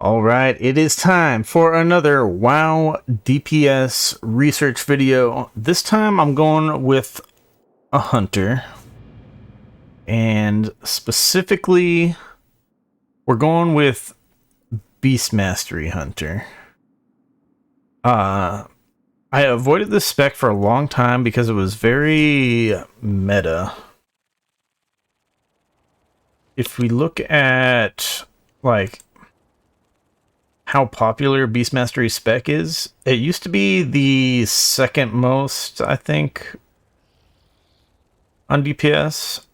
All right, it is time for another WoW DPS research video. This time I'm going with a hunter, and specifically we're going with Beast Mastery Hunter. I avoided this spec for a long time because it was very meta. If we look at like how popular Beast Mastery spec is, it used to be the second most, I think, on DPS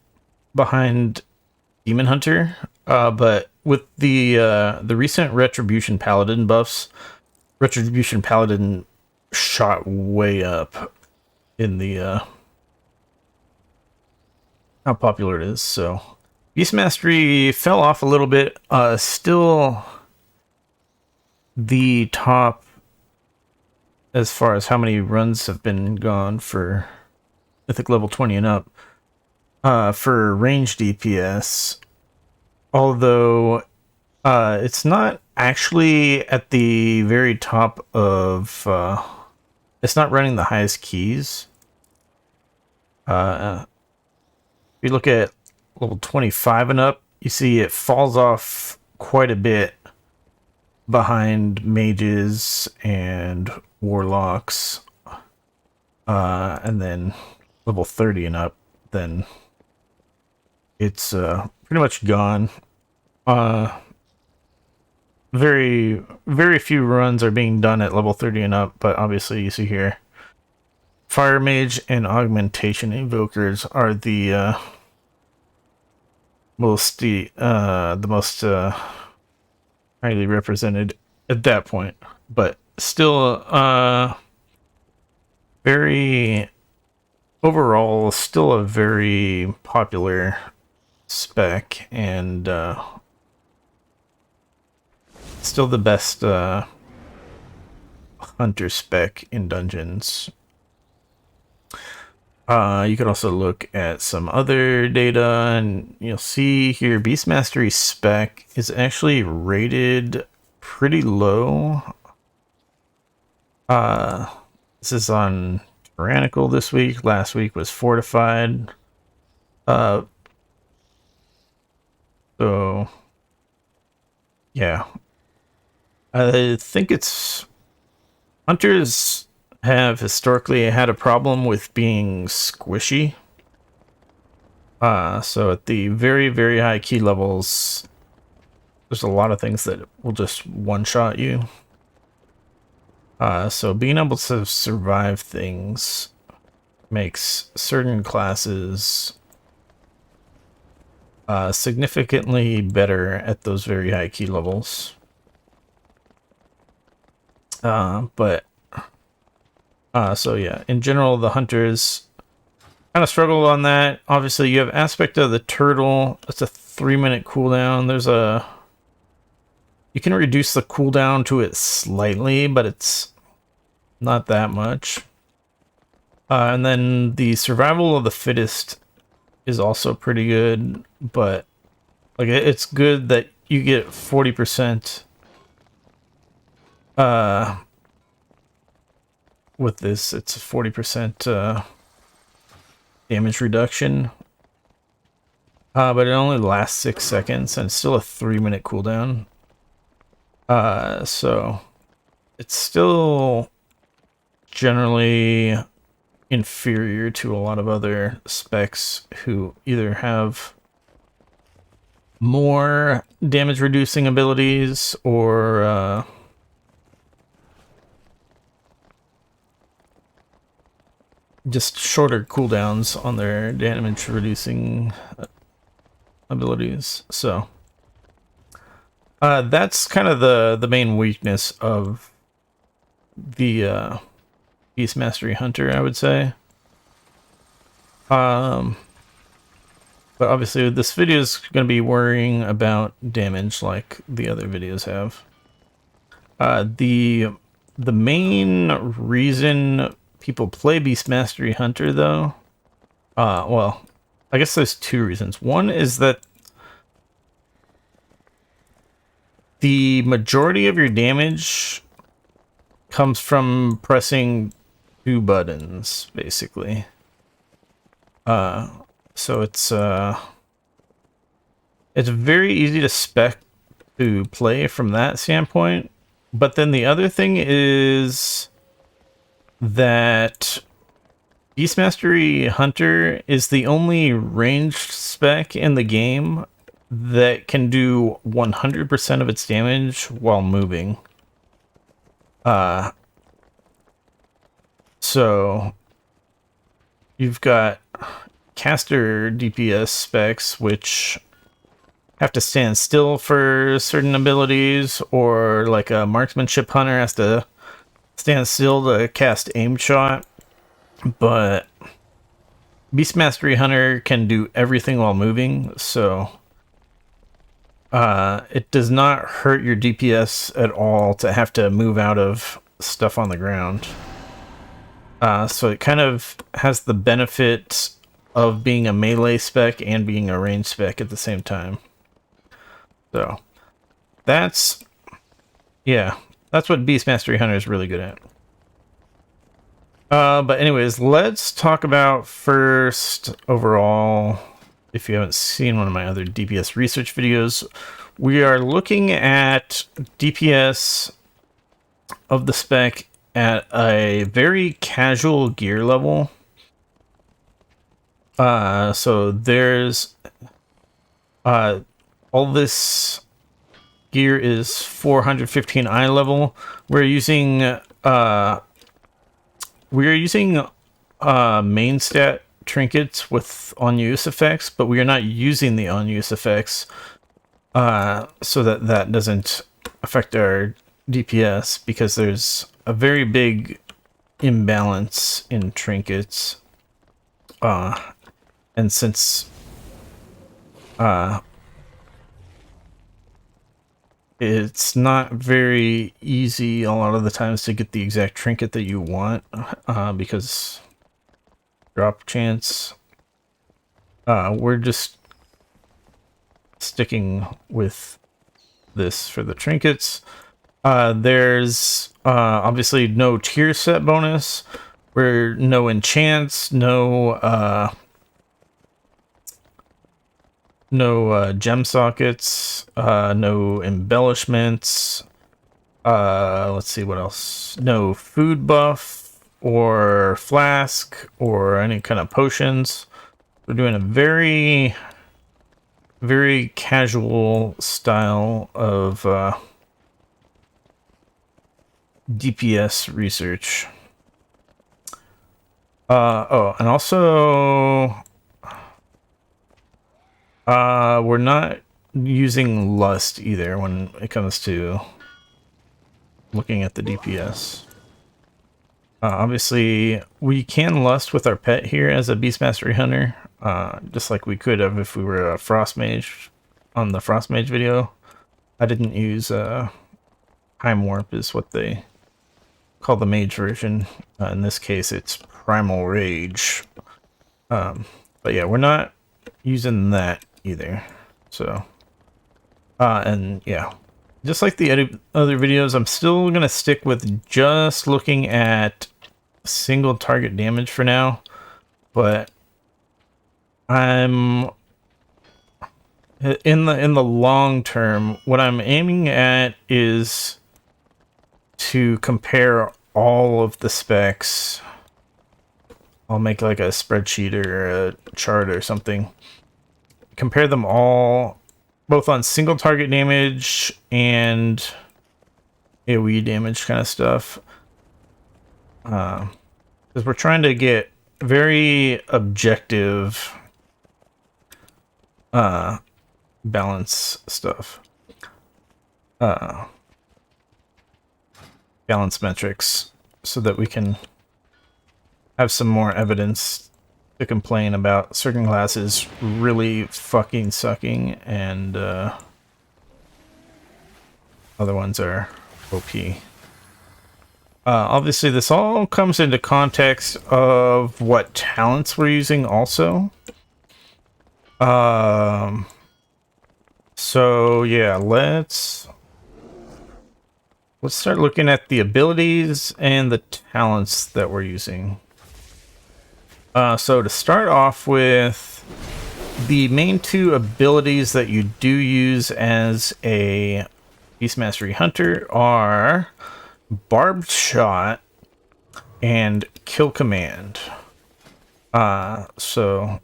behind Demon Hunter. But with the recent Retribution Paladin buffs, Retribution Paladin shot way up in the how popular it is. So Beast Mastery fell off a little bit. Still the top as far as how many runs have been gone for Mythic level 20 and up for range DPS, although it's not actually at the very top of it's not running the highest keys. If you look at level 25 and up, you see it falls off quite a bit behind mages and warlocks, and then level 30 and up, then it's pretty much gone. Very few runs are being done at level 30 and up, but obviously you see here Fire Mage and Augmentation Invokers are the most highly represented at that point, but still very overall still a very popular spec, and still the best hunter spec in dungeons. You could also look at some other data, and you'll see here Beast Mastery spec is actually rated pretty low. This is on Tyrannical this week. Last week was Fortified. So yeah, I think it's hunters have historically had a problem with being squishy. So at the very high key levels, there's a lot of things that will just one-shot you. So being able to survive things makes certain classes significantly better at those very high key levels. So yeah, in general, the hunters kind of struggle on that. Obviously, you have Aspect of the Turtle. It's a 3-minute cooldown. You can reduce the cooldown to it slightly, but it's not that much. And then the Survival of the Fittest is also pretty good, but like it's good that you get 40% with this. It's a 40% damage reduction, but it only lasts 6 seconds, and it's still a 3-minute cooldown. So it's still generally inferior to a lot of other specs who either have more damage reducing abilities or just shorter cooldowns on their damage reducing abilities. So that's kind of the main weakness of the Beast Mastery Hunter, I would say. But obviously this video is going to be worrying about damage like the other videos have. The main reason people play Beast Mastery Hunter, though, well, I guess there's two reasons. One is that the majority of your damage comes from pressing 2 buttons, basically. So it's very easy to spec to play from that standpoint. But then the other thing is that Beast Mastery Hunter is the only ranged spec in the game that can do 100% of its damage while moving. So you've got caster DPS specs, which have to stand still for certain abilities, or like a marksmanship hunter has to stand still to cast aim shot. But Beast Mastery Hunter can do everything while moving, so it does not hurt your DPS at all to have to move out of stuff on the ground. So it kind of has the benefit of being a melee spec and being a range spec at the same time. So that's what Beast Mastery Hunter is really good at. But anyways, let's talk about first overall. If you haven't seen one of my other DPS research videos, we are looking at DPS of the spec at a very casual gear level. So there's all this gear is 415 eye level. We're using main stat trinkets with on-use effects, but we are not using the on-use effects so that doesn't affect our DPS, because there's a very big imbalance in trinkets. And since it's not very easy a lot of the times to get the exact trinket that you want, because drop chance, we're just sticking with this for the trinkets. There's obviously no tier set bonus, where no enchants, no gem sockets, no embellishments. Let's see what else. No food buff or flask or any kind of potions. We're doing a very, very casual style of DPS research. Oh, and also we're not using lust either when it comes to looking at the DPS. Obviously, we can lust with our pet here as a Beast Mastery Hunter, just like we could have if we were a Frost Mage on the Frost Mage video. I didn't use Time Warp is what they call the mage version. In this case, it's Primal Rage. But yeah, we're not using that either. So, and yeah, just like the other videos, I'm still gonna stick with just looking at single target damage for now, but I'm in the long term, what I'm aiming at is to compare all of the specs. I'll make like a spreadsheet or a chart or something. Compare them all, both on single target damage and AoE damage kind of stuff. Because we're trying to get very objective balance stuff. Balance metrics, so that we can have some more evidence to complain about certain classes really fucking sucking and other ones are OP. Obviously, this all comes into context of what talents we're using also. So yeah, let's let's start looking at the abilities and the talents that we're using. So to start off with, the main two abilities that you do use as a Beast Mastery Hunter are Barbed Shot and Kill Command. So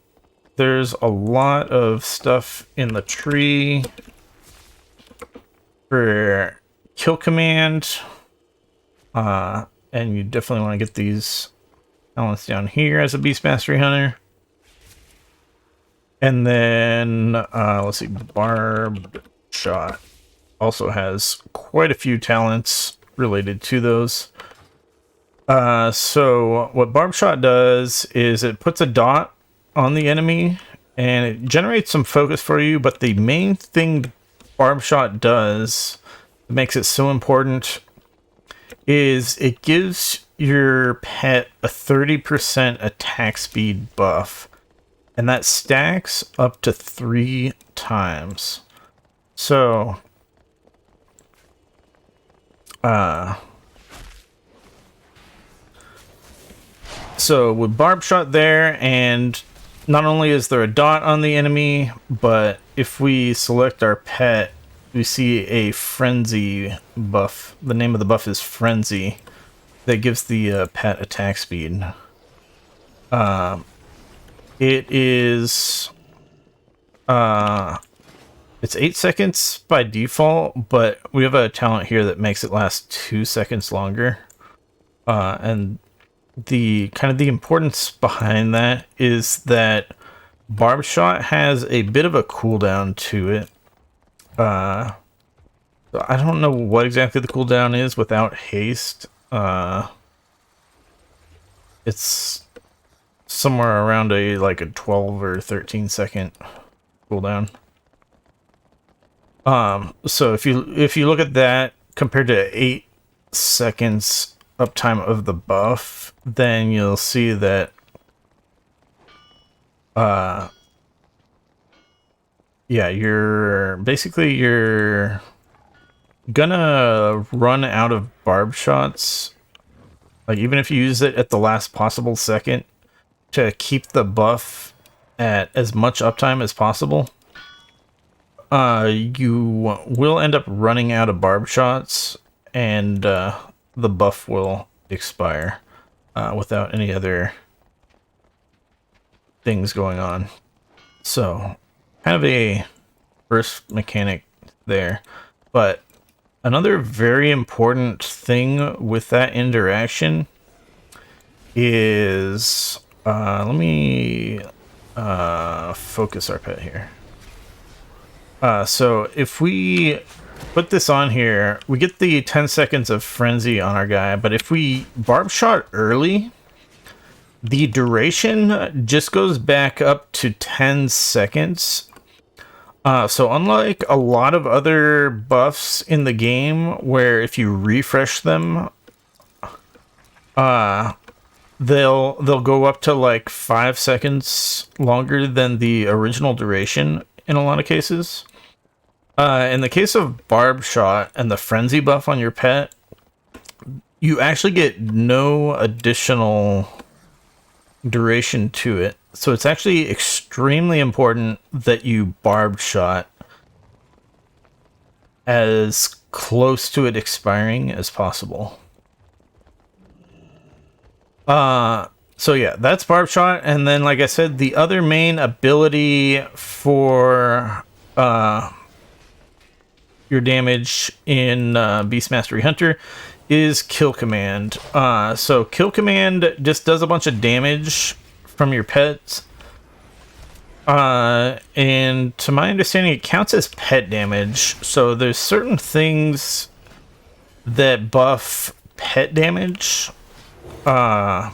there's a lot of stuff in the tree for Kill Command. And you definitely want to get these talents down here as a Beast Mastery Hunter. And then, let's see, Barbed Shot also has quite a few talents related to those. So what Barbed Shot does is it puts a dot on the enemy and it generates some focus for you, but the main thing Barbed Shot does that makes it so important is it gives your pet a 30% attack speed buff. And that stacks up to 3 times. So, with Barbed Shot there, and not only is there a dot on the enemy, but if we select our pet, we see a Frenzy buff. The name of the buff is Frenzy. That gives the pet attack speed. It is, it's 8 seconds by default, but we have a talent here that makes it last 2 seconds longer. And the importance behind that is that Barbed Shot has a bit of a cooldown to it. I don't know what exactly the cooldown is without haste. It's somewhere around a 12 or 13 second cooldown. So if you look at that compared to 8 seconds uptime of the buff, then you'll see that yeah, you're gonna run out of Barbed Shots. Like, even if you use it at the last possible second to keep the buff at as much uptime as possible, you will end up running out of Barbed Shots, and the buff will expire without any other things going on. So, kind of a burst mechanic there. But another very important thing with that interaction is, let me focus our pet here. So if we put this on here, we get the 10 seconds of Frenzy on our guy, but if we Barbed Shot early, the duration just goes back up to 10 seconds. So unlike a lot of other buffs in the game, where if you refresh them, they'll go up to 5 seconds longer than the original duration in a lot of cases. In the case of Barbed Shot and the Frenzy buff on your pet, you actually get no additional duration to it. So it's actually extremely important that you Barbed Shot as close to it expiring as possible. So yeah, that's Barbed Shot. And then, like I said, the other main ability for your damage in Beast Mastery Hunter is Kill Command. So Kill Command just does a bunch of damage from your pets. And to my understanding, it counts as pet damage. So there's certain things that buff pet damage. So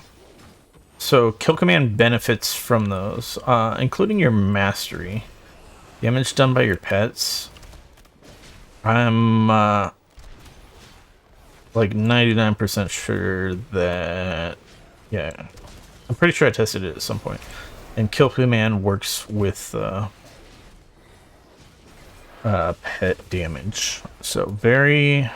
Kill Command benefits from those, including your mastery. Damage done by your pets. I'm 99% sure that, yeah, I'm pretty sure I tested it at some point. And Kill Command works with pet damage. So very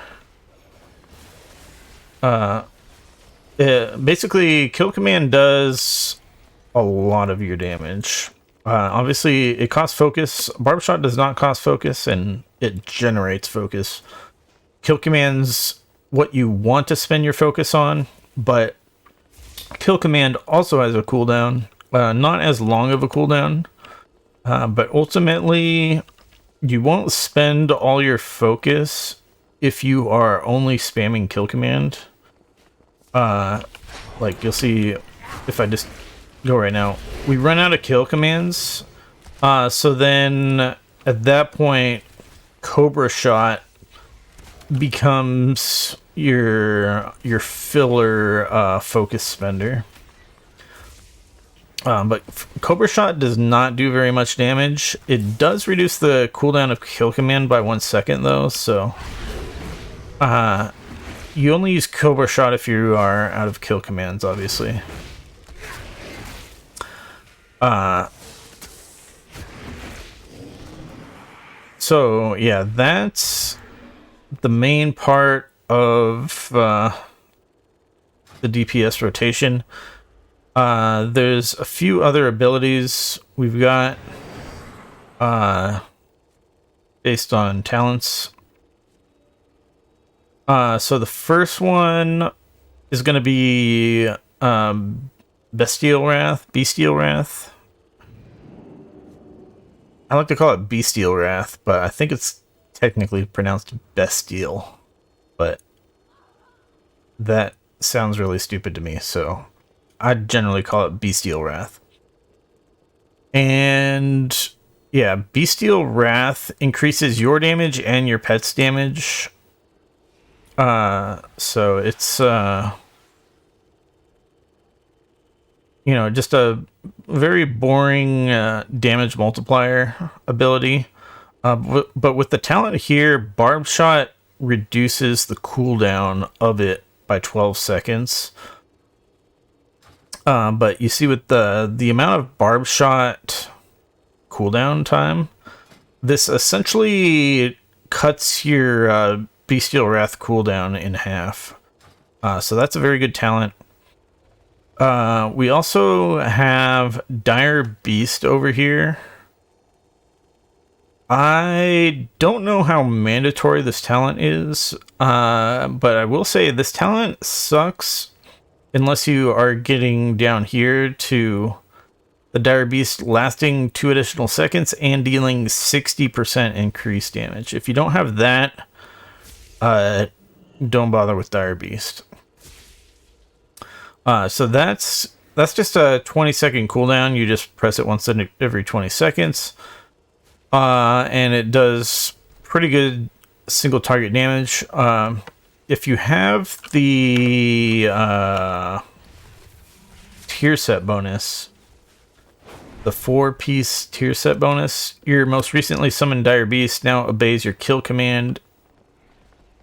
Basically, kill command does a lot of your damage. Obviously, it costs focus. Barb shot does not cost focus, and it generates focus. Kill command's what you want to spend your focus on, but kill command also has a cooldown. Not as long of a cooldown, but ultimately, you won't spend all your focus if you are only spamming kill command. Like you'll see if I just go right now, we run out of kill commands. So then at that point, Cobra Shot becomes your filler focus spender. But Cobra Shot does not do very much damage. It does reduce the cooldown of kill command by 1 second though, so you only use Cobra Shot if you are out of kill commands, obviously. So yeah, that's the main part of the DPS rotation. There's a few other abilities we've got based on talents. So the first one is going to be Bestial Wrath. I like to call it Bestial Wrath, but I think it's technically pronounced Bestial. But that sounds really stupid to me, so I generally call it Bestial Wrath. And yeah, Bestial Wrath increases your damage and your pet's damage. So it's you know, just a very boring damage multiplier ability. But with the talent here, Barb Shot reduces the cooldown of it by 12 seconds. But you see with the amount of Barb Shot cooldown time, this essentially cuts your Bestial Wrath cooldown in half. So that's a very good talent. We also have Dire Beast over here. I don't know how mandatory this talent is, but I will say this talent sucks unless you are getting down here to the Dire Beast lasting 2 additional seconds and dealing 60% increased damage. If you don't have that, don't bother with Dire Beast. So that's just a 20-second cooldown. You just press it once every 20 seconds. And it does pretty good single target damage. If you have the tier set bonus, the 4-piece tier set bonus, your most recently summoned Dire Beast now obeys your kill command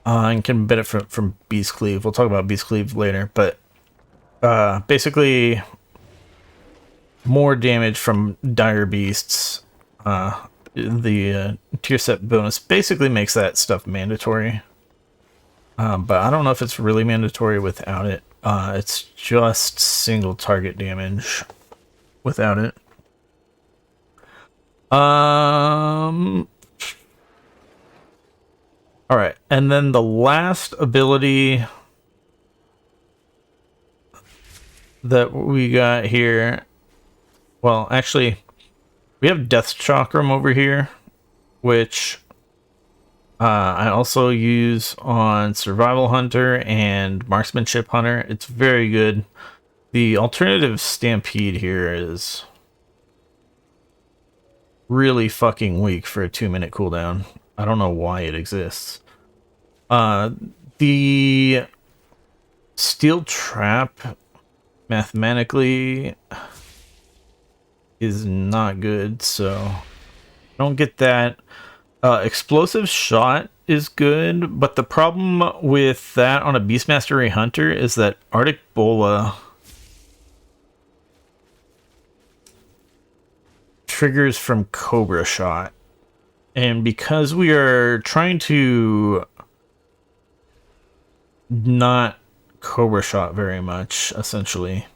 and can benefit from Beast Cleave. We'll talk about Beast Cleave later, but basically more damage from Dire Beasts. The tier set bonus basically makes that stuff mandatory. But I don't know if it's really mandatory without it. It's just single target damage without it. Alright, and then the last ability that we got here, well, actually, we have Death Chakram over here, which I also use on Survival Hunter and Marksmanship Hunter. It's very good. The alternative Stampede here is really fucking weak for a 2-minute cooldown. I don't know why it exists. The Steel Trap mathematically is not good, so don't get that. Explosive Shot is good, but the problem with that on a Beastmastery Hunter is that Arctic Bola triggers from Cobra Shot. And because we are trying to not Cobra Shot very much, essentially.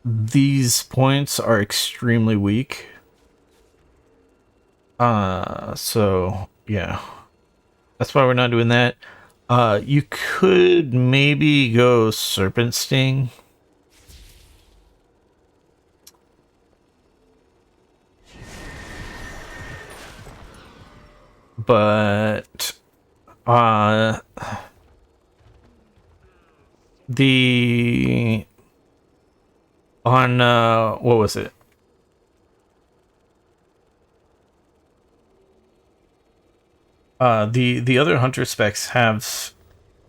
These points are extremely weak. So, yeah. That's why we're not doing that. You could maybe go Serpent Sting. But the on what was it? The other hunter specs have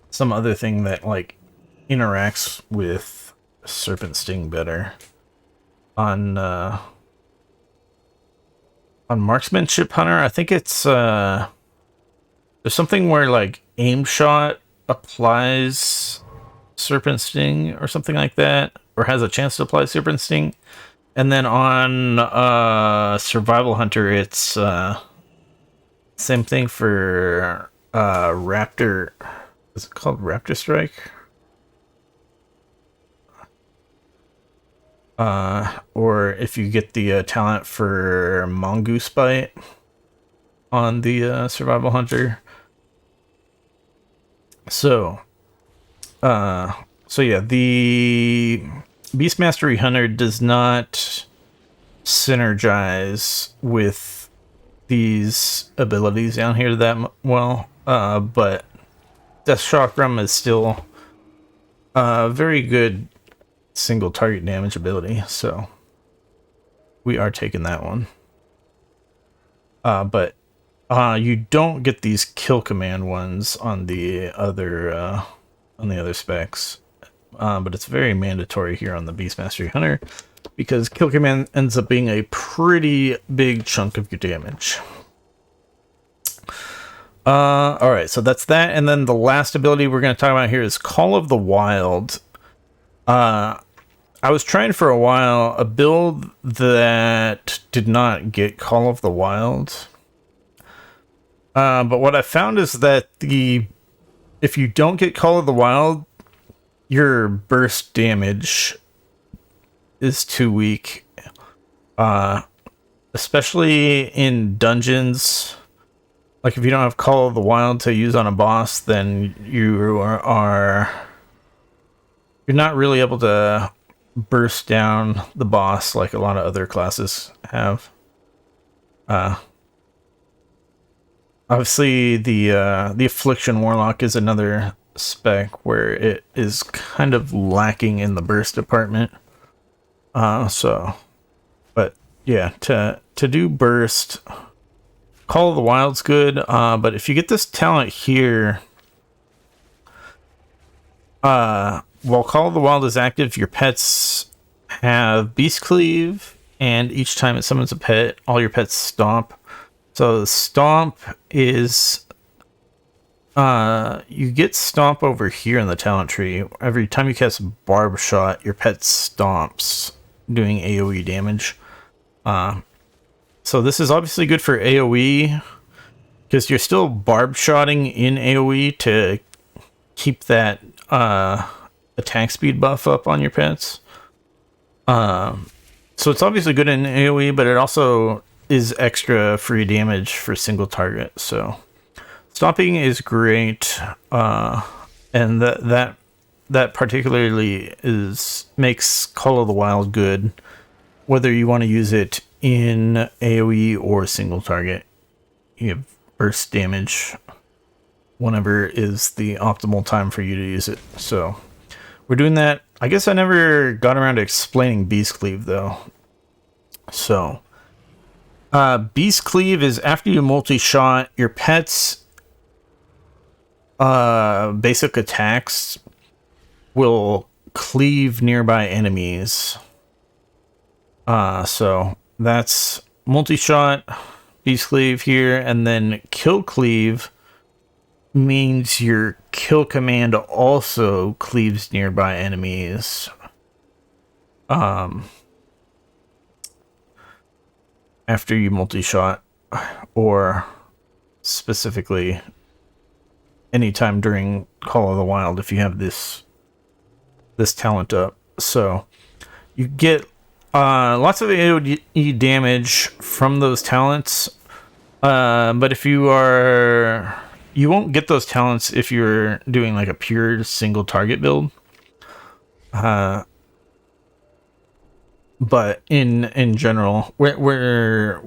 some other thing that like interacts with Serpent Sting better. On Marksmanship Hunter, I think it's there's something where like aim shot applies Serpent Sting or something like that, or has a chance to apply Serpent Sting. And then on Survival Hunter, it's same thing for Raptor. Is it called Raptor Strike? Or if you get the talent for Mongoose Bite on the Survival Hunter. So yeah, the Beast Mastery Hunter does not synergize with these abilities down here that well, but Death Chakram is still a very good single target damage ability, so we are taking that one. But you don't get these kill command ones on the other specs. But it's very mandatory here on the Beast Mastery Hunter because kill command ends up being a pretty big chunk of your damage. Alright, so that's that, and then the last ability we're going to talk about here is Call of the Wild. I was trying for a while a build that did not get Call of the Wild. But what I found is that if you don't get Call of the Wild, your burst damage is too weak. Especially in dungeons. Like if you don't have Call of the Wild to use on a boss, then you're not really able to burst down the boss like a lot of other classes have. Obviously the Affliction Warlock is another spec where it is kind of lacking in the burst department. But yeah, to do burst, Call of the Wild's good, but if you get this talent here, while Call of the Wild is active, your pets have Beast Cleave, and each time it summons a pet, all your pets stomp. So Stomp is you get Stomp over here in the talent tree. Every time you cast Barb Shot, your pet stomps, doing AoE damage. So this is obviously good for AoE because you're still barb shotting in AoE to keep that attack speed buff up on your pets. So it's obviously good in AoE, but it also is extra free damage for single target. So stomping is great, and that particularly makes Call of the Wild good, whether you want to use it in AoE or single target. You have burst damage whenever is the optimal time for you to use it. So we're doing that. I guess I never got around to explaining Beast Cleave though. So Beast Cleave is after you multi-shot, your pet's basic attacks will cleave nearby enemies. So that's multi-shot, Beast Cleave here, and then Kill Cleave means your kill command also cleaves nearby enemies. After you multi-shot, or specifically anytime during Call of the Wild if you have this talent up. So you get lots of AoE damage from those talents, but if you won't get those talents if you're doing like a pure single target build. But in general, we're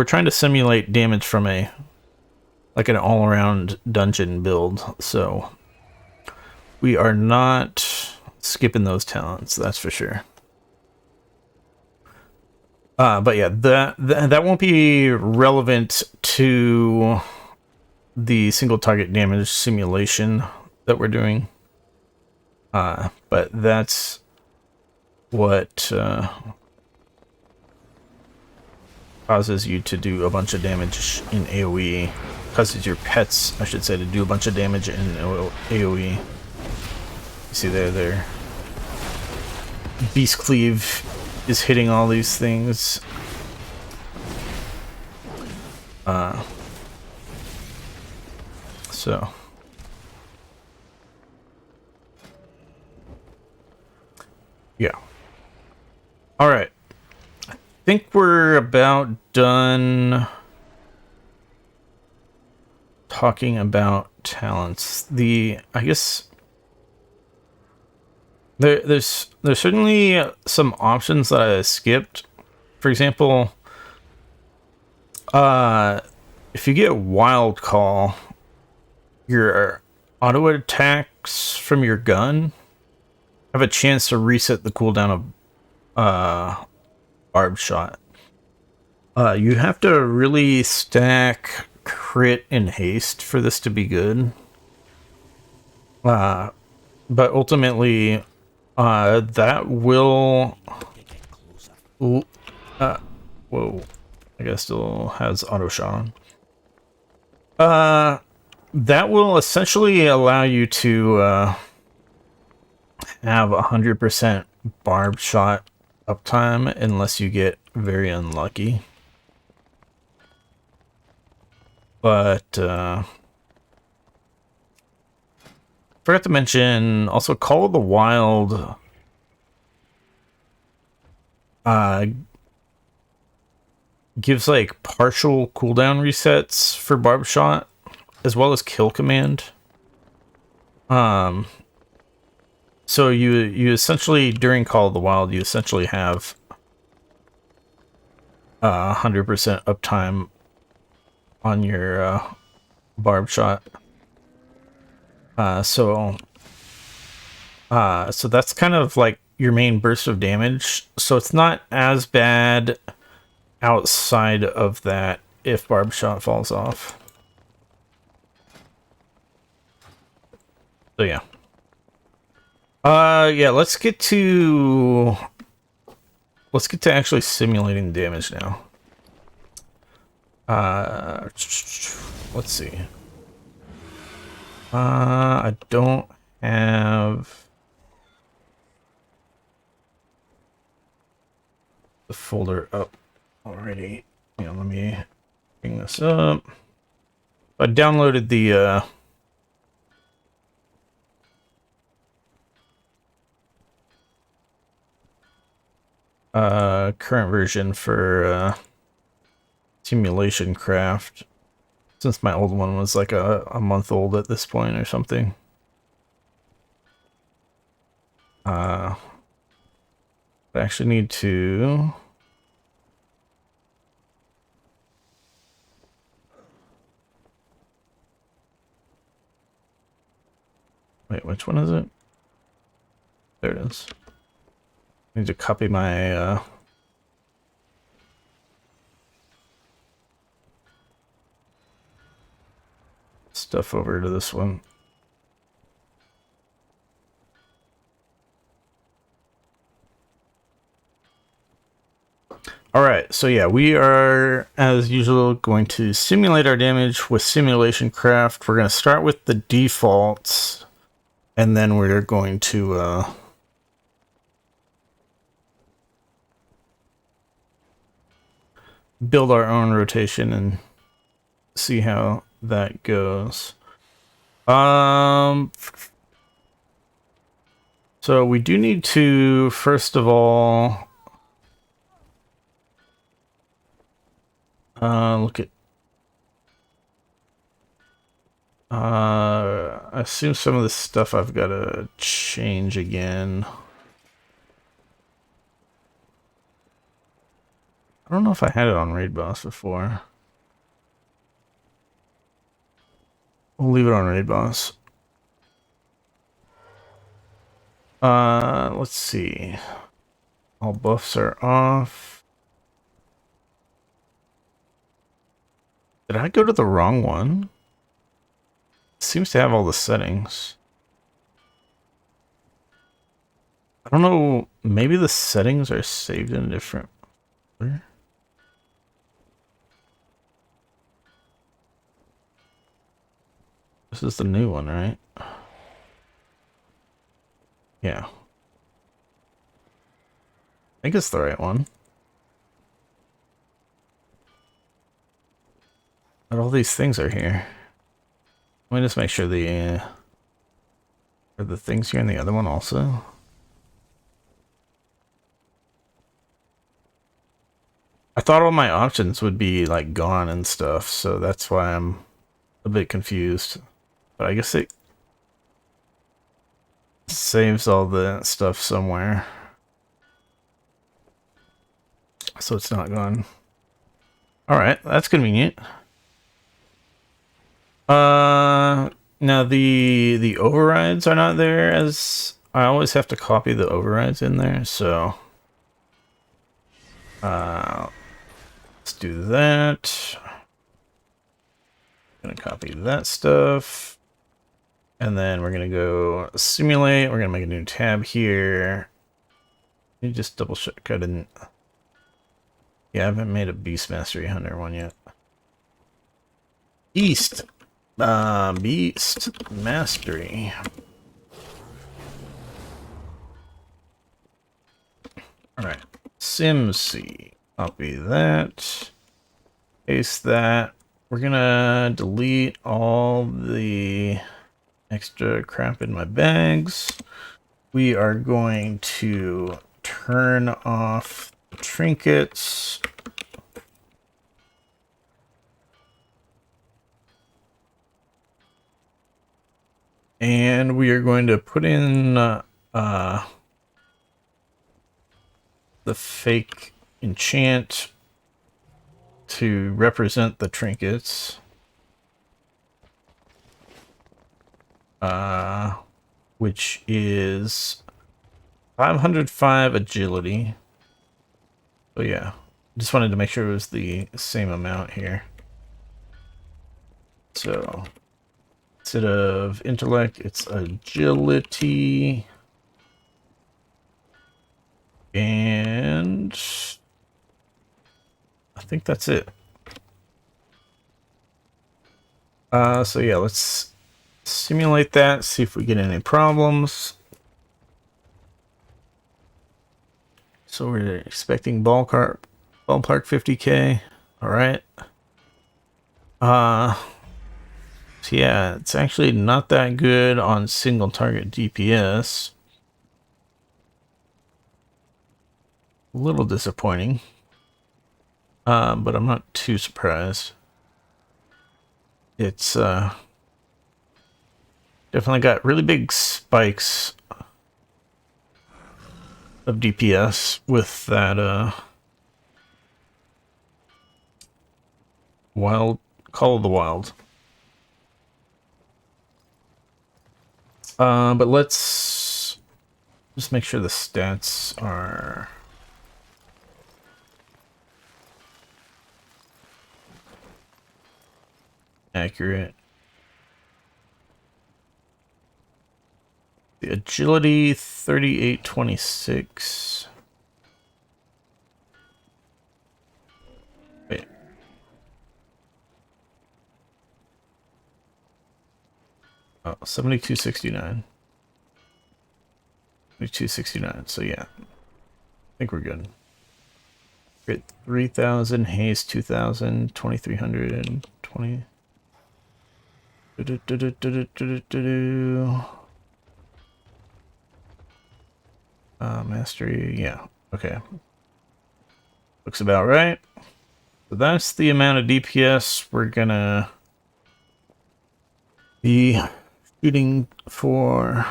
trying to simulate damage from an all around dungeon build, so we are not skipping those talents, that's for sure. But yeah, that won't be relevant to the single target damage simulation that we're doing. But that's what causes you to do a bunch of damage in AoE. Causes your pets, I should say, to do a bunch of damage in AoE. You see there. Beast Cleave is hitting all these things. So yeah. All right. I think we're about done talking about talents. I guess there's certainly some options that I skipped. For example, if you get Wild Call, your auto attacks from your gun have a chance to reset the cooldown of barb shot. You have to really stack crit and haste for this to be good. But ultimately, that will... whoa. I guess still has auto shot on. That will essentially allow you to have 100% barb shot uptime unless you get very unlucky. But forgot to mention also Call of the Wild gives like partial cooldown resets for barb shot as well as kill command. So you essentially during Call of the Wild you essentially have 100% uptime on your barb shot. So that's kind of like your main burst of damage. So it's not as bad outside of that if barb shot falls off. So yeah. Yeah, let's get to actually simulating damage now. Let's see. I don't have the folder up already. Let me bring this up. I downloaded the current version for simulation craft, since my old one was like a month old at this point or something. I actually need to wait, which one is it? There it is. I need to copy my stuff over to this one. Alright, so yeah, we are, as usual, going to simulate our damage with Simulation Craft. We're going to start with the defaults, and then we're going to build our own rotation and see how that goes. So we do need to, first of all, look at, I assume some of this stuff I've got to change again. I don't know if I had it on Raid Boss before. We'll leave it on Raid Boss. Let's see. All buffs are off. Did I go to the wrong one? It seems to have all the settings. I don't know. Maybe the settings are saved in a different order. This is the new one, right? Yeah. I think it's the right one. But all these things are here. Let me just make sure the are the things here in the other one also. I thought all my options would be like gone and stuff, so that's why I'm a bit confused. But I guess it saves all the stuff somewhere, so it's not gone. All right, that's convenient. Now the overrides are not there, as I always have to copy the overrides in there, so let's do that. Gonna copy that stuff, and then we're gonna go simulate. We're gonna make a new tab here. You just double check I didn't. Yeah, I haven't made a Beast Mastery Hunter one yet. Beast Mastery. Alright. SimC. Copy that. Paste that. We're gonna delete all the extra crap in my bags. We are going to turn off the trinkets. And we are going to put in the fake enchant to represent the trinkets. Which is 505 agility. So yeah, just wanted to make sure it was the same amount here. So instead of intellect, it's agility. And I think that's it. So yeah, let's simulate that, see if we get any problems. So we're expecting ballpark 50k. All right. So yeah, it's actually not that good on single target DPS. A little disappointing. But I'm not too surprised. It's definitely got really big spikes of DPS with that wild Call of the Wild. But let's just make sure the stats are accurate. The agility 3826. Wait. Oh, 7269. 7269. So yeah. I think we're good. Crit 3000, haste 2000, 2300 and 20. Mastery, yeah. Okay. Looks about right. So that's the amount of DPS we're gonna be shooting for.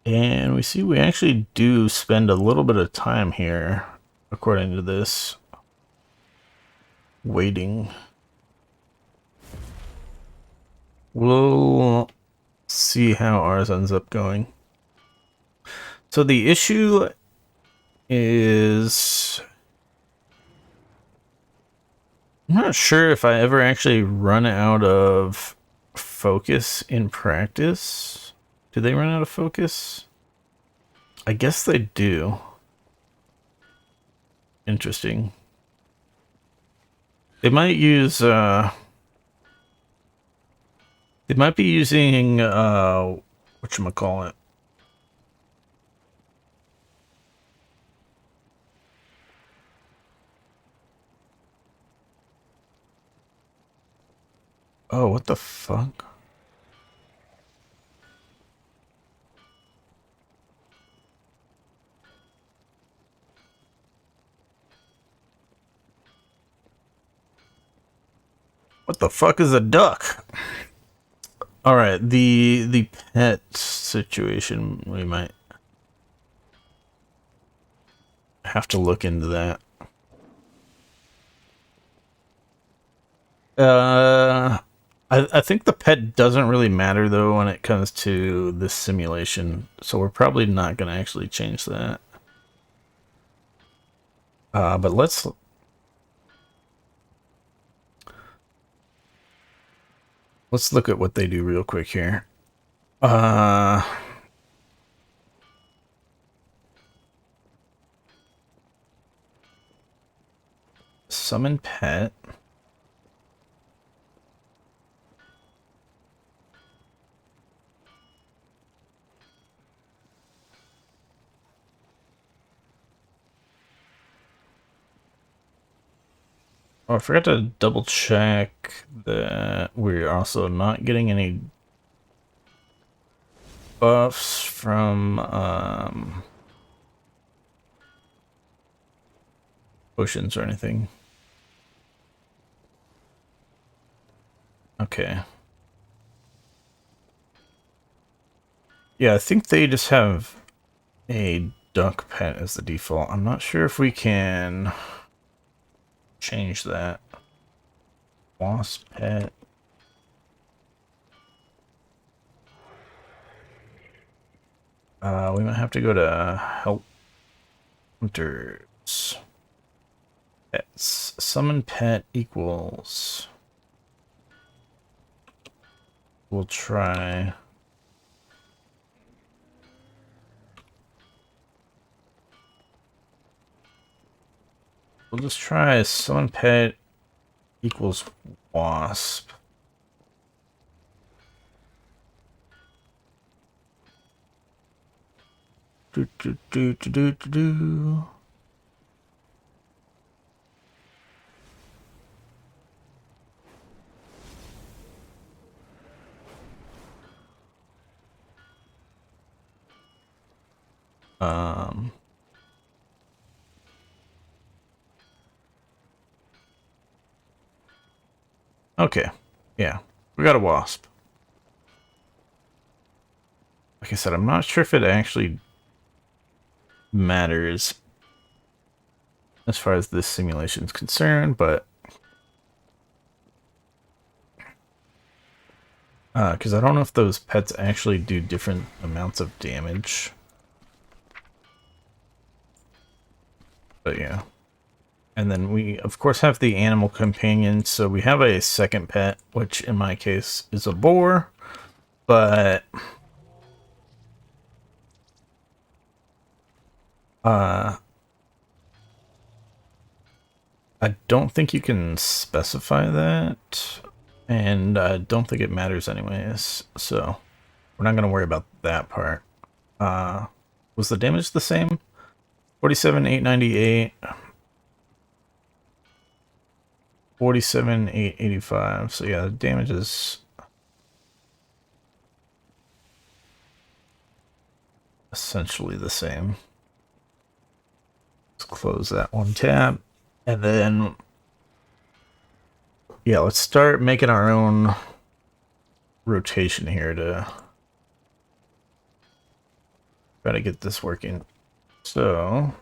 And we see we actually do spend a little bit of time here, according to this, waiting. We'll see how ours ends up going. So the issue is, I'm not sure if I ever actually run out of focus in practice. Do they run out of focus? I guess they do. Interesting. They might use, they might be using, whatchamacallit. Oh, what the fuck? What the fuck is a duck? All right, the pet situation, we might have to look into that. I think the pet doesn't really matter though when it comes to this simulation, so we're probably not going to actually change that. But let's look at what they do real quick here. Summon pet. Oh, I forgot to double check that we're also not getting any buffs from potions or anything. Okay. Yeah, I think they just have a duck pet as the default. I'm not sure if we can change that. Wasp pet. We might have to go to help hunters. Pets. Summon pet equals. We'll try. We'll just try summon pet equals wasp. Do. Okay. Yeah. We got a wasp. Like I said, I'm not sure if it actually matters as far as this simulation is concerned, but because I don't know if those pets actually do different amounts of damage. But yeah. And then we, of course, have the animal companion. So we have a second pet, which in my case is a boar. But I don't think you can specify that. And I don't think it matters anyways. So we're not going to worry about that part. Was the damage the same? 47,898. 47,885. So yeah, the damage is essentially the same. Let's close that one tab. And then, yeah, let's start making our own rotation here to try to get this working. So,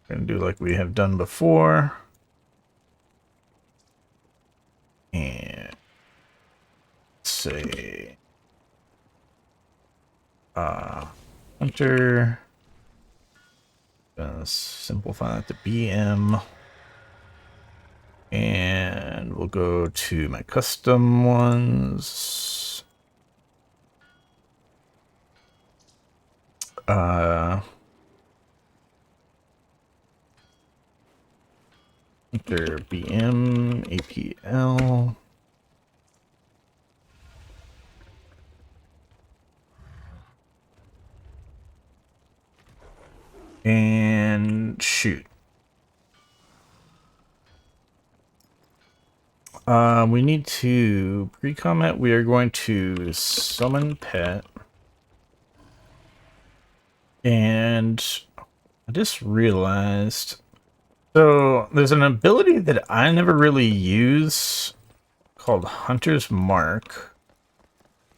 we're going to do like we have done before. And say, Hunter. Gonna simplify that to BM. And we'll go to my custom ones. Hunter BM APL. And shoot. We need to pre-comment. We are going to summon pet. And I just realized, so there's an ability that I never really use called Hunter's Mark.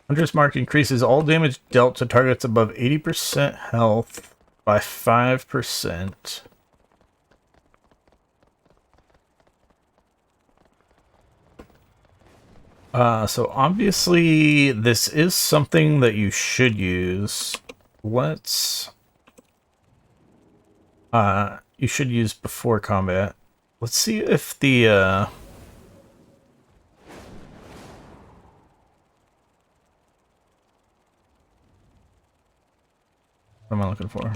Hunter's Mark increases all damage dealt to targets above 80% health by 5%. So obviously this is something that you should use. Let's you should use before combat. Let's see if the what am I looking for? Let's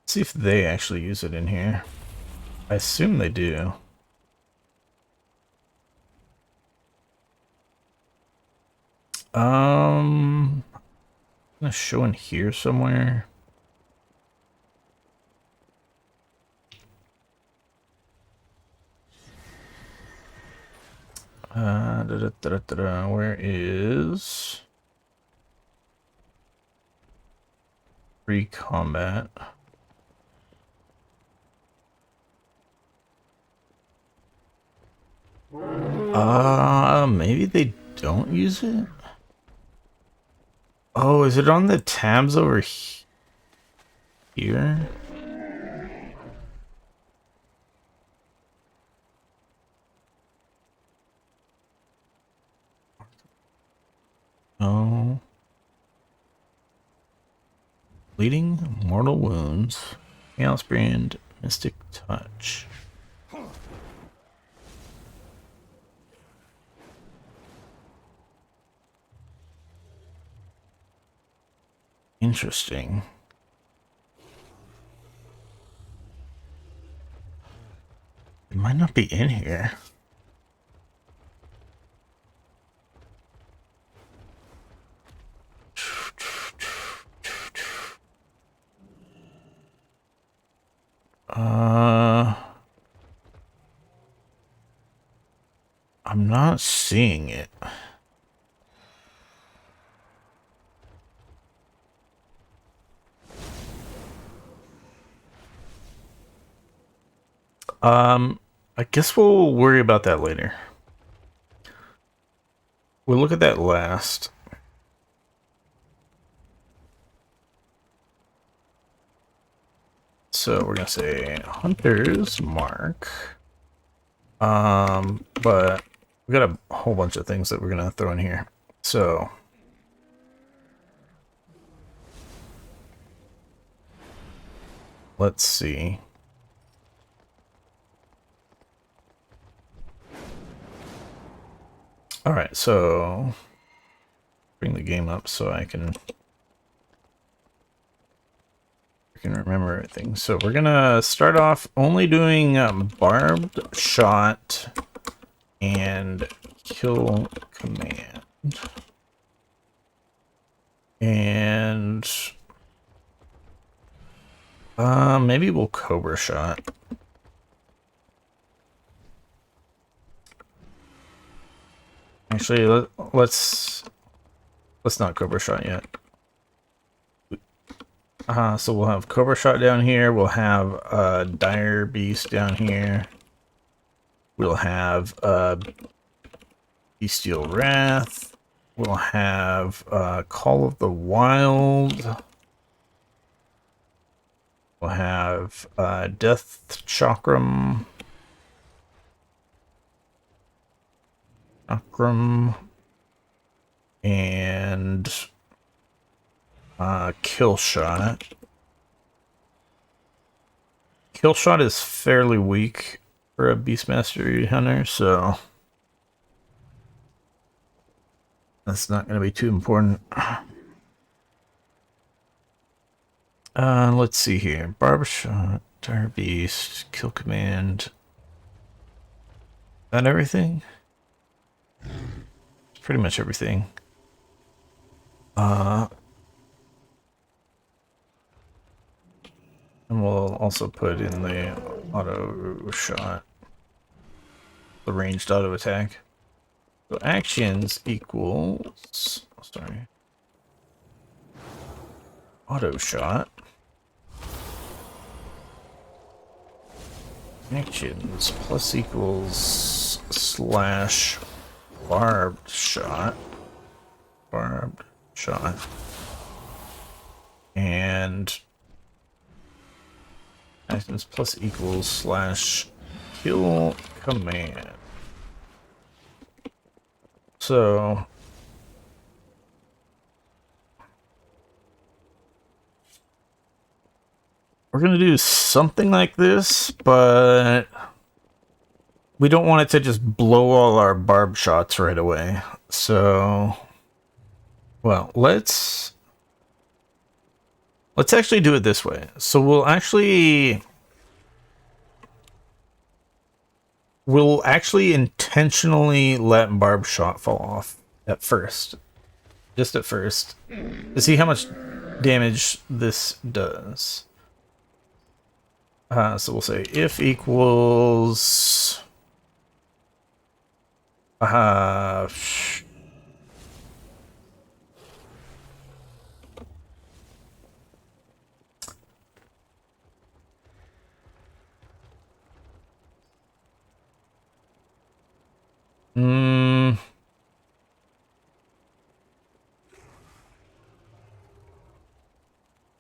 see if they actually use it in here. I assume they do. I'm gonna show in here somewhere. Where is pre-combat? Maybe they don't use it? Oh, is it on the tabs over here? Oh. Bleeding, mortal wounds, chaos brand, mystic touch. Interesting. It might not be in here. I'm not seeing it. I guess we'll worry about that later. We'll look at that last. So we're gonna say Hunter's Mark. But we got a whole bunch of things that we're gonna throw in here. So let's see. All right, so bring the game up so I can remember everything. So we're gonna start off only doing barbed shot and kill command, and maybe we'll cobra shot. Actually, let's not Cobra Shot yet. So we'll have Cobra Shot down here. We'll have Dire Beast down here. We'll have Bestial Wrath. We'll have Call of the Wild. We'll have Death Chakram. And Kill Shot. Kill Shot is fairly weak for a Beastmastery Hunter, so that's not going to be too important. Let's see here. Barb Shot, Dire Beast, Kill Command. Is that everything? It's pretty much everything. And we'll also put in the auto shot, the ranged auto attack. So actions equals, sorry, auto shot. Actions plus equals slash barbed shot. Barbed shot. And actions plus equals slash kill command. So we're going to do something like this, but we don't want it to just blow all our barb shots right away. So, well, let's actually do it this way. So we'll actually intentionally let barb shot fall off at first. Just at first. To see how much damage this does. So we'll say if equals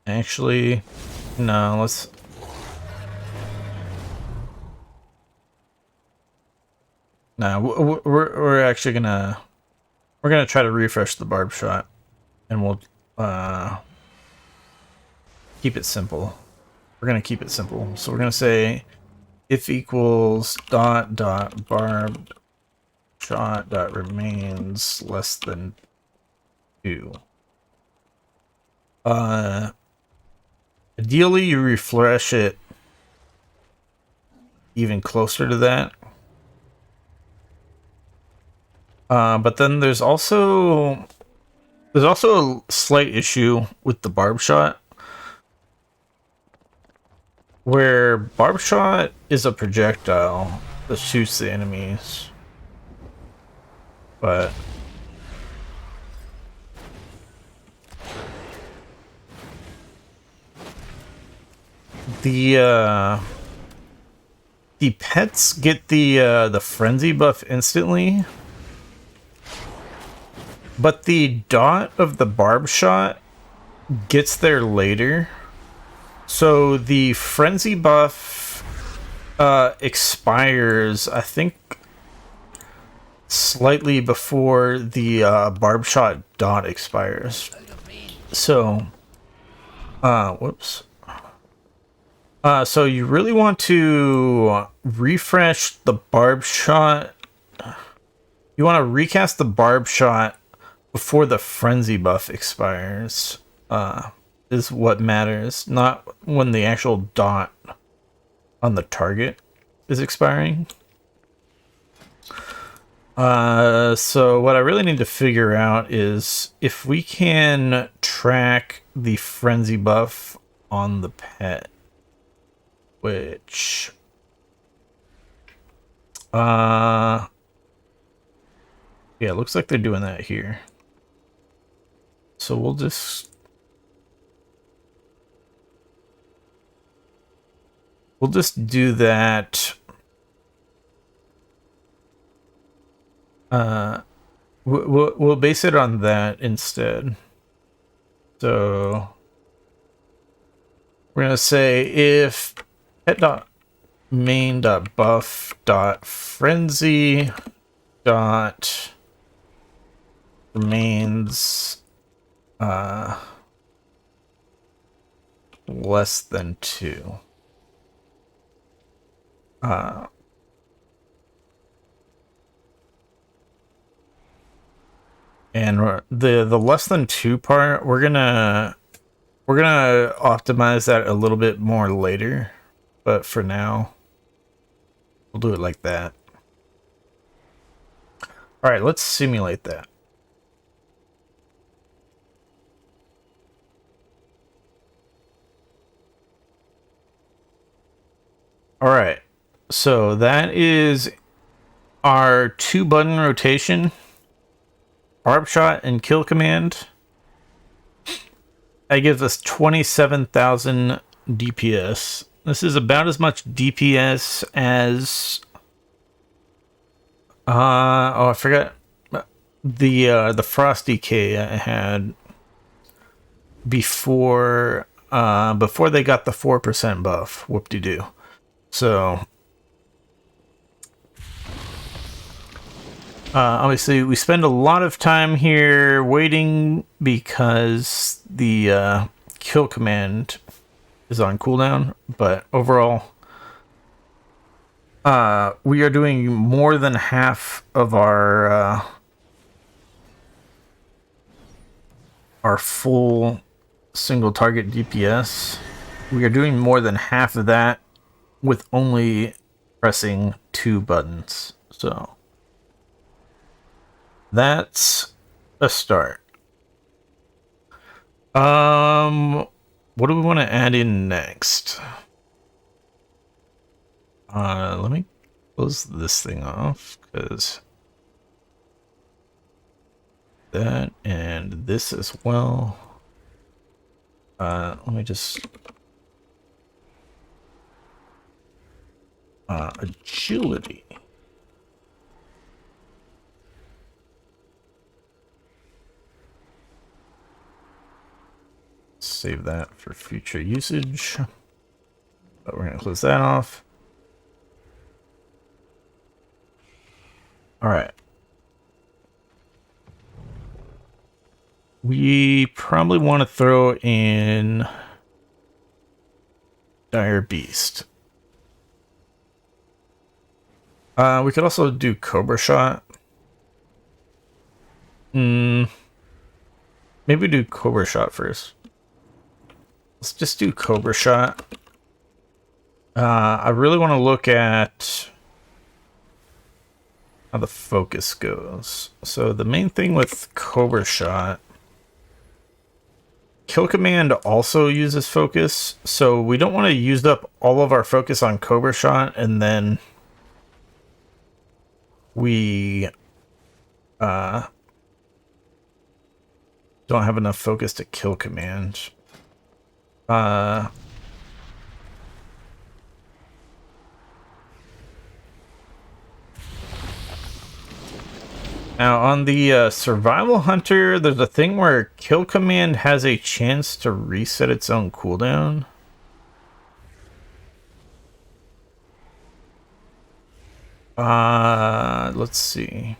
actually, no, let's... No, we're actually gonna... We're gonna try to refresh the barb shot. And we'll, keep it simple. We're gonna keep it simple. So we're gonna say if equals dot barb shot dot remains less than 2. Ideally you refresh it even closer to that. But then there's also a slight issue with the barb shot, where barb shot is a projectile that shoots the enemies, but the pets get the frenzy buff instantly, but the dot of the barb shot gets there later. So the frenzy buff expires, I think, slightly before the barb shot dot expires. So, whoops. So you really want to refresh the barb shot. You want to recast the barb shot before the frenzy buff expires. Is what matters, not when the actual dot on the target is expiring. So what I really need to figure out is if we can track the frenzy buff on the pet, which Yeah, it looks like they're doing that here. So we'll just do that. We'll base it on that instead. So we're gonna say if pet dot main dot buff dot frenzy dot remains less than 2. And the less than 2 part, we're gonna optimize that a little bit more later, but for now we'll do it like that. All right, let's simulate that. All right, so that is our 2-button rotation, barb shot and kill command. That gives us 27,000 DPS. This is about as much DPS as oh, I forgot the frost decay I had before they got the 4% buff. Whoop-de-doo. So obviously we spend a lot of time here waiting because the kill command is on cooldown, but overall we are doing more than half of our full single target DPS. We are doing more than half of that with only pressing 2 buttons. So that's a start. What do we want to add in next? Let me close this thing off, because that and this as well. Let me just agility. Save that for future usage. But we're gonna close that off. All right. We probably want to throw in Dire Beast. We could also do Cobra Shot. Maybe do Cobra Shot first. Let's just do Cobra Shot. I really want to look at how the focus goes. So the main thing with Cobra Shot, kill command also uses focus, so we don't want to use up all of our focus on Cobra Shot and then we don't have enough focus to kill command. Now, on the Survival Hunter, there's a thing where kill command has a chance to reset its own cooldown. Let's see.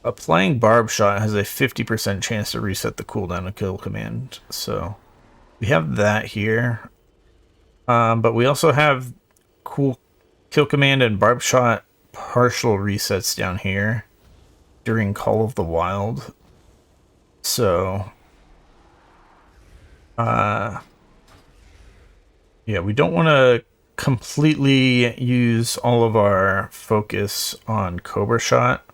Applying Barb Shot has a 50% chance to reset the cooldown of kill command. So, we have that here. But we also have cool kill command and Barb Shot partial resets down here during Call of the Wild. So yeah, we don't want to completely use all of our focus on Cobra Shot.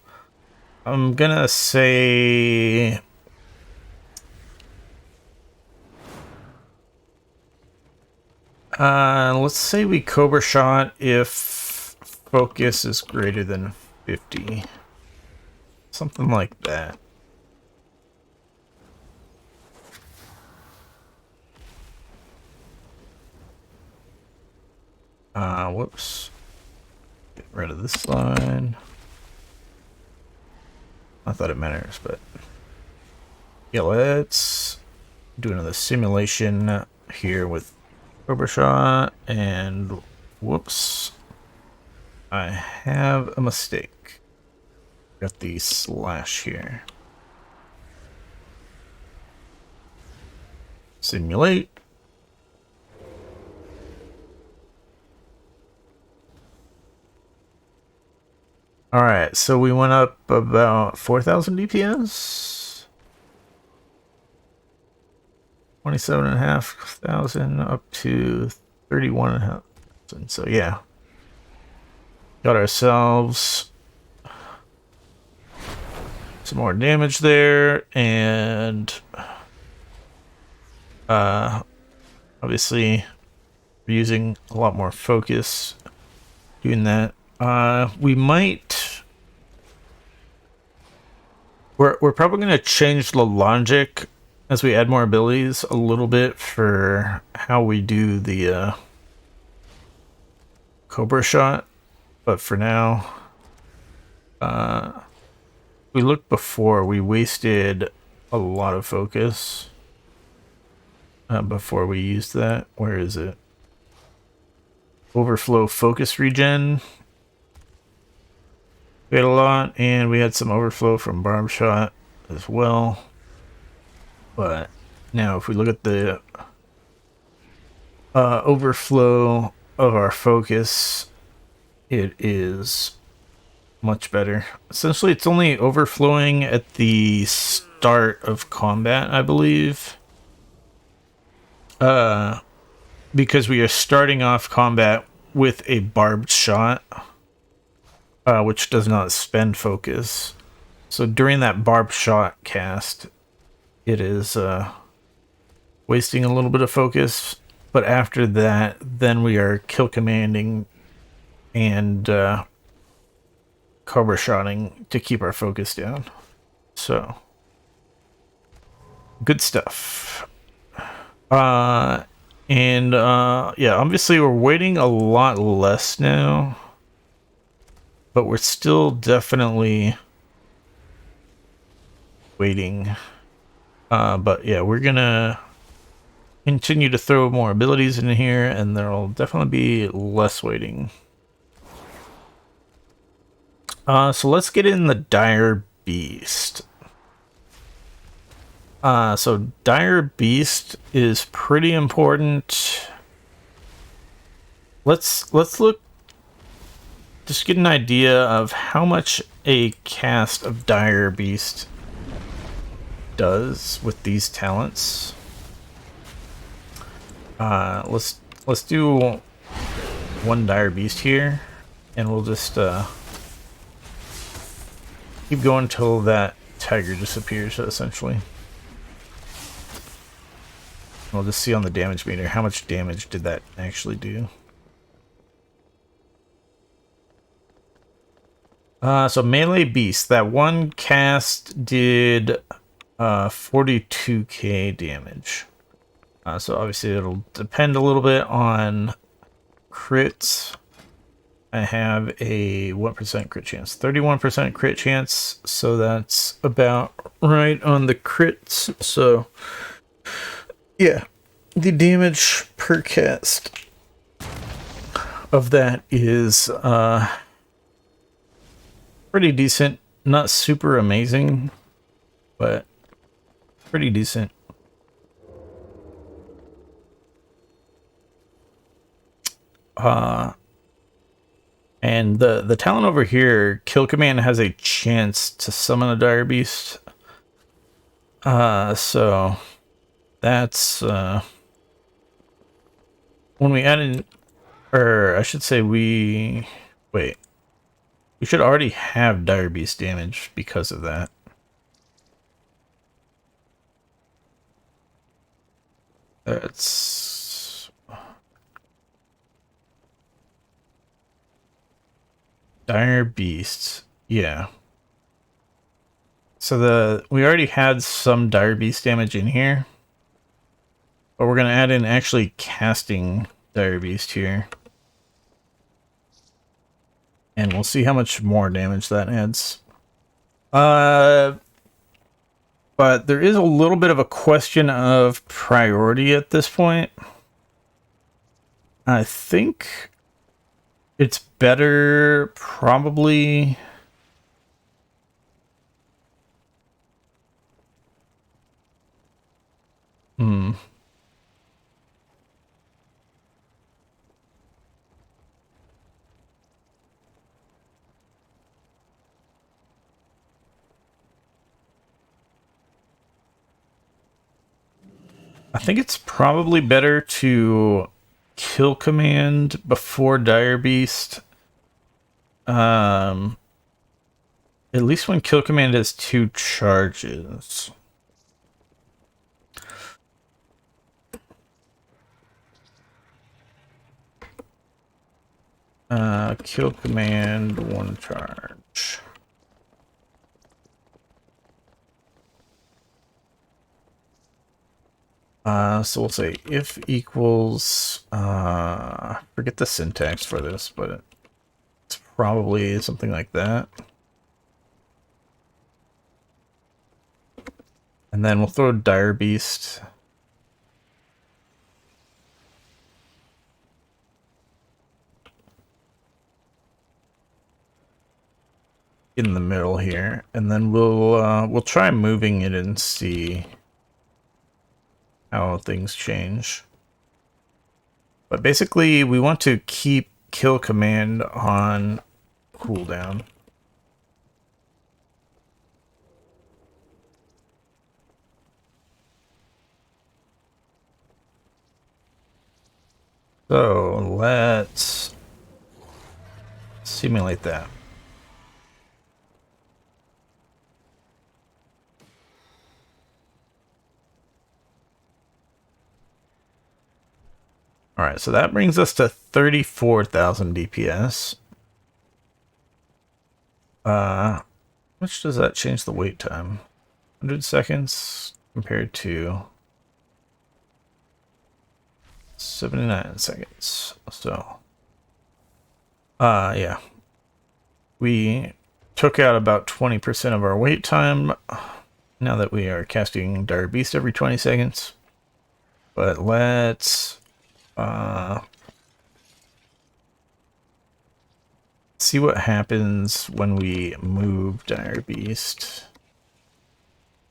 I'm gonna say let's say we Cobra Shot if focus is greater than 50. Something like that. Whoops. Get rid of this line. I thought it matters, but yeah, let's do another simulation here with overshot, and whoops, I have a mistake. Got the slash here. Simulate. All right, so we went up about 4,000 DPS. 27,500 up to 31,500. So yeah, got ourselves some more damage there, and obviously we're using a lot more focus doing that. We might. We're probably going to change the logic as we add more abilities a little bit for how we do the Cobra shot, but for now, we looked before, we wasted a lot of focus before we used that. Where is it? Overflow focus regen. We had a lot, and we had some overflow from barb shot as well. But now if we look at the overflow of our focus, it is much better. Essentially, it's only overflowing at the start of combat, I believe. Because we are starting off combat with a barbed shot, which does not spend focus. So during that barbed shot cast, it is wasting a little bit of focus. But after that, then we are kill commanding and cover shotting to keep our focus down. So good stuff. Yeah, obviously we're waiting a lot less now, but we're still definitely waiting. But yeah, we're gonna continue to throw more abilities in here, and there'll definitely be less waiting. So let's get in the Dire Beast. So Dire Beast is pretty important. Let's look, just get an idea of how much a cast of Dire Beast does with these talents. Let's do one Dire Beast here, and we'll just keep going until that tiger disappears, essentially. We'll just see on the damage meter how much damage did that actually do. So melee beast, that one cast did 42k damage. So obviously it'll depend a little bit on crits. I have a 1% crit chance, 31% crit chance, so that's about right on the crits. So yeah, the damage per cast of that is pretty decent. Not super amazing, but pretty decent. And the talent over here, Kill Command, has a chance to summon a Dire Beast. So that's when we add in, or I should say we should already have Dire Beast damage because of that. That's Dire Beast. Yeah. So we already had some Dire Beast damage in here, but we're gonna add in actually casting Dire Beast here, and we'll see how much more damage that adds. But there is a little bit of a question of priority at this point. I think it's better probably. Hmm. I think it's probably better to kill command before Dire Beast. At least when kill command has 2 charges. Kill command 1 charge. So we'll say if equals, forget the syntax for this, but it's probably something like that. And then we'll throw Dire Beast. In the middle here, and then we'll try moving it and see how things change. But basically, we want to keep kill command on cooldown. So let's simulate that. All right, so that brings us to 34,000 DPS. How much does that change the wait time? 100 seconds compared to 79 seconds. So, yeah. We took out about 20% of our wait time now that we are casting Dire Beast every 20 seconds. But let's see what happens when we move Dire Beast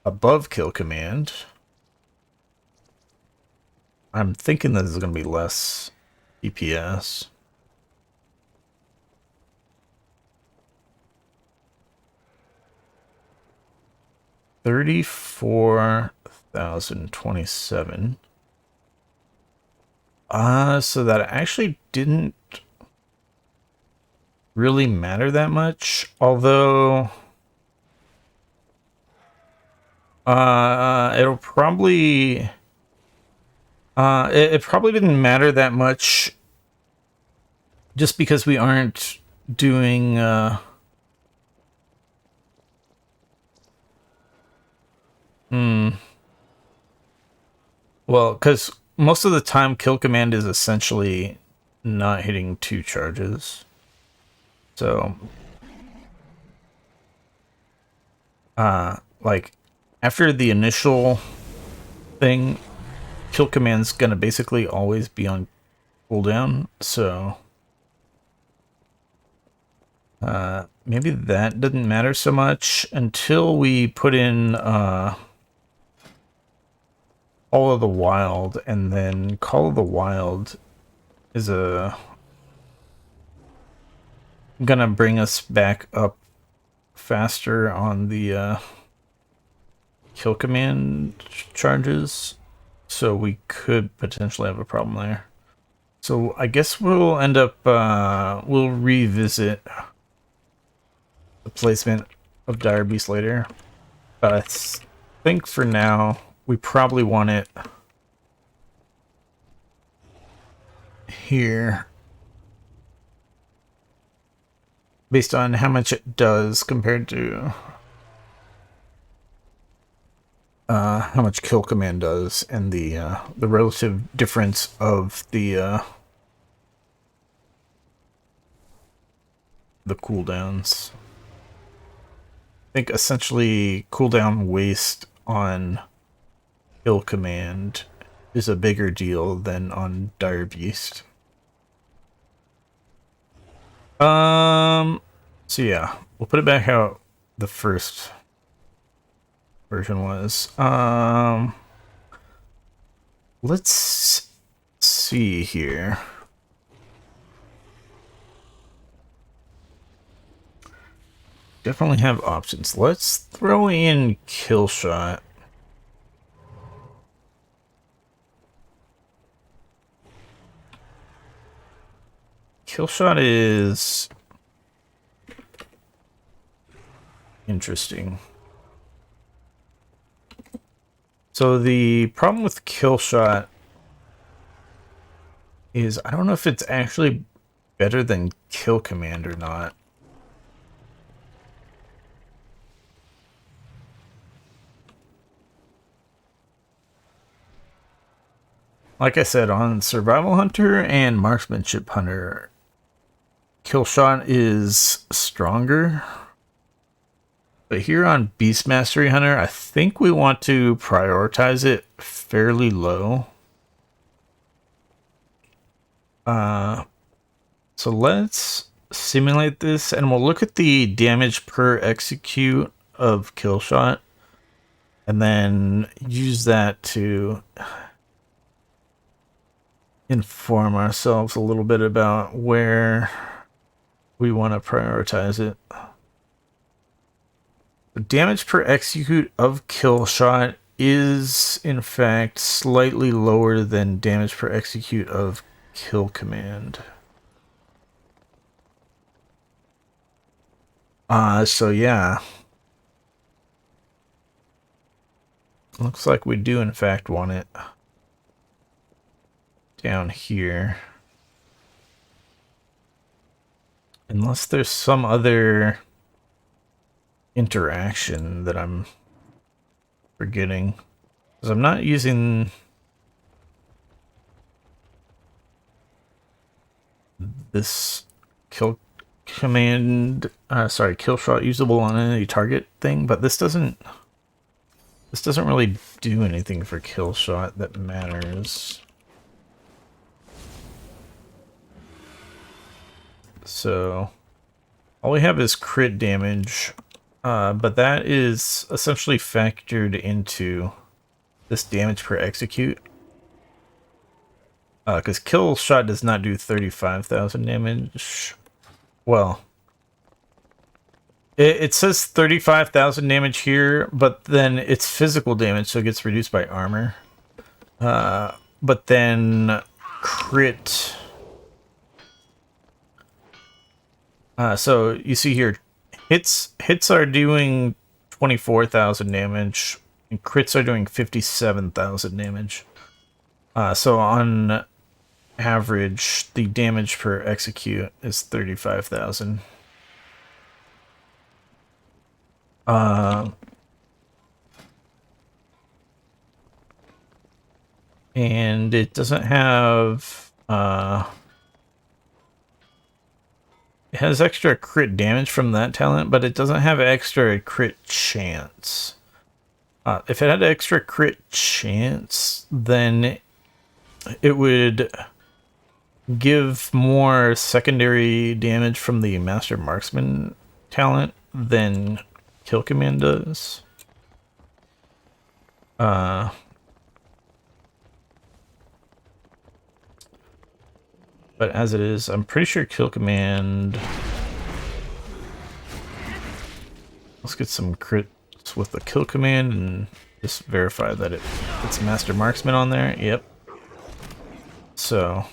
above kill command. I'm thinking this is going to be less DPS. $34,027. So that actually didn't really matter that much, although it'll probably it probably didn't matter that much just because we aren't doing well, because most of the time kill command is essentially not hitting 2 charges. So like after the initial thing, kill command's gonna basically always be on cooldown, so maybe that doesn't matter so much until we put in Call of the Wild, and then Call of the Wild is gonna bring us back up faster on the kill command charges, so we could potentially have a problem there. So I guess we'll end up we'll revisit the placement of Dire Beast later, but I think for now we probably want it here. based on how much it does compared to how much kill command does, and the relative difference of the cooldowns. I think essentially cooldown waste on kill command is a bigger deal than on Dire Beast. So yeah, we'll put it back how the first version was. Let's see here. Definitely have options. Let's throw in kill shot. Kill shot is interesting. So the problem with kill shot is I don't know if it's actually better than kill command or not. Like I said, on Survival Hunter and Marksmanship Hunter, kill shot is stronger. But here on Beast Mastery Hunter, I think we want to prioritize it fairly low. So let's simulate this, and we'll look at the damage per execute of kill shot, and then use that to inform ourselves a little bit about where we want to prioritize it. The damage per execute of kill shot is in fact slightly lower than damage per execute of kill command. So yeah. Looks like we do in fact want it down here. Unless there's some other interaction that I'm forgetting. Because I'm not using this kill command, kill shot usable on any target thing, but this doesn't really do anything for kill shot that matters. So all we have is crit damage, but that is essentially factored into this damage per execute. Because kill shot does not do 35,000 damage. Well, it says 35,000 damage here, but then it's physical damage, so it gets reduced by armor. But then crit. So you see here, hits are doing 24,000 damage, and crits are doing 57,000 damage. So on average, the damage per execute is 35,000. And it doesn't have it has extra crit damage from that talent, but it doesn't have extra crit chance. If it had extra crit chance, then it would give more secondary damage from the Master Marksman talent than Kill Command does. But as it is, I'm pretty sure Kill Command... Let's get some crits with the Kill Command and just verify that it's Master Marksman on there. Yep. So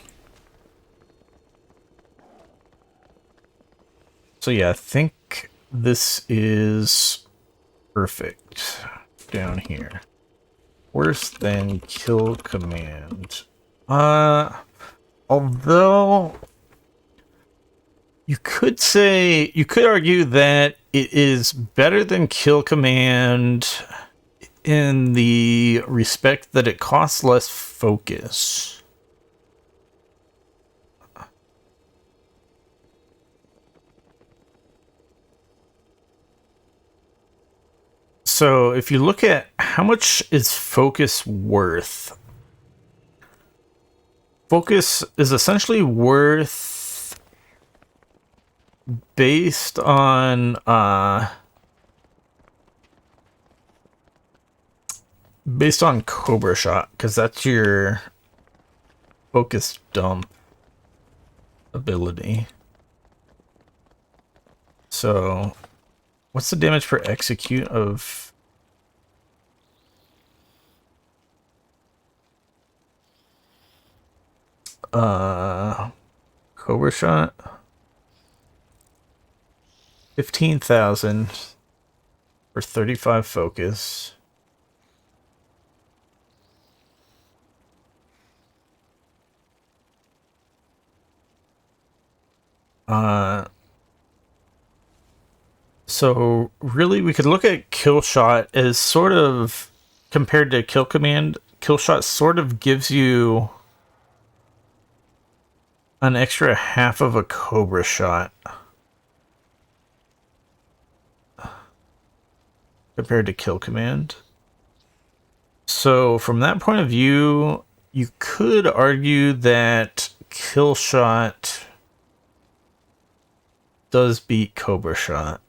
yeah, I think this is perfect down here. Worse than Kill Command. Although You could say, you could argue that it is better than Kill Command in the respect that it costs less focus. So if you look at how much is focus worth, focus is essentially worth based on Cobra Shot, because that's your focus dump ability. So what's the damage per execute of Cobra Shot? 15,000 for 35 focus. So really we could look at Kill Shot as sort of, compared to Kill Command, Kill Shot sort of gives you an extra half of a Cobra Shot compared to Kill Command. So from that point of view, you could argue that Kill Shot does beat Cobra Shot.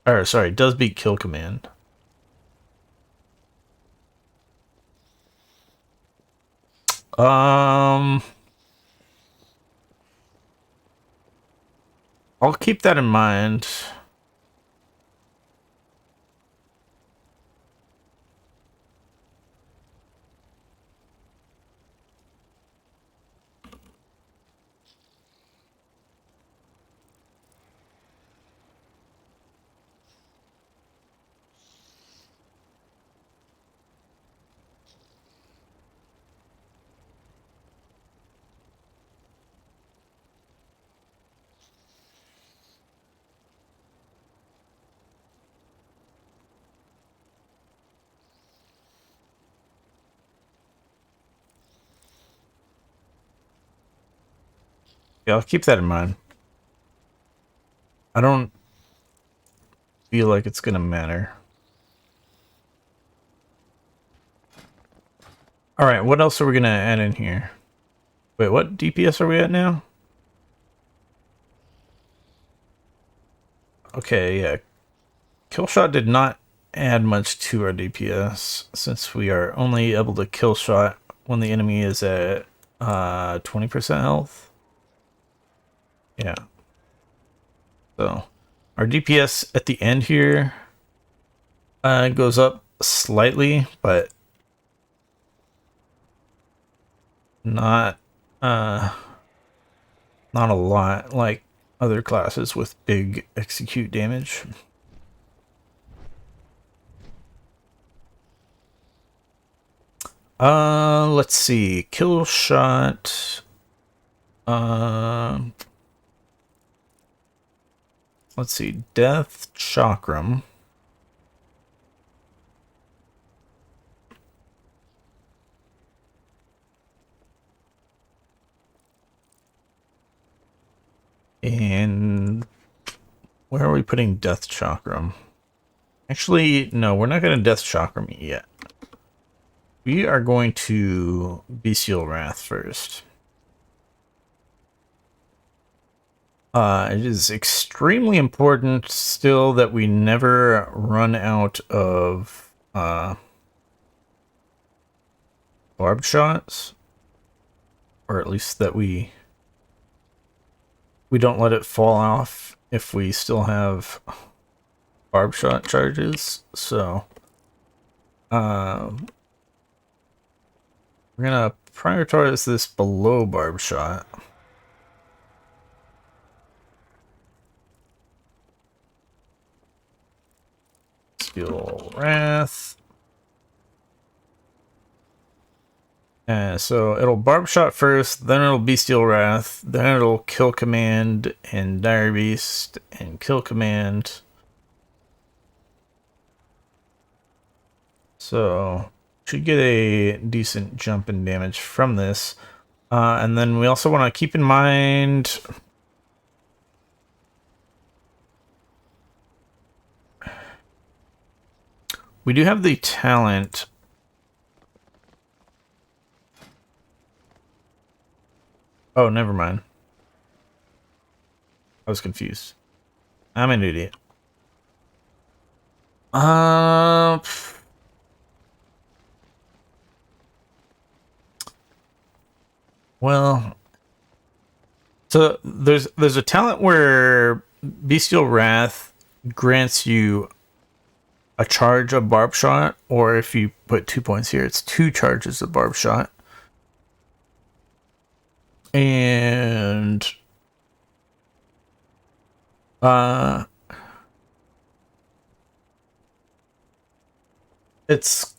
Or sorry, does beat Kill Command. I'll keep that in mind. Yeah, I'll keep that in mind. I don't feel like it's gonna matter. Alright, what else are we gonna add in here? Wait, what DPS are we at now? Okay, yeah. Killshot did not add much to our DPS, since we are only able to killshot when the enemy is at 20% health. Yeah. So our DPS at the end here goes up slightly, but not not a lot, like other classes with big execute damage. Let's see. Kill shot. Let's see. Death Chakram. And where are we putting Death Chakram? Actually, no, we're not going to Death Chakram yet. We are going to Bestial Wrath first. It is extremely important still that we never run out of barb shots, or at least that we don't let it fall off if we still have barb shot charges. So we're gonna prioritize this below barb shot. Bestial Wrath. So it'll barb shot first, then it'll bestial wrath, then it'll kill command and dire beast and kill command. So should get a decent jump in damage from this. And then we also want to keep in mind we do have the talent. Oh, never mind. I was confused. I'm an idiot. Well, so there's a talent where Bestial Wrath grants you a charge of barb shot, or if you put 2 points here, it's 2 charges of barb shot. And it's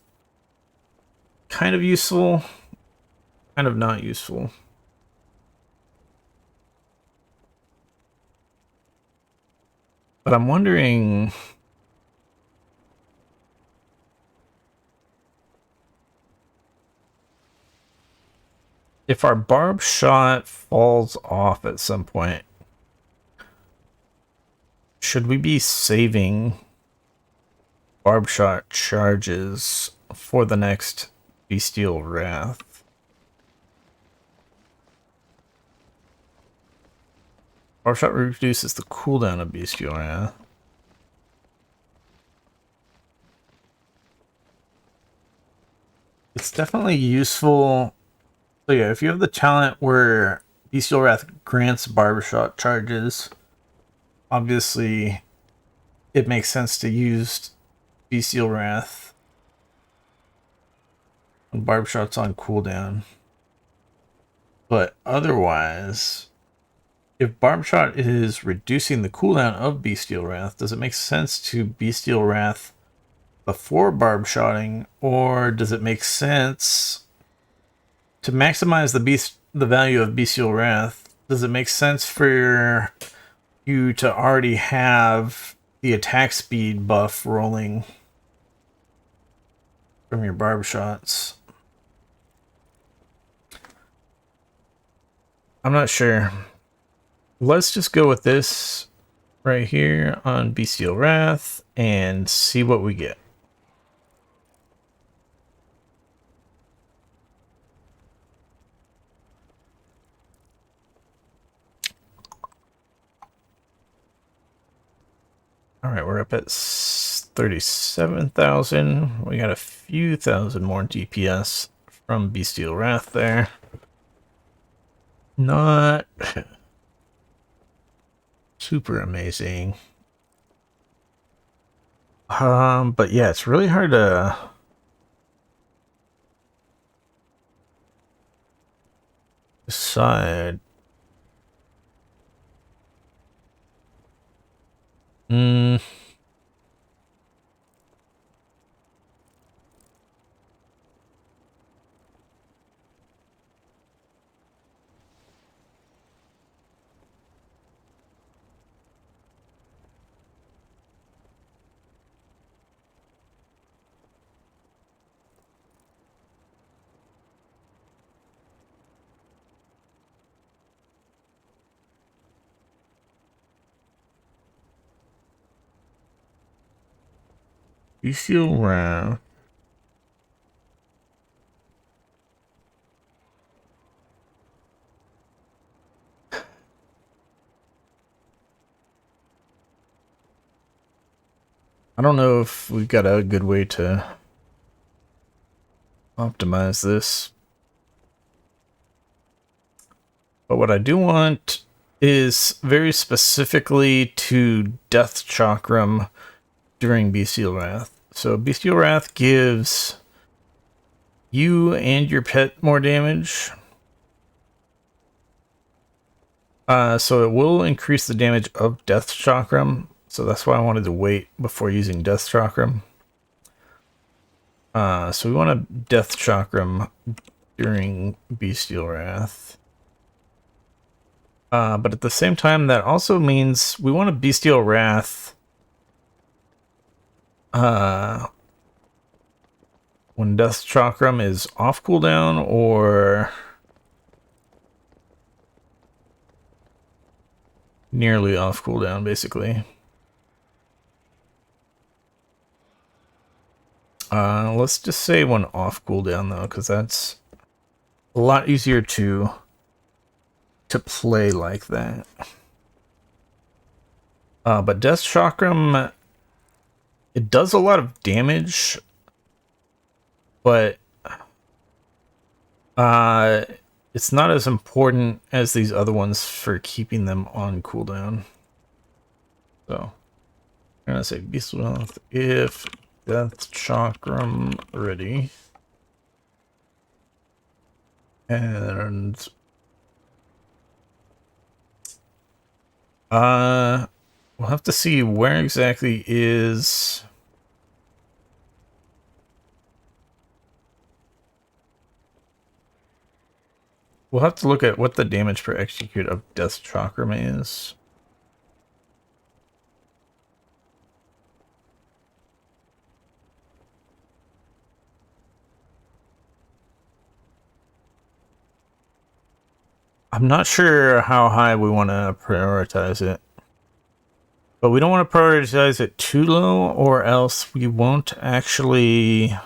kind of useful, kind of not useful. But I'm wondering if our barb shot falls off at some point, should we be saving barb shot charges for the next Bestial Wrath? Barb shot reduces the cooldown of Bestial Wrath. It's definitely useful. So yeah, if you have the talent where Bestial Wrath grants barb shot charges, obviously it makes sense to use Bestial Wrath when barb shot's on cooldown. But otherwise, if barb shot is reducing the cooldown of Bestial Wrath, does it make sense to Bestial Wrath before barb shotting, or does it make sense to maximize the value of Bestial Wrath? Does it make sense for you to already have the attack speed buff rolling from your barb shots? I'm not sure. Let's just go with this right here on Bestial Wrath and see what we get. All right, we're up at 37,000. We got a few thousand more DPS from Bestial Wrath there. Not super amazing. But yeah, it's really hard to decide. Bestial Wrath. I don't know if we've got a good way to optimize this. But what I do want is very specifically to Death Chakram during Bestial Wrath. So Bestial Wrath gives you and your pet more damage. So it will increase the damage of Death Chakram. So that's why I wanted to wait before using Death Chakram. So we want to Death Chakram during Bestial Wrath. But at the same time, that also means we want a Bestial Wrath when Death Chakram is off cooldown or nearly off cooldown, basically. Let's just say when off cooldown though, because that's a lot easier to play like that. But Death Chakram, it does a lot of damage, but it's not as important as these other ones for keeping them on cooldown. So I'm gonna say Beast Wealth if Death Chakram ready. And we'll have to see where exactly is we'll have to look at what the damage per execute of Death Chakram is. I'm not sure how high we want to prioritize it. But we don't want to prioritize it too low, or else we won't actually...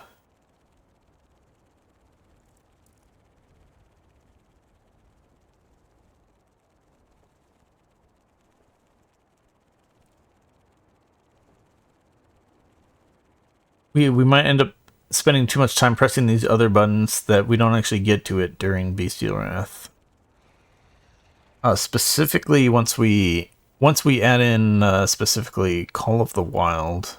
We might end up spending too much time pressing these other buttons that we don't actually get to it during Bestial Wrath. Specifically, once we add in specifically Call of the Wild.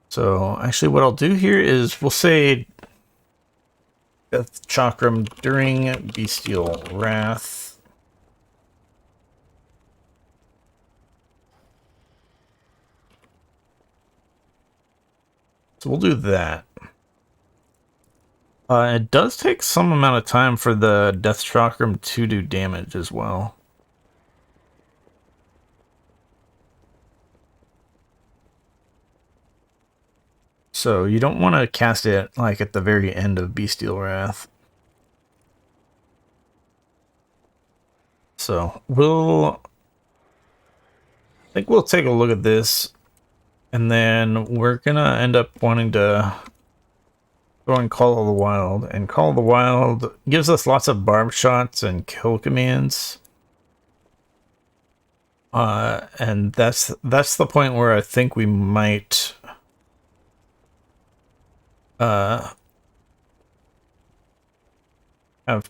So actually what I'll do here is we'll say Death Chakram during Bestial Wrath. So we'll do that. It does take some amount of time for the Death Chakram to do damage as well. So you don't want to cast it like at the very end of Bestial Wrath. So I think we'll take a look at this, and then we're gonna end up wanting to go and Call of the Wild. And Call of the Wild gives us lots of barb shots and kill commands. And that's the point where I think we might have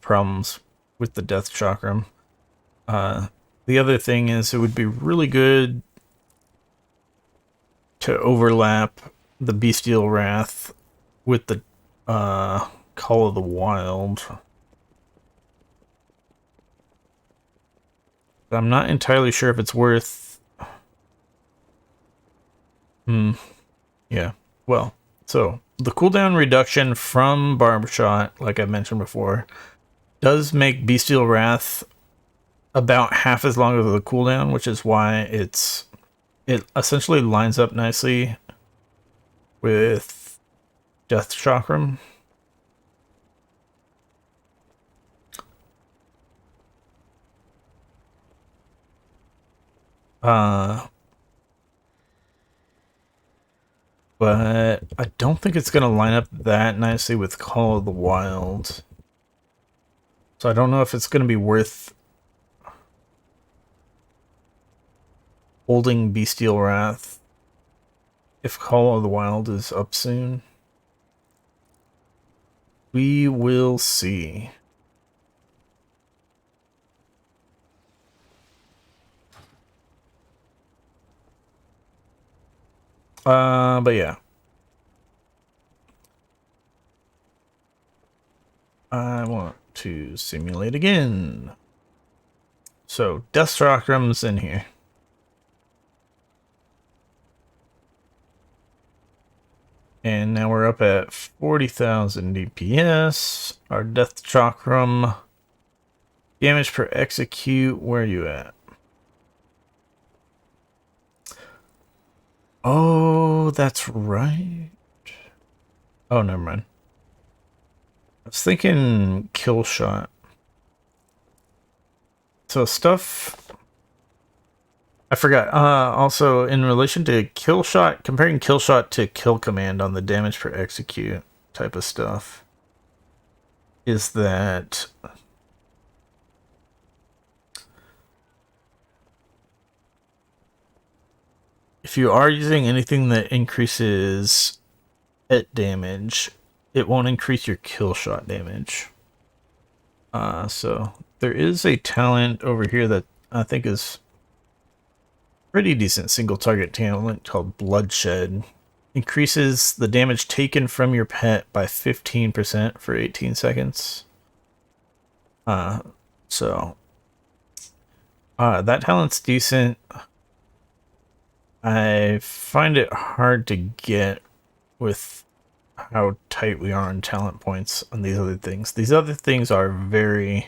problems with the Death Chakram. The other thing is it would be really good to overlap the Bestial Wrath with the Call of the Wild. But I'm not entirely sure if it's worth... Yeah. Well, so the cooldown reduction from Barb Shot, like I mentioned before, does make Bestial Wrath about half as long as the cooldown, which is why it essentially lines up nicely with Death Chakram. But I don't think it's going to line up that nicely with Call of the Wild. So I don't know if it's going to be worth holding Bestial Wrath if Call of the Wild is up soon. We will see. But yeah. I want to simulate again. So, Death Chakram's in here. And now we're up at 40,000 DPS. Our Death Chakram. Damage per execute. Where are you at? Oh, that's right. Oh, never mind. I was thinking kill shot. So stuff... I forgot. Also, in relation to kill shot, comparing kill shot to kill command on the damage per execute type of stuff, is that if you are using anything that increases hit damage, it won't increase your kill shot damage. So there is a talent over here that I think is pretty decent single target talent called Bloodshed. Increases the damage taken from your pet by 15% for 18 seconds. So that talent's decent. I find it hard to get with how tight we are on talent points on these other things. These other things are very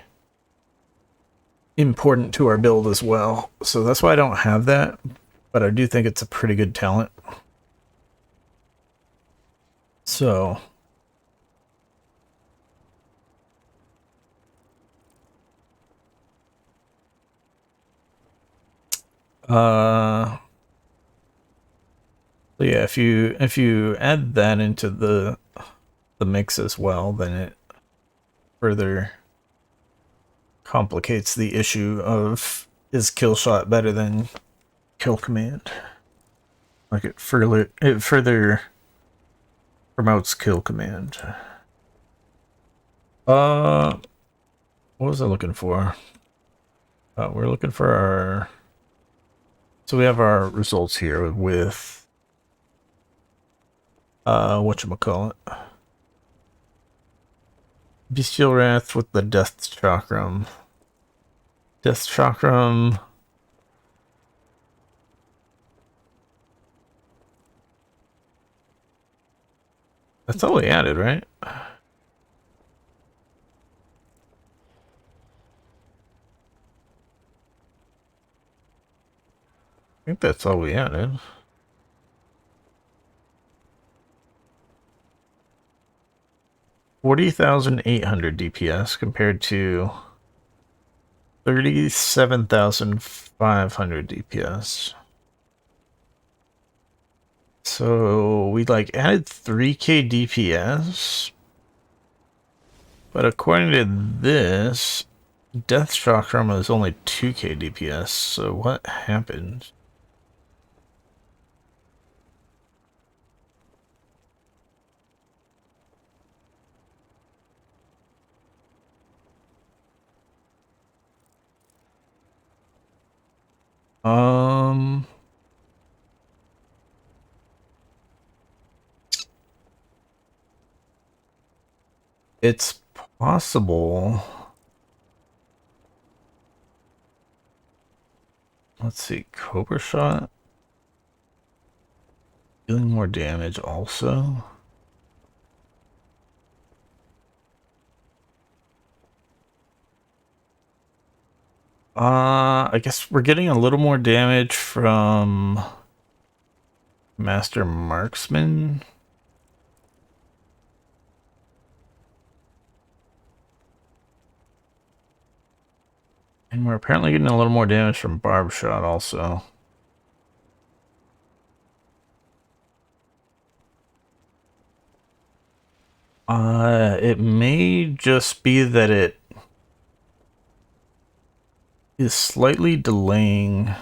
important to our build as well. So that's why I don't have that, but I do think it's a pretty good talent. So yeah, if you add that into the mix as well, then it further complicates the issue of is kill shot better than kill command. Like it further promotes kill command. What was I looking for? We're looking for our... So we have our results here with whatchamacallit. Bestial Wrath with the Death Chakram. Death Chakram. That's all we added, right? I think that's all we added. $40,800 DPS compared to 37,500 DPS. So we like added 3k DPS, but according to this, Death Chakram is only 2k DPS. So what happened? It's possible. Let's see, Cobra Shot. Dealing more damage also. I guess we're getting a little more damage from Master Marksman. And we're apparently getting a little more damage from Barb Shot also. It may just be that it is slightly delaying.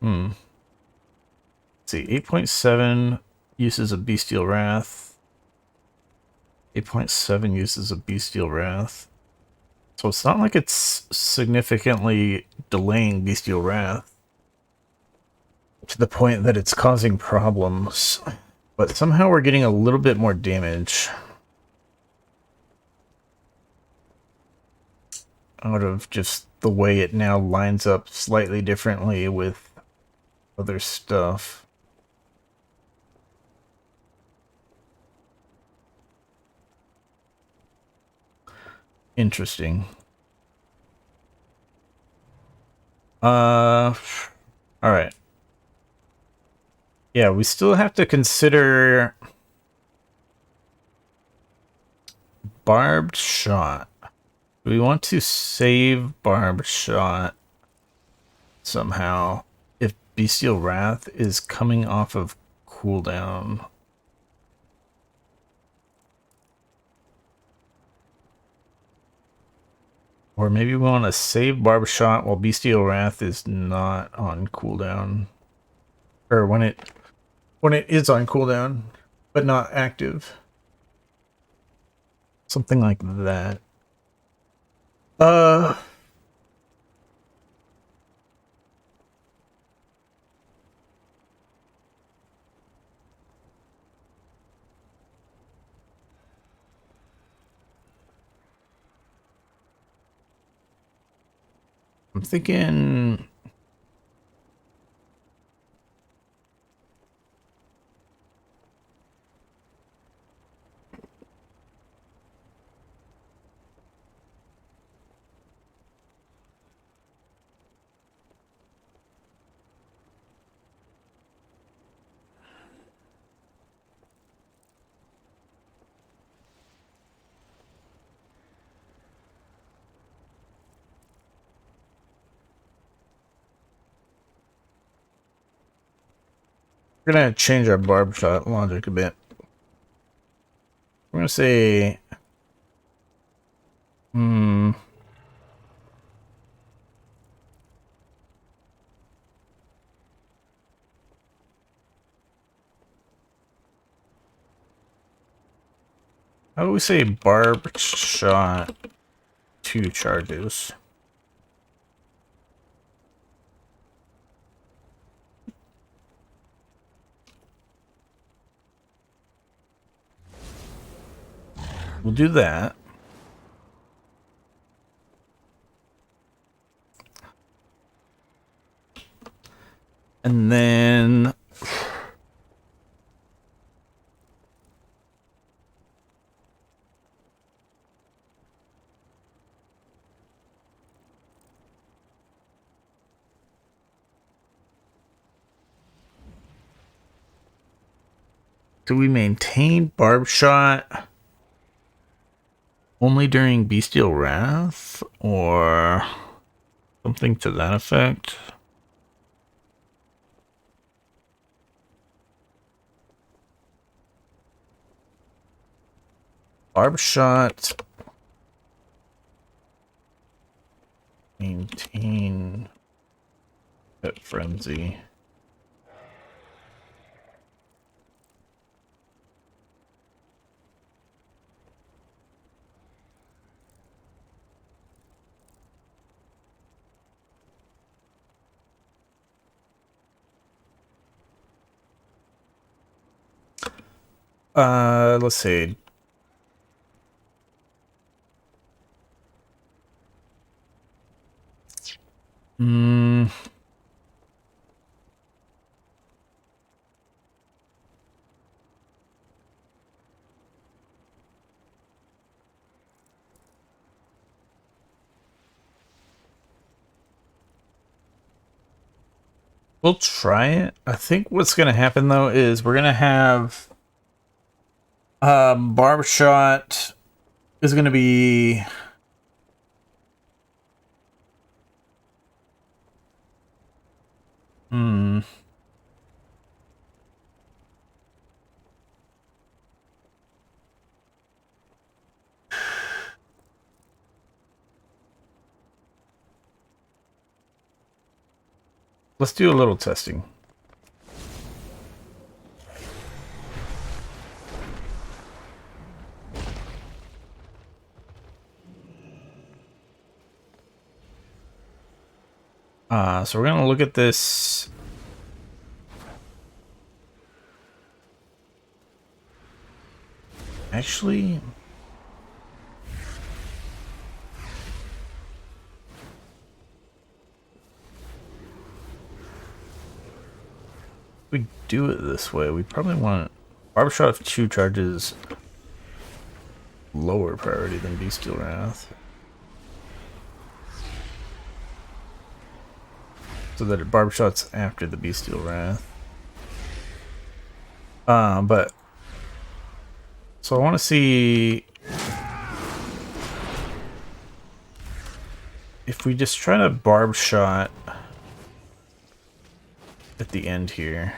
Let's see, 8.7 uses a Bestial Wrath. 8.7 uses a Bestial Wrath. So it's not like it's significantly delaying Bestial Wrath to the point that it's causing problems. But somehow we're getting a little bit more damage out of just the way it now lines up slightly differently with other stuff. Interesting. All right. Yeah, we still have to consider barbed shot. Do we want to save barbed shot somehow if Bestial Wrath is coming off of cooldown? Or maybe we want to save barbed shot while Bestial Wrath is not on cooldown. Or when it is on cooldown, but not active. Something like that. I'm thinking we're gonna change our barb shot logic a bit. We're gonna say, how do we say barb shot 2 charges? We'll do that. And then do we maintain barb shot only during Bestial Wrath or something to that effect? Barb shot maintain pet frenzy. Let's see. We'll try it. I think what's gonna happen though is we're gonna have barb shot is gonna be let's do a little testing. So we're gonna look at this. Actually, if we do it this way, we probably want barb shot of 2 charges lower priority than Bestial Wrath. so that it barb shots after the Bestial Wrath. But so I want to see if we just try to barb shot at the end here.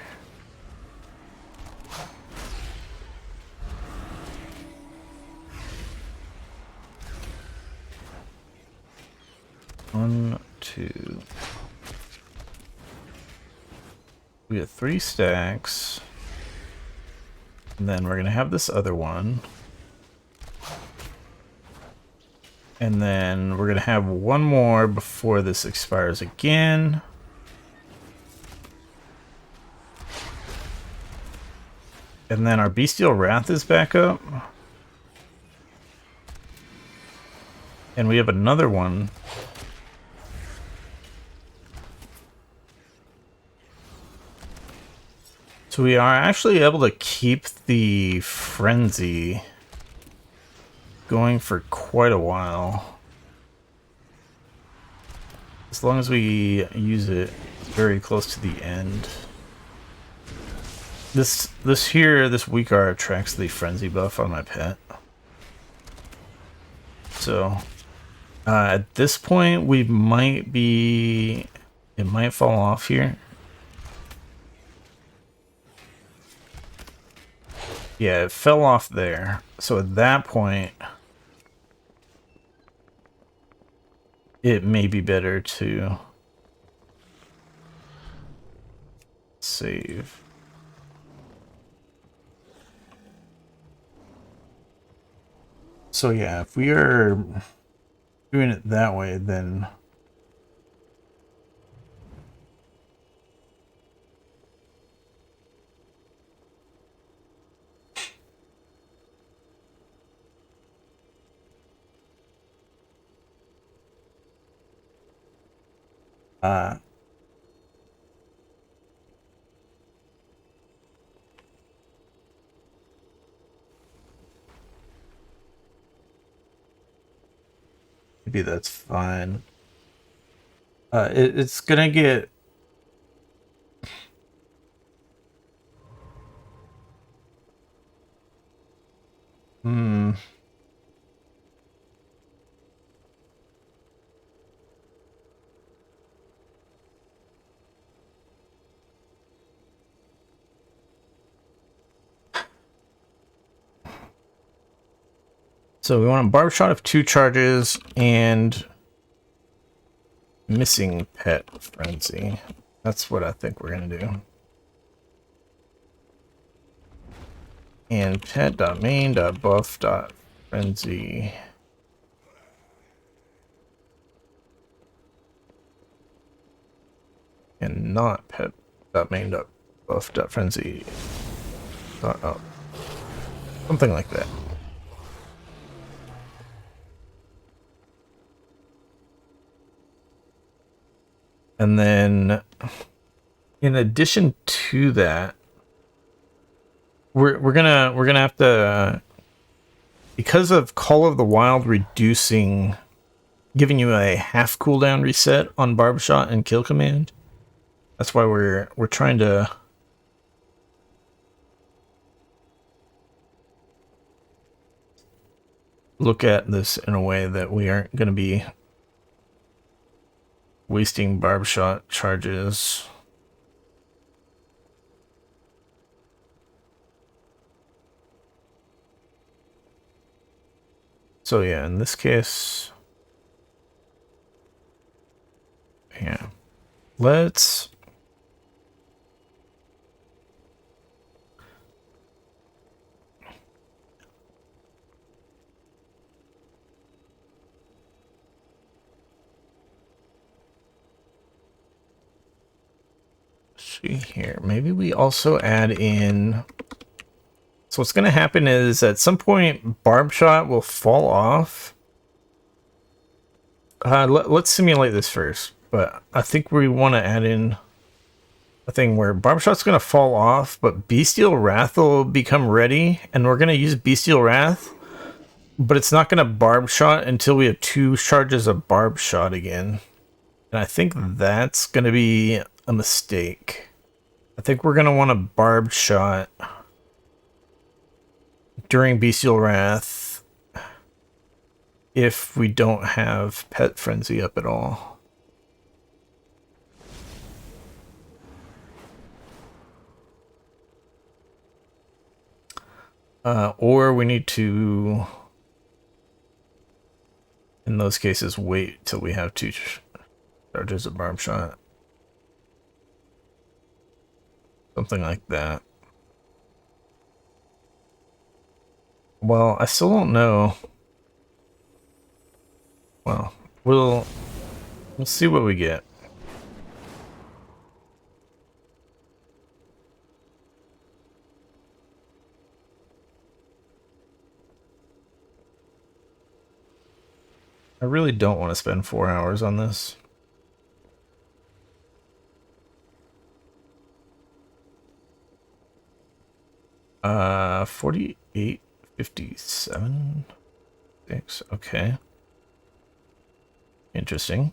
One, two. We have 3 stacks. And then we're going to have this other one. And then we're going to have one more before this expires again. And then our Bestial Wrath is back up. And we have another one. So we are actually able to keep the Frenzy going for quite a while. As long as we use it very close to the end. This weak art attracts the Frenzy buff on my pet. So at this point we might be... it might fall off here. Yeah, it fell off there. So at that point, it may be better to save. So yeah, if we are doing it that way, then maybe that's fine. It's gonna get... So we want a barb shot of 2 charges and missing pet frenzy. That's what I think we're gonna do. And pet.main.buff.frenzy. And not pet.main.buff.frenzy. Oh, something like that. And then, in addition to that, we're gonna have to, because of Call of the Wild giving you a half cooldown reset on barb shot and kill command. That's why we're trying to look at this in a way that we aren't going to be wasting barb shot charges. So yeah, in this case, yeah, let's see here. Maybe we also add in... So what's going to happen is at some point barb shot will fall off. Let's simulate this first, but I think we want to add in a thing where barb shot's going to fall off, but Bestial Wrath will become ready, and we're going to use Bestial Wrath, but it's not going to barb shot until we have 2 charges of barb shot again. And I think that's going to be a mistake. I think we're going to want a barbed shot during Bestial Wrath if we don't have Pet Frenzy up at all. Or we need to, in those cases, wait till we have 2 charges of barb shot. Something like that. Well, I still don't know. Well, we'll see what we get. I really don't want to spend 4 hours on this. 4857. 6. Okay. Interesting.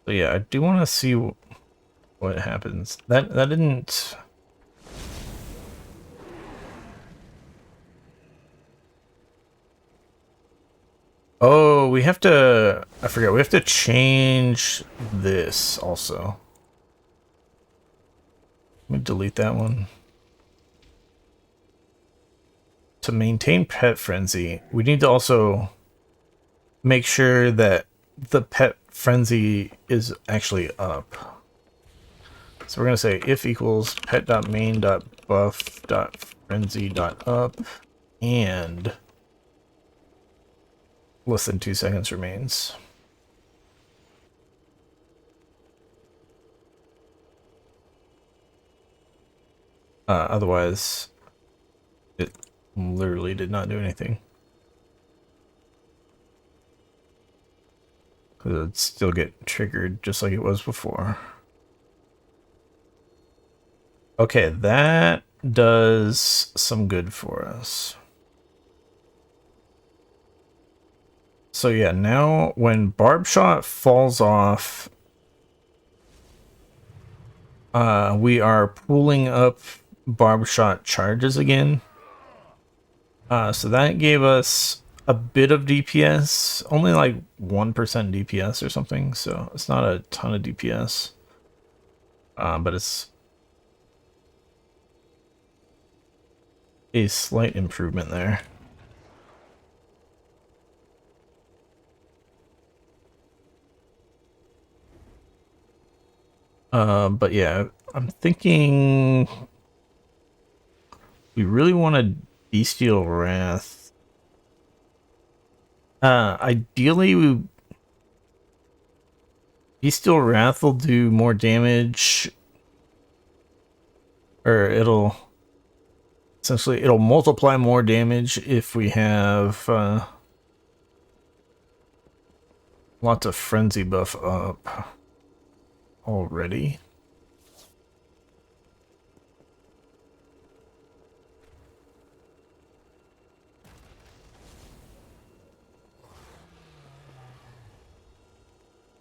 So yeah, I do want to see what happens. That didn't. Oh, we have to. I forget. We have to change this also. Let me delete that one. To maintain Pet Frenzy, we need to also make sure that the Pet Frenzy is actually up. So we're going to say if equals pet.main.buff.frenzy.up and less than 2 seconds remains. Otherwise, it literally did not do anything. Because it'd still get triggered just like it was before. Okay, that does some good for us. So yeah, now when Barb Shot falls off, we are pulling up Barb Shot charges again. So that gave us a bit of DPS, only like 1% DPS or something, so it's not a ton of DPS. But it's a slight improvement there. But yeah, I'm thinking we really want a Bestial Wrath. Ideally, Bestial Wrath will do more damage, or it'll multiply more damage if we have lots of Frenzy buff up already.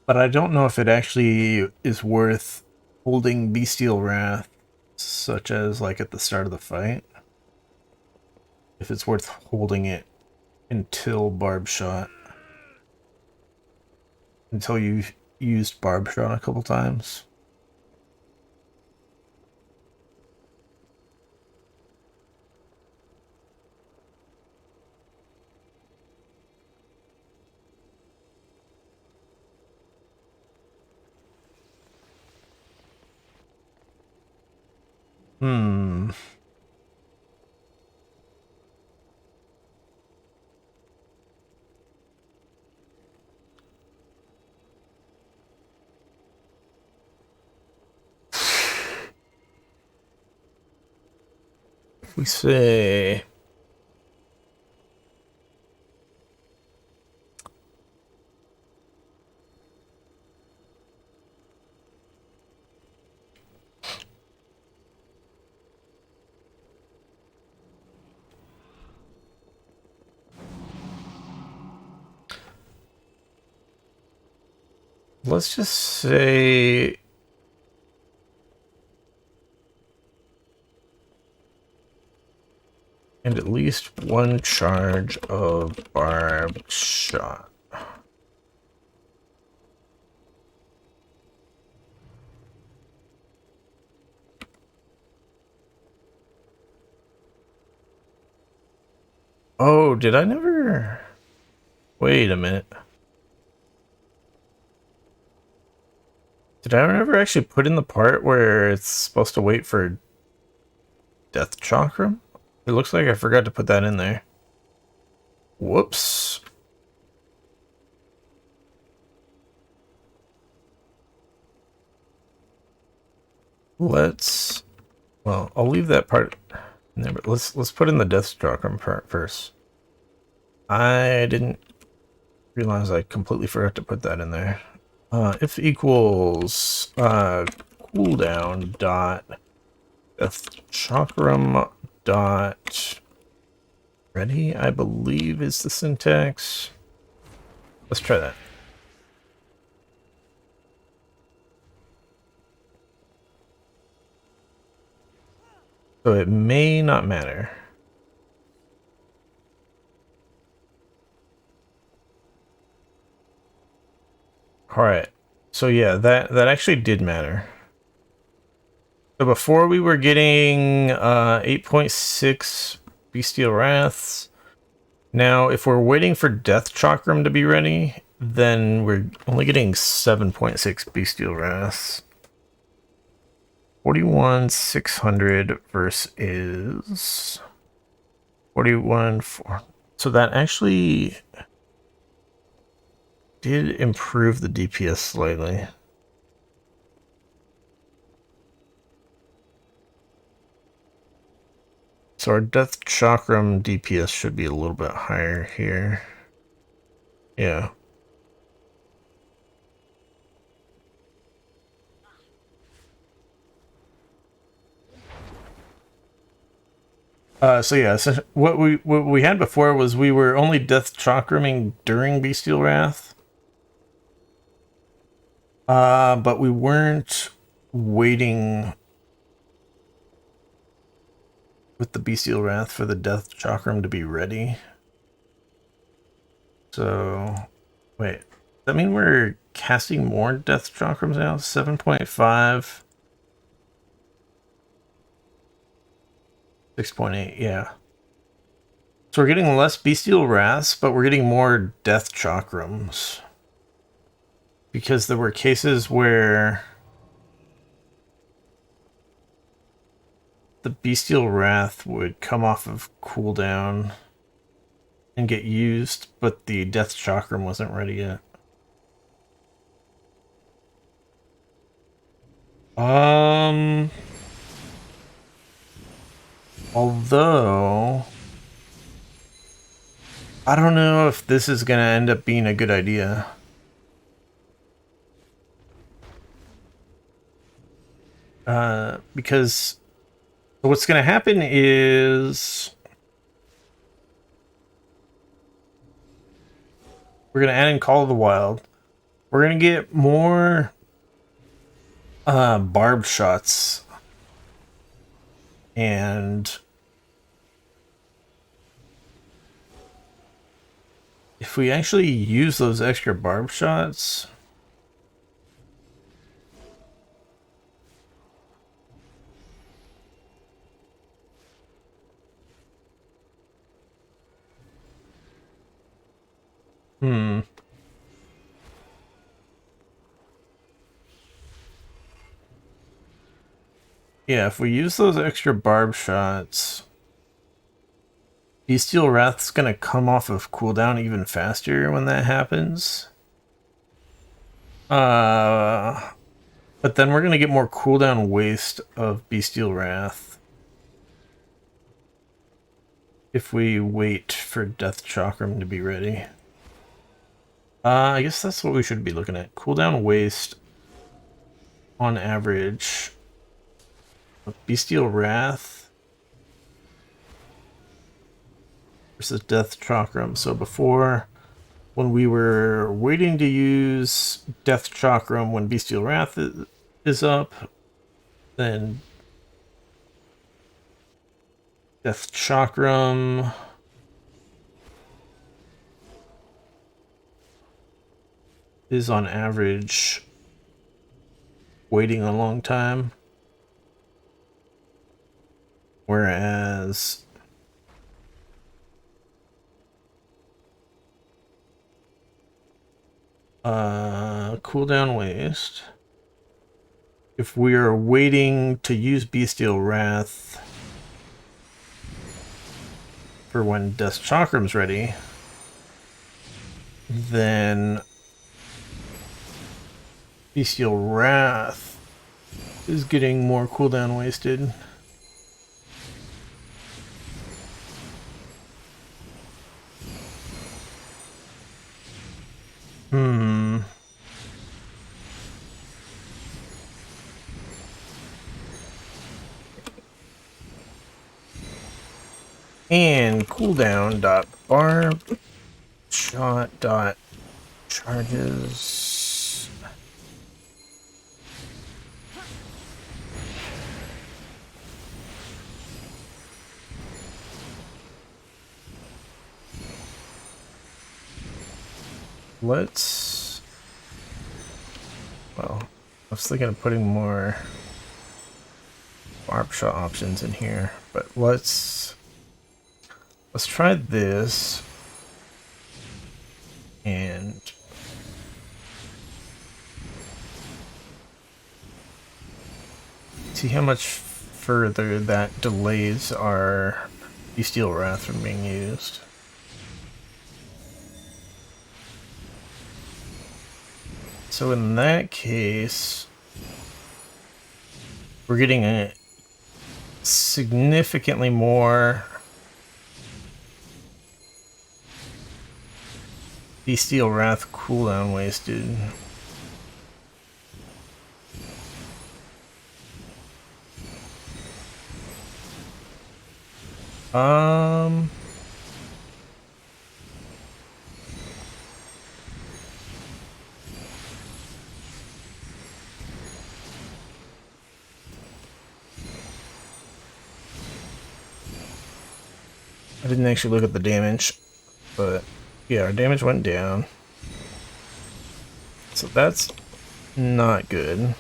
But I don't know if it actually is worth holding Bestial Wrath, such as like at the start of the fight. If it's worth holding it until Barb Shot. Until you've used Barb Shot a couple times. Hmm. If we say let's just say and at least one charge of barbed shot. Oh, did I never... Wait a minute. Did I never actually put in the part where it's supposed to wait for Death Chakram? It looks like I forgot to put that in there. Whoops. Let's... Well, I'll leave that part in there, but let's put in the Death Chakram part first. I didn't realize I completely forgot to put that in there. If equals cooldown dot Death Chakram dot ready, I believe is the syntax. Let's try that. So it may not matter. Alright. So yeah, that actually did matter. So before we were getting 8.6 Bestial Wraths. Now, if we're waiting for Death Chakram to be ready, then we're only getting 7.6 Bestial Wraths. 41,600 versus 41,400. So that actually did improve the DPS slightly. So our Death Chakram DPS should be a little bit higher here. Yeah. So yeah, so what we had before was we were only Death Chakraming during Bestial Wrath. But we weren't waiting with the Bestial Wrath for the Death Chakram to be ready. So, wait, does that mean we're casting more Death Chakrams now? 7.5. 6.8, yeah. So we're getting less Bestial Wraths, but we're getting more Death Chakrams. Because there were cases where the Bestial Wrath would come off of cooldown and get used, but the Death Chakram wasn't ready yet. Although I don't know if this is gonna end up being a good idea. Because what's gonna happen is we're gonna add in Call of the Wild. We're gonna get more barbed shots, and if we actually use those extra barbed shots, yeah, if we use those extra barb shots, Bestial Wrath's gonna come off of cooldown even faster when that happens. But then we're gonna get more cooldown waste of Bestial Wrath if we wait for Death Chakram to be ready. I guess that's what we should be looking at. Cooldown waste on average of Bestial Wrath versus Death Chakram. So before when we were waiting to use Death Chakram when Bestial Wrath is up, then Death Chakram is on average waiting a long time, whereas cooldown waste, if we are waiting to use Bestial Wrath for when Death Chakram's ready, then Bestial Wrath is getting more cooldown wasted. And cooldown dot barb shot dot charges. Let's, well, I was thinking of putting more barb shot options in here, but let's try this and see how much further that delays our Bestial Wrath from being used. So in that case, we're getting a significantly more Bestial Wrath cooldown wasted. I didn't actually look at the damage, but yeah, our damage went down. So that's not good.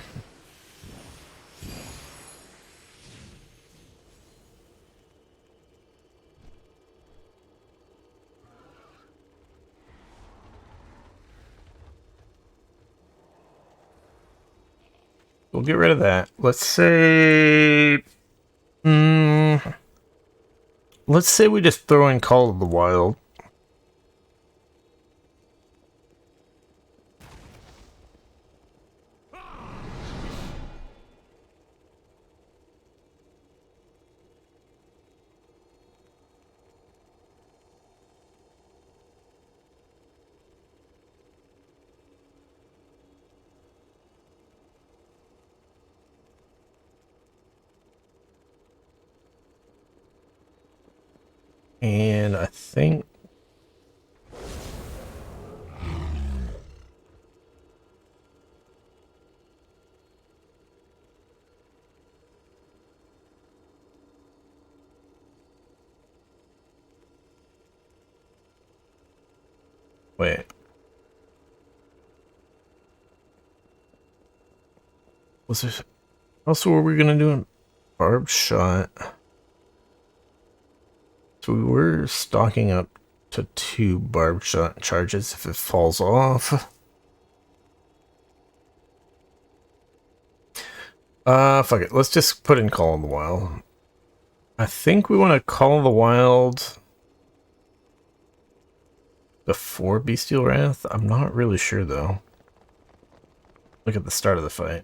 We'll get rid of that. Let's say... let's say we just throw in Call of the Wild. And I think... Wait. Was there... Also, were we gonna do a barb shot? So we were stocking up to 2 barb shot charges if it falls off. Fuck it. Let's just put in Call of the Wild. I think we want to Call of the Wild before Bestial Wrath. I'm not really sure though. Look at the start of the fight.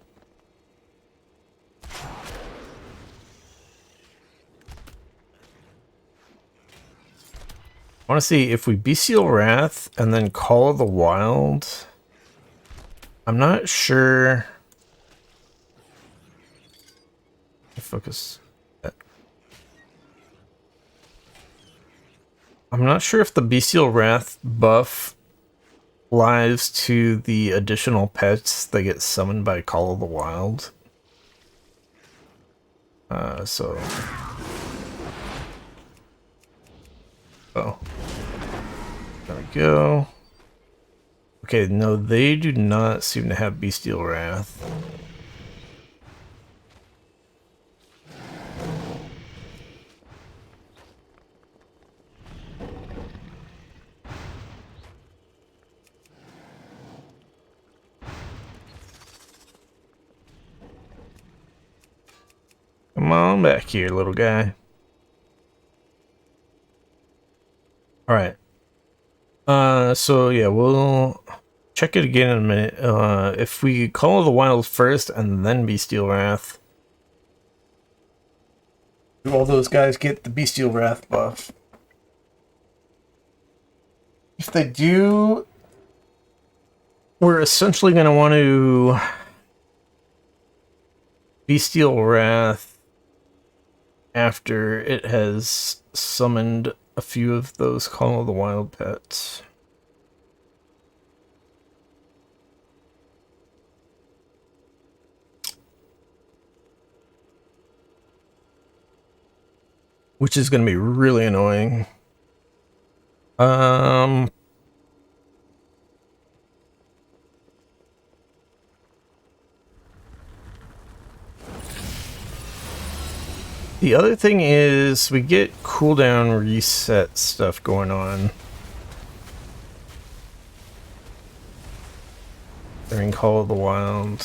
I want to see if we Bestial Wrath and then Call of the Wild. I'm not sure. Focus. I'm not sure if the Bestial Wrath buff lives to the additional pets that get summoned by Call of the Wild. So... Oh. There we go. Okay, no, they do not seem to have Bestial Wrath. Come on back here, little guy. Alright. So yeah, we'll check it again in a minute. If we Call of the Wild first and then Bestial Wrath, do all those guys get the Bestial Wrath buff? If they do, we're essentially going to want to Bestial Wrath after it has summoned a few of those Call of the Wild pets. Which is going to be really annoying. The other thing is we get cooldown reset stuff going on during Call of the Wild,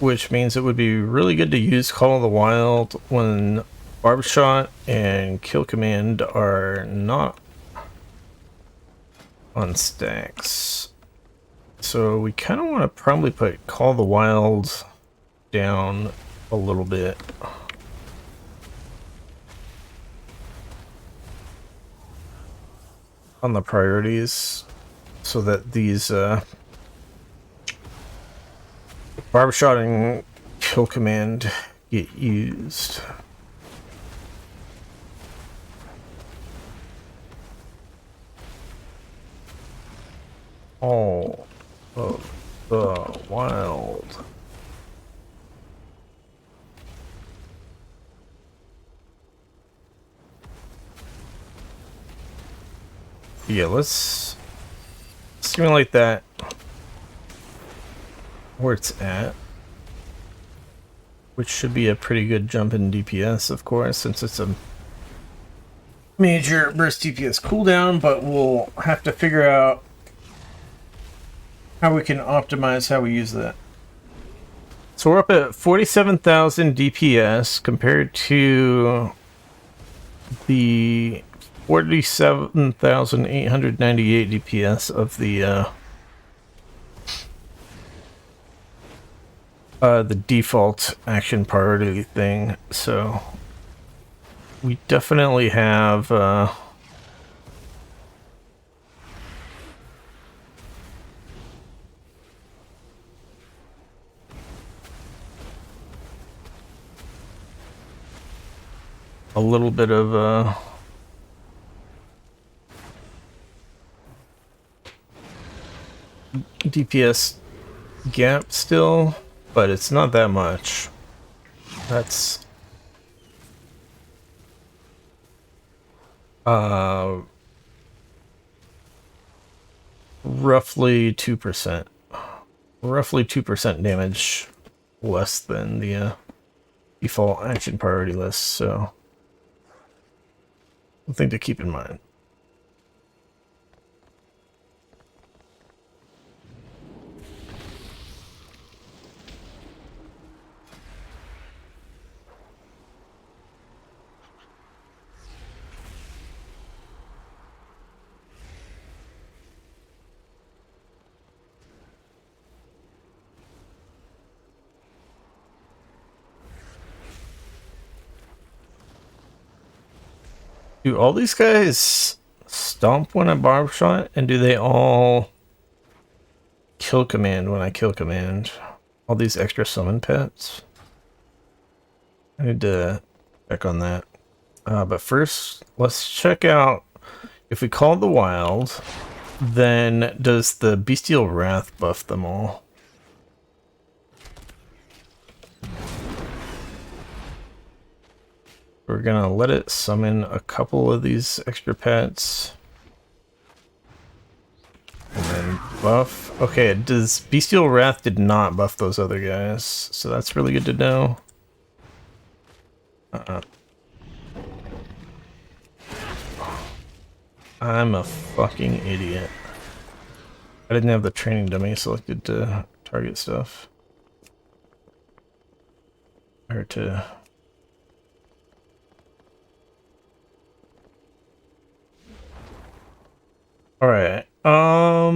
which means it would be really good to use Call of the Wild when Barb Shot and Kill Command are not on stacks. So we kind of want to probably put Call of the Wild down a little bit. On the priorities so that these Barb Shot and Kill Command get used. All of the Wild. Yeah, let's simulate that where it's at, which should be a pretty good jump in DPS, of course, since it's a major burst DPS cooldown, but we'll have to figure out how we can optimize how we use that. So we're up at 47,000 DPS compared to the 47,898 DPS of the default action priority thing. So we definitely have a little bit of DPS gap still, but it's not that much. That's roughly 2%. Roughly 2% damage less than the default action priority list, so something to keep in mind. Do all these guys stomp when I Barb Shot, and do they all Kill Command when I Kill Command? All these extra summon pets? I need to check on that. But first, let's check out If we call the wild, then does the bestial wrath buff them all? We're gonna let it summon a couple of these extra pets. And then buff. Okay, does bestial wrath did not buff those other guys, so that's really good to know. I'm a fucking idiot. I didn't have the training dummy selected to target stuff. Or to... Alright, I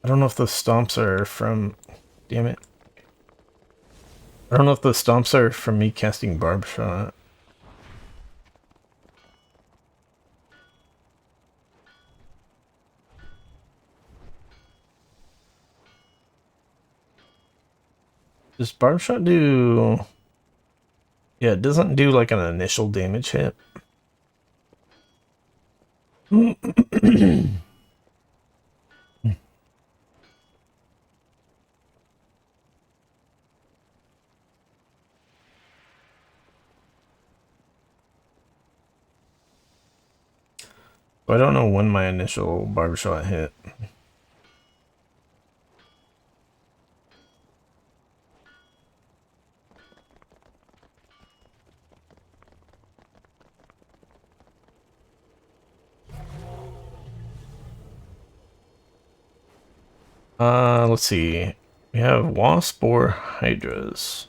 don't know if those stomps are from... Damn it. I don't know if those stomps are from me casting Barb Shot. Does Barb Shot do... Yeah, it doesn't do like an initial damage hit. I don't know when my initial Barb Shot hit. Let's see. We have Wasp or Hydras.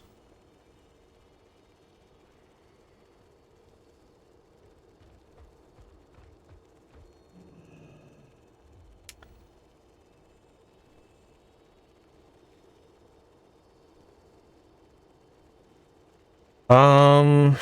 Um...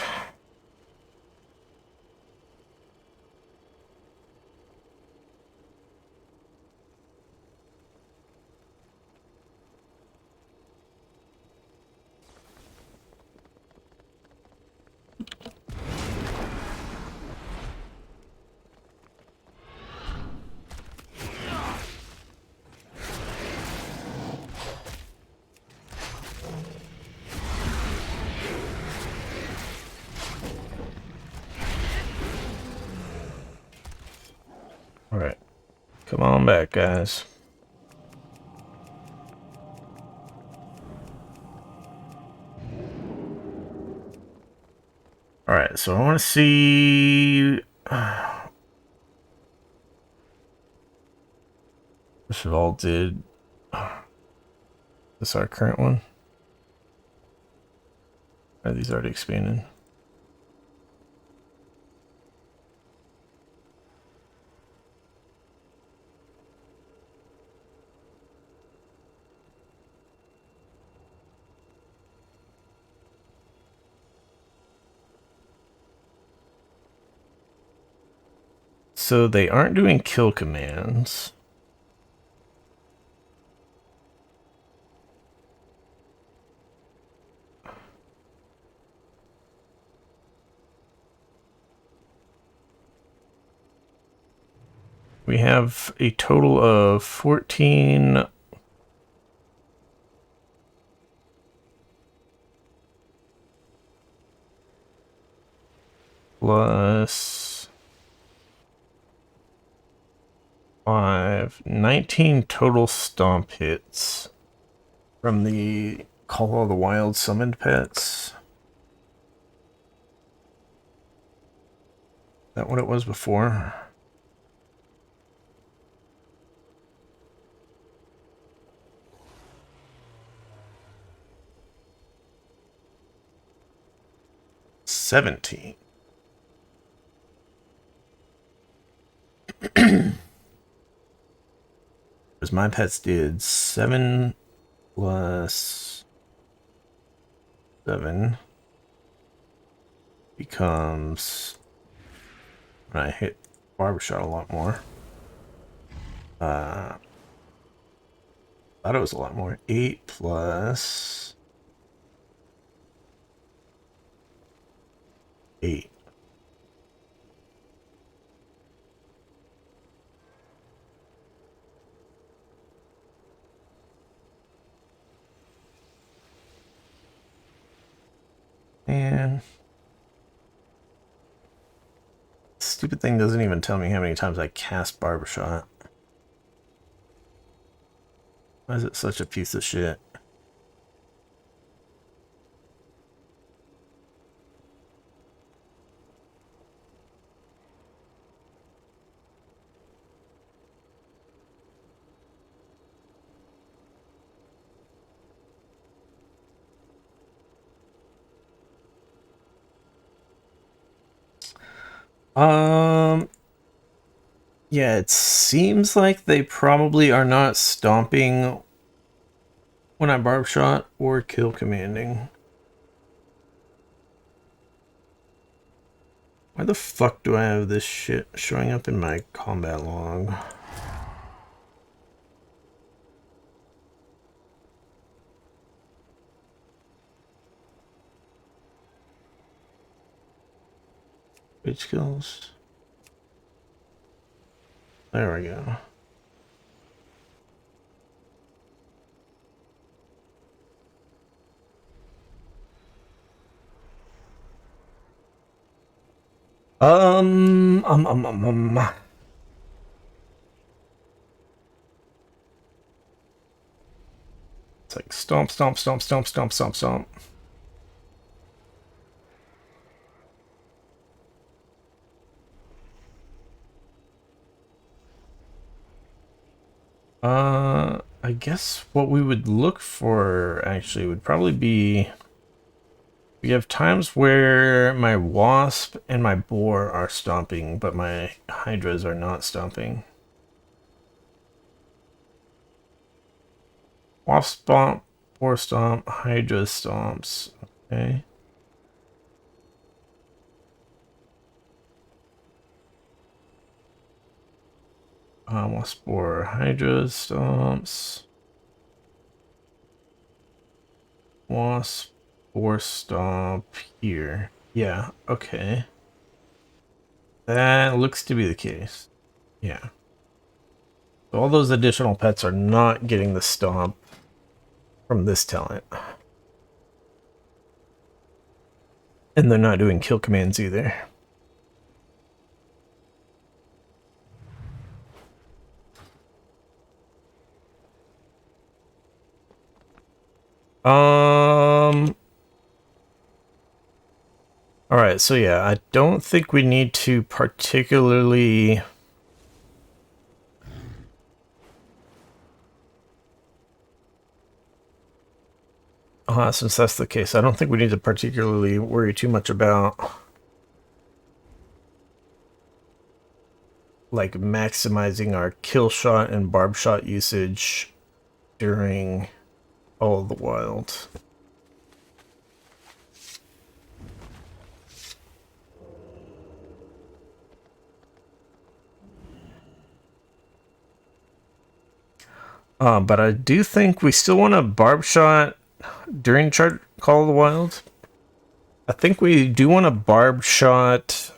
Alright. Come on back, guys. Alright, so I want to see... First of all, did... This is our current one? Are these already expanded? So they aren't doing kill commands. We have a total of 14 plus 5, 19 total stomp hits from the Call of the Wild summoned pets. Is that what it was before? $17. Because my pets did 7 plus 7 becomes, when I hit Barbershot a lot more. Thought it was a lot more. 8 plus 8. And stupid thing doesn't even tell me how many times I cast Barbershot. Why is it such a piece of shit? Yeah, it seems like they probably are not stomping when I Barbershot or kill commanding. Why the fuck do I have this shit showing up in my combat log? Which skills? There we go. Um. It's like stomp, stomp, stomp, stomp, stomp, stomp, stomp. I guess what we would look for actually would probably be we have times where my wasp and my boar are stomping, but my hydras are not stomping. Wasp stomp, boar stomp, hydra stomps. Okay. Wasp, boar, hydra stomps. Wasp, boar stomp here. Yeah, okay. That looks to be the case. Yeah. So all those additional pets are not getting the stomp from this talent. And they're not doing kill commands either. Alright, so yeah, I don't think we need to particularly since that's the case, I don't think we need to particularly worry too much about like maximizing our kill shot and barb shot usage during all of the wild. But I do think we still want a barb shot during Call of the Wild. I think we do want a barb shot.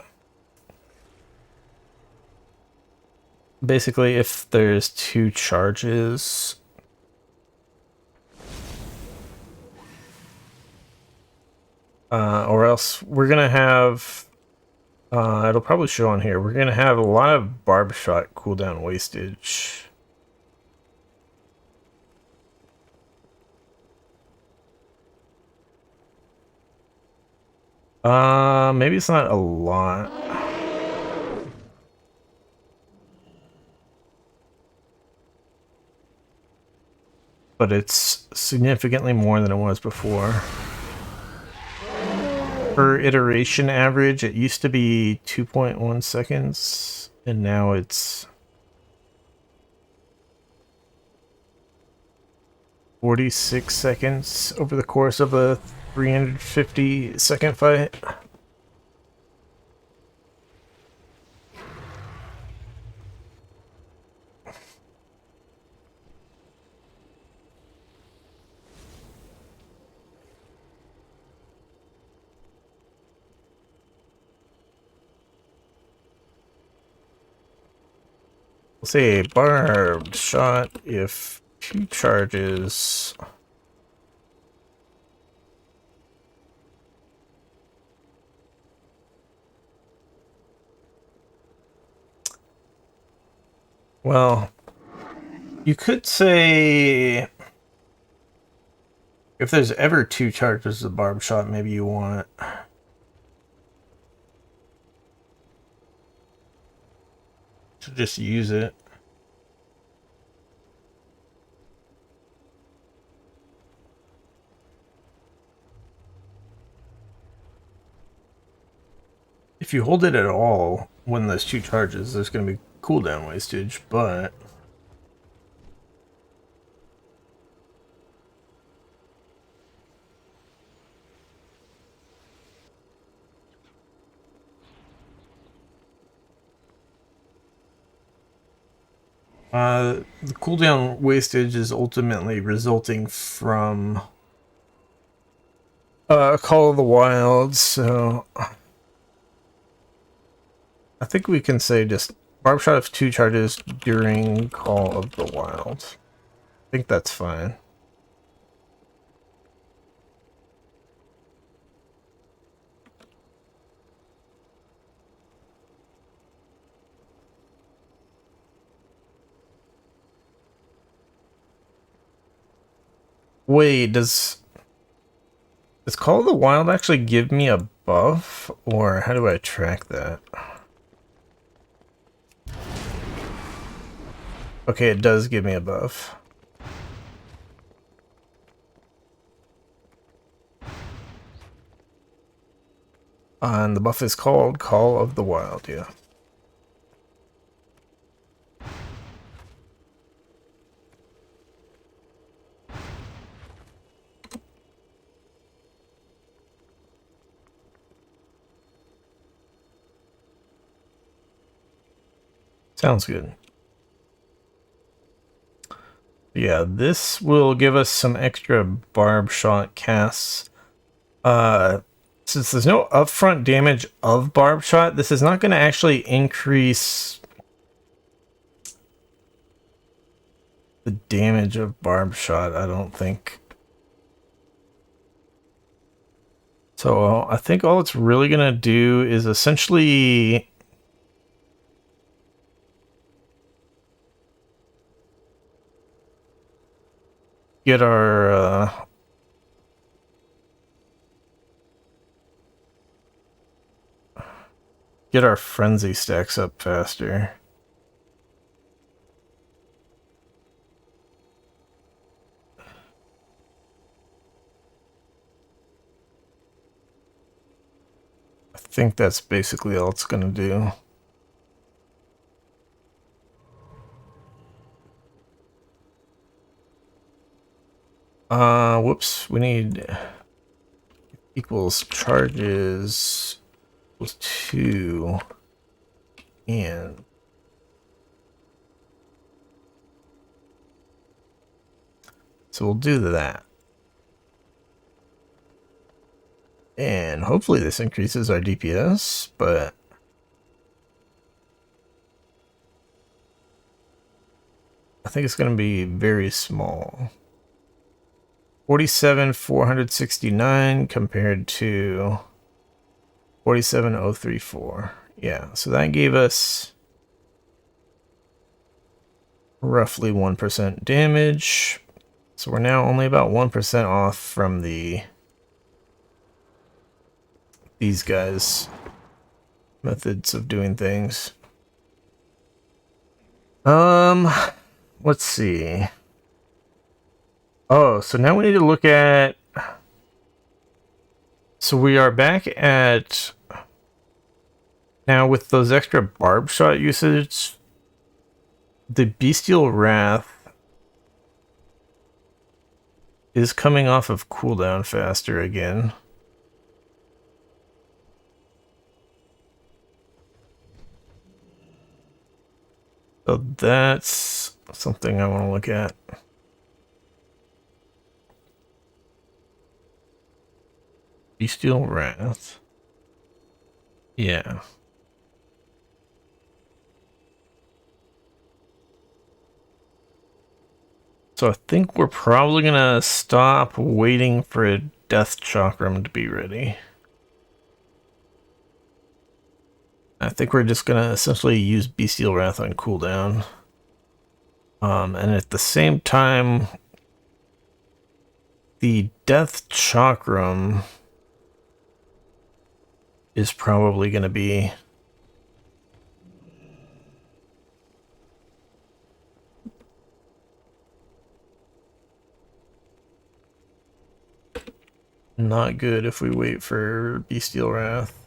Basically, if there's 2 charges. Or else we're gonna have. It'll probably show on here. We're gonna have a lot of barb shot cooldown wastage. Maybe it's not a lot. But it's significantly more than it was before. Per iteration average, it used to be 2.1 seconds, and now it's 46 seconds over the course of a 350-second fight. We'll say barbed shot if 2 charges. Well, you could say if there's ever 2 charges of barb shot, maybe you want to just use it. If you hold it at all when there's 2 charges, there's going to be cooldown wastage, but the cooldown wastage is ultimately resulting from Call of the Wild, so I think we can say just barb shot of 2 charges during Call of the Wild. I think that's fine. Wait, does Call of the Wild actually give me a buff, or how do I track that? Okay, it does give me a buff. And the buff is called Call of the Wild, yeah. Sounds good. Yeah, this will give us some extra barb shot casts. Since there's no upfront damage of barb shot, this is not going to actually increase the damage of barb shot, I don't think. So I think all it's really going to do is essentially get our frenzy stacks up faster. I think that's basically all it's gonna do. Whoops, we need equals charges equals 2 and so we'll do that. And hopefully this increases our DPS, but I think it's going to be very small. 47,469 compared to 47,034. Yeah, so that gave us roughly 1% damage. So we're now only about 1% off from these guys' methods of doing things. Let's see. Oh, so now we need to look at... So we are back at... Now with those extra barb shot usage, the Bestial Wrath is coming off of cooldown faster again. So that's something I want to look at. Bestial Wrath. Yeah. So I think we're probably gonna stop waiting for a Death Chakram to be ready. I think we're just gonna essentially use Bestial Wrath on cooldown. And at the same time, the Death Chakram is probably going to be not good if we wait for Bestial Wrath.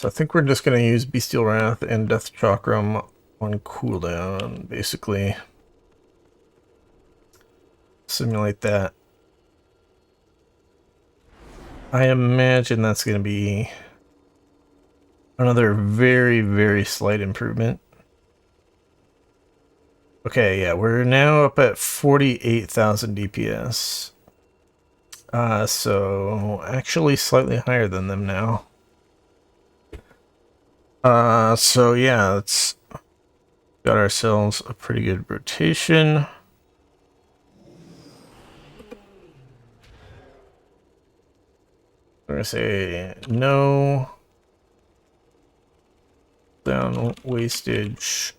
So I think we're just going to use Bestial Wrath and Death Chakram on cooldown, basically. Simulate that. I imagine that's going to be another very, very slight improvement. Okay, yeah, we're now up at 48,000 DPS. So actually slightly higher than them now. So yeah, it's got ourselves a pretty good rotation. We're gonna say no down wastage.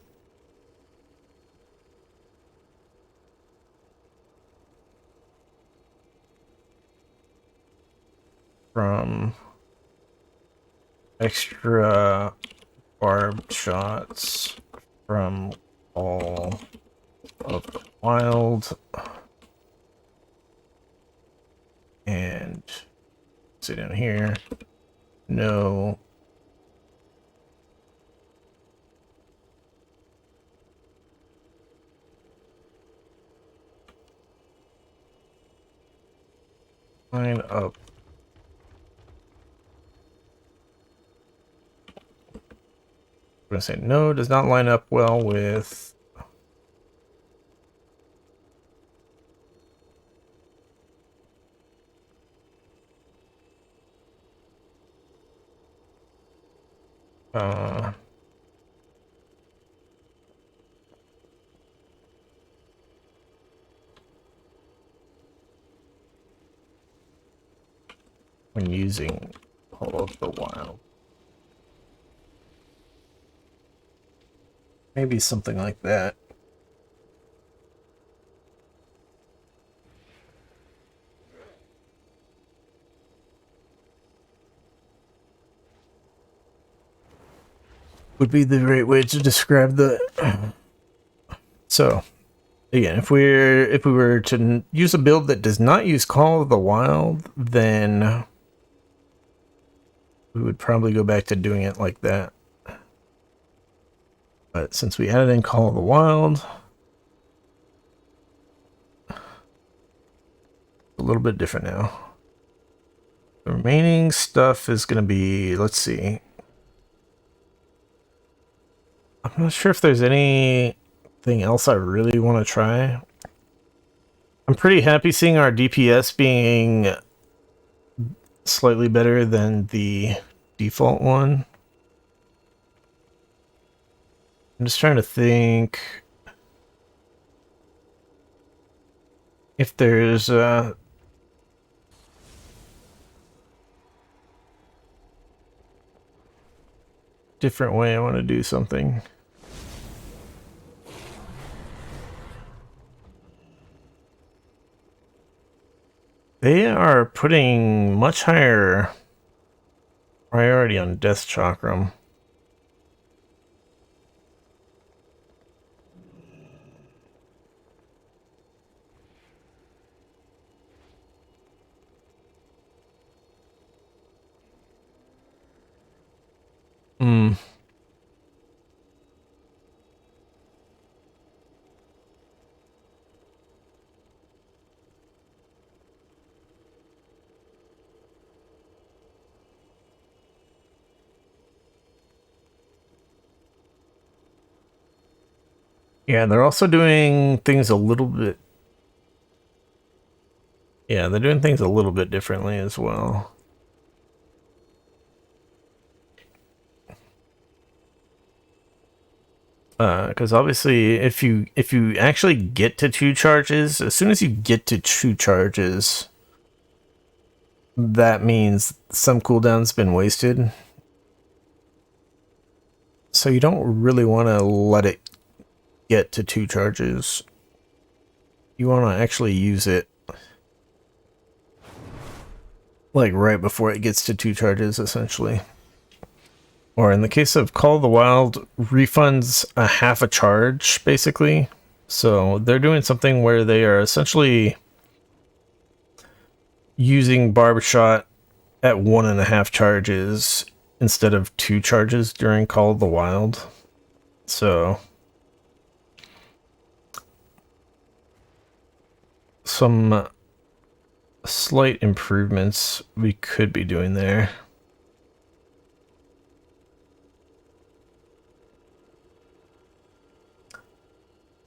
From extra barbed shots from all of the wild. And say down here, no line up. We're gonna say no does not line up well with when using all of the wild. Maybe something like that. Would be the right way to describe the. So, again, if we were to use a build that does not use Call of the Wild, then we would probably go back to doing it like that. But since we added in Call of the Wild, a little bit different now. The remaining stuff is going to be, let's see. I'm not sure if there's anything else I really want to try. I'm pretty happy seeing our DPS being slightly better than the default one. I'm just trying to think if there's a different way I want to do something. They are putting much higher priority on Death Chakram. Yeah, they're also doing things a little bit. Yeah, they're doing things a little bit differently as well. Because obviously, if you actually get to 2 charges, as soon as you get to 2 charges, that means some cooldown's been wasted. So you don't really want to let it get to 2 charges. You want to actually use it like right before it gets to 2 charges, essentially. Or in the case of Call of the Wild, refunds a half a charge, basically. So they're doing something where they are essentially using Barbershot at 1.5 charges instead of 2 charges during Call of the Wild. So some slight improvements we could be doing there.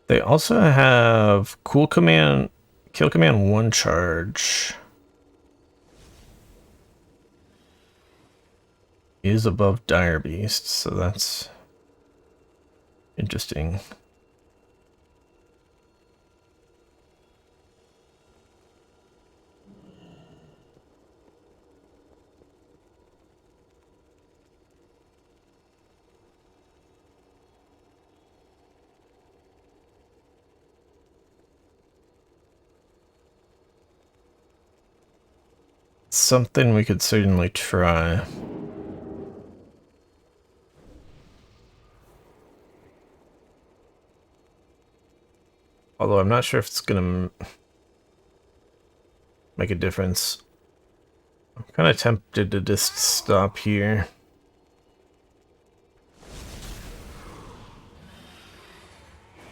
They also have Kill Command 1 charge is above Dire Beast, so that's interesting. Something we could certainly try. Although I'm not sure if it's gonna make a difference. I'm kind of tempted to just stop here.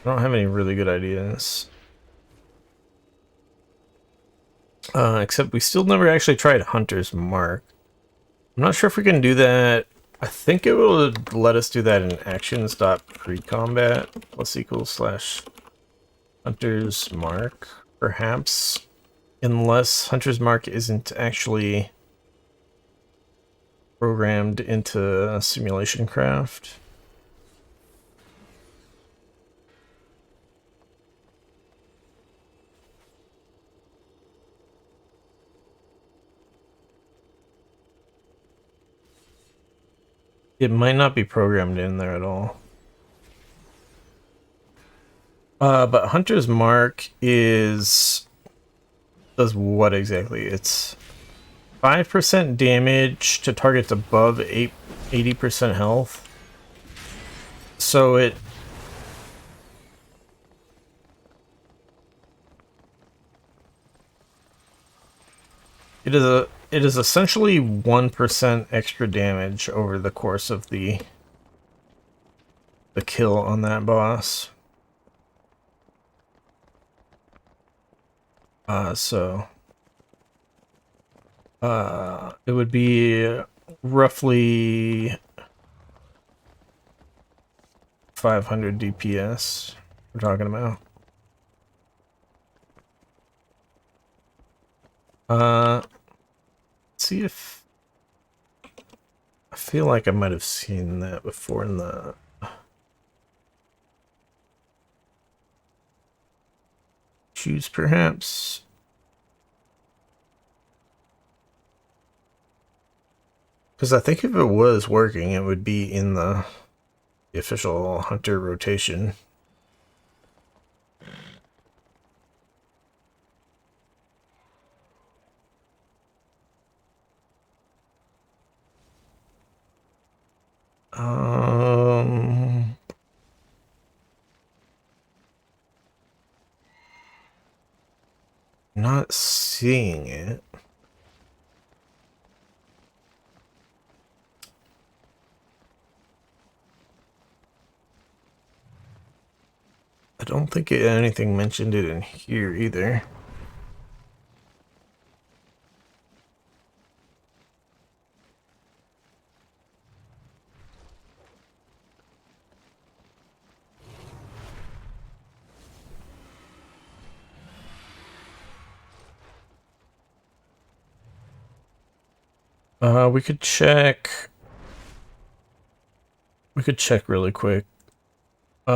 I don't have any really good ideas. Except we still never actually tried Hunter's Mark. I'm not sure if we can do that. I think it will let us do that in actions.precombat plus equals slash Hunter's Mark, perhaps. Unless Hunter's Mark isn't actually programmed into Simulation Craft. It might not be programmed in there at all. But Hunter's Mark does what exactly? It's 5% damage to targets above 80% health. So it is essentially 1% extra damage over the course of the kill on that boss. It would be roughly 500 DPS we're talking about. Let's see if I feel like I might have seen that before in the choose, perhaps. Because I think if it was working, it would be in the official Hunter rotation. Not seeing it. I don't think anything mentioned it in here either. We could check. We could check really quick. Did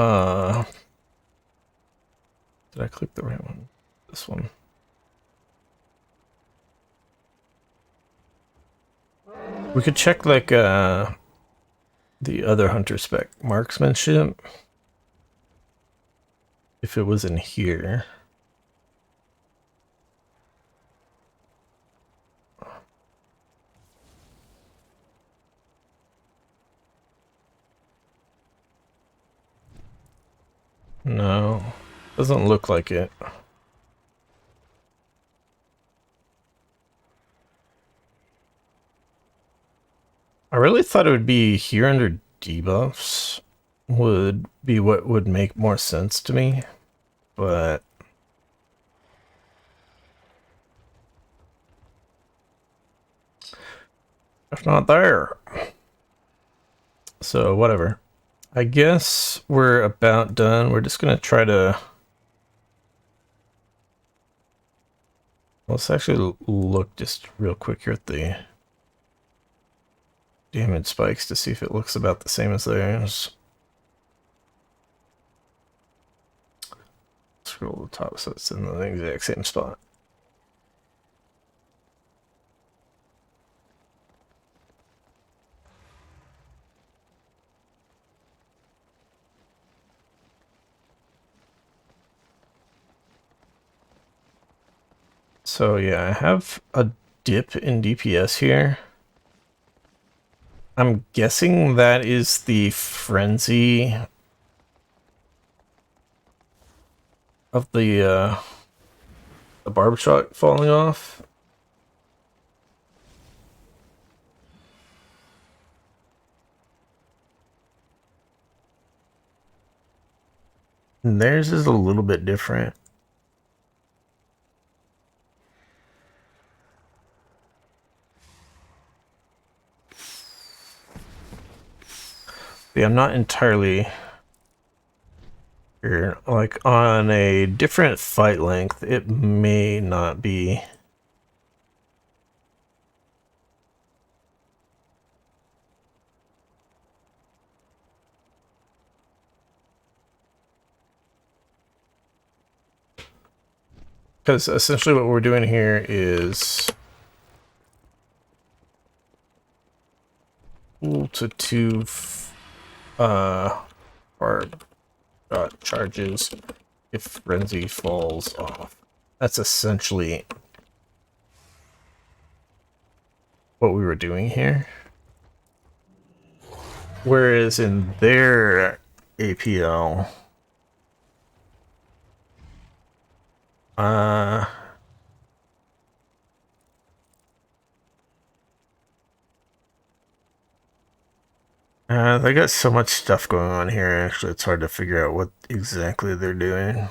I click the right one? This one. We could check like the other hunter spec marksmanship if it was in here. No, doesn't look like it. I really thought it would be here under debuffs would be what would make more sense to me, but it's not there. So whatever. I guess we're about done. We're just gonna try to... Let's actually look just real quick here at the damage spikes to see if it looks about the same as theirs. Scroll to the top so it's in the exact same spot. So yeah, I have a dip in DPS here. I'm guessing that is the frenzy of the barb shot falling off. And theirs is a little bit different. Yeah, I'm not entirely sure. Like on a different fight length, it may not be. Because essentially what we're doing here is to two barb shot charges if frenzy falls off. That's essentially what we were doing here. Whereas in their APL, they got so much stuff going on here, actually, it's hard to figure out what exactly they're doing.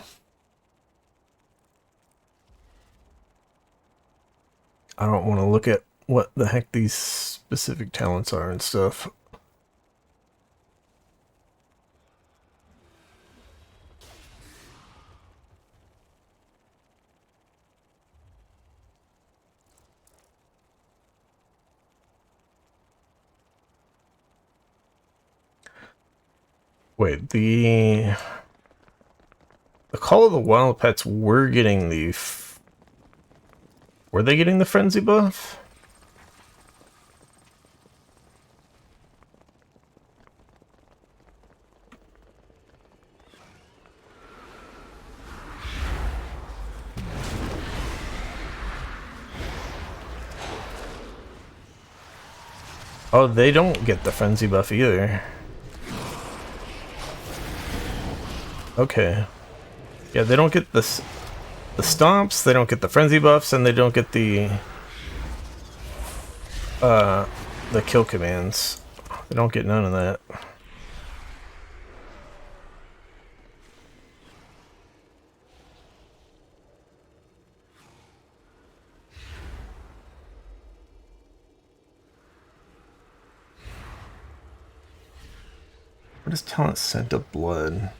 I don't want to look at what the heck these specific talents are and stuff. Wait, the Call of the Wild Pets were getting the... Were they getting the frenzy buff? Oh, they don't get the frenzy buff either. Okay. Yeah, they don't get the stomps, they don't get the frenzy buffs, and they don't get the kill commands. They don't get none of that. What is talent Scent of Blood?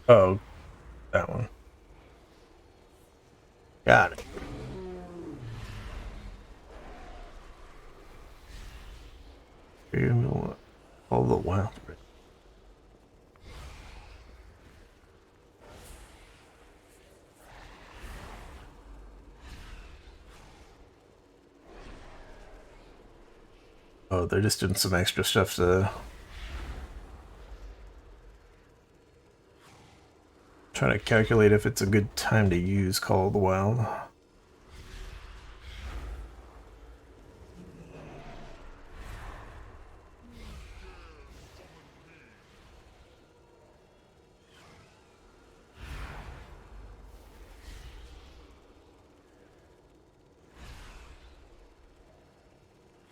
Oh, that one. Got it. All the wild. Oh, they're just doing some extra stuff to try to calculate if it's a good time to use Call of the Wild.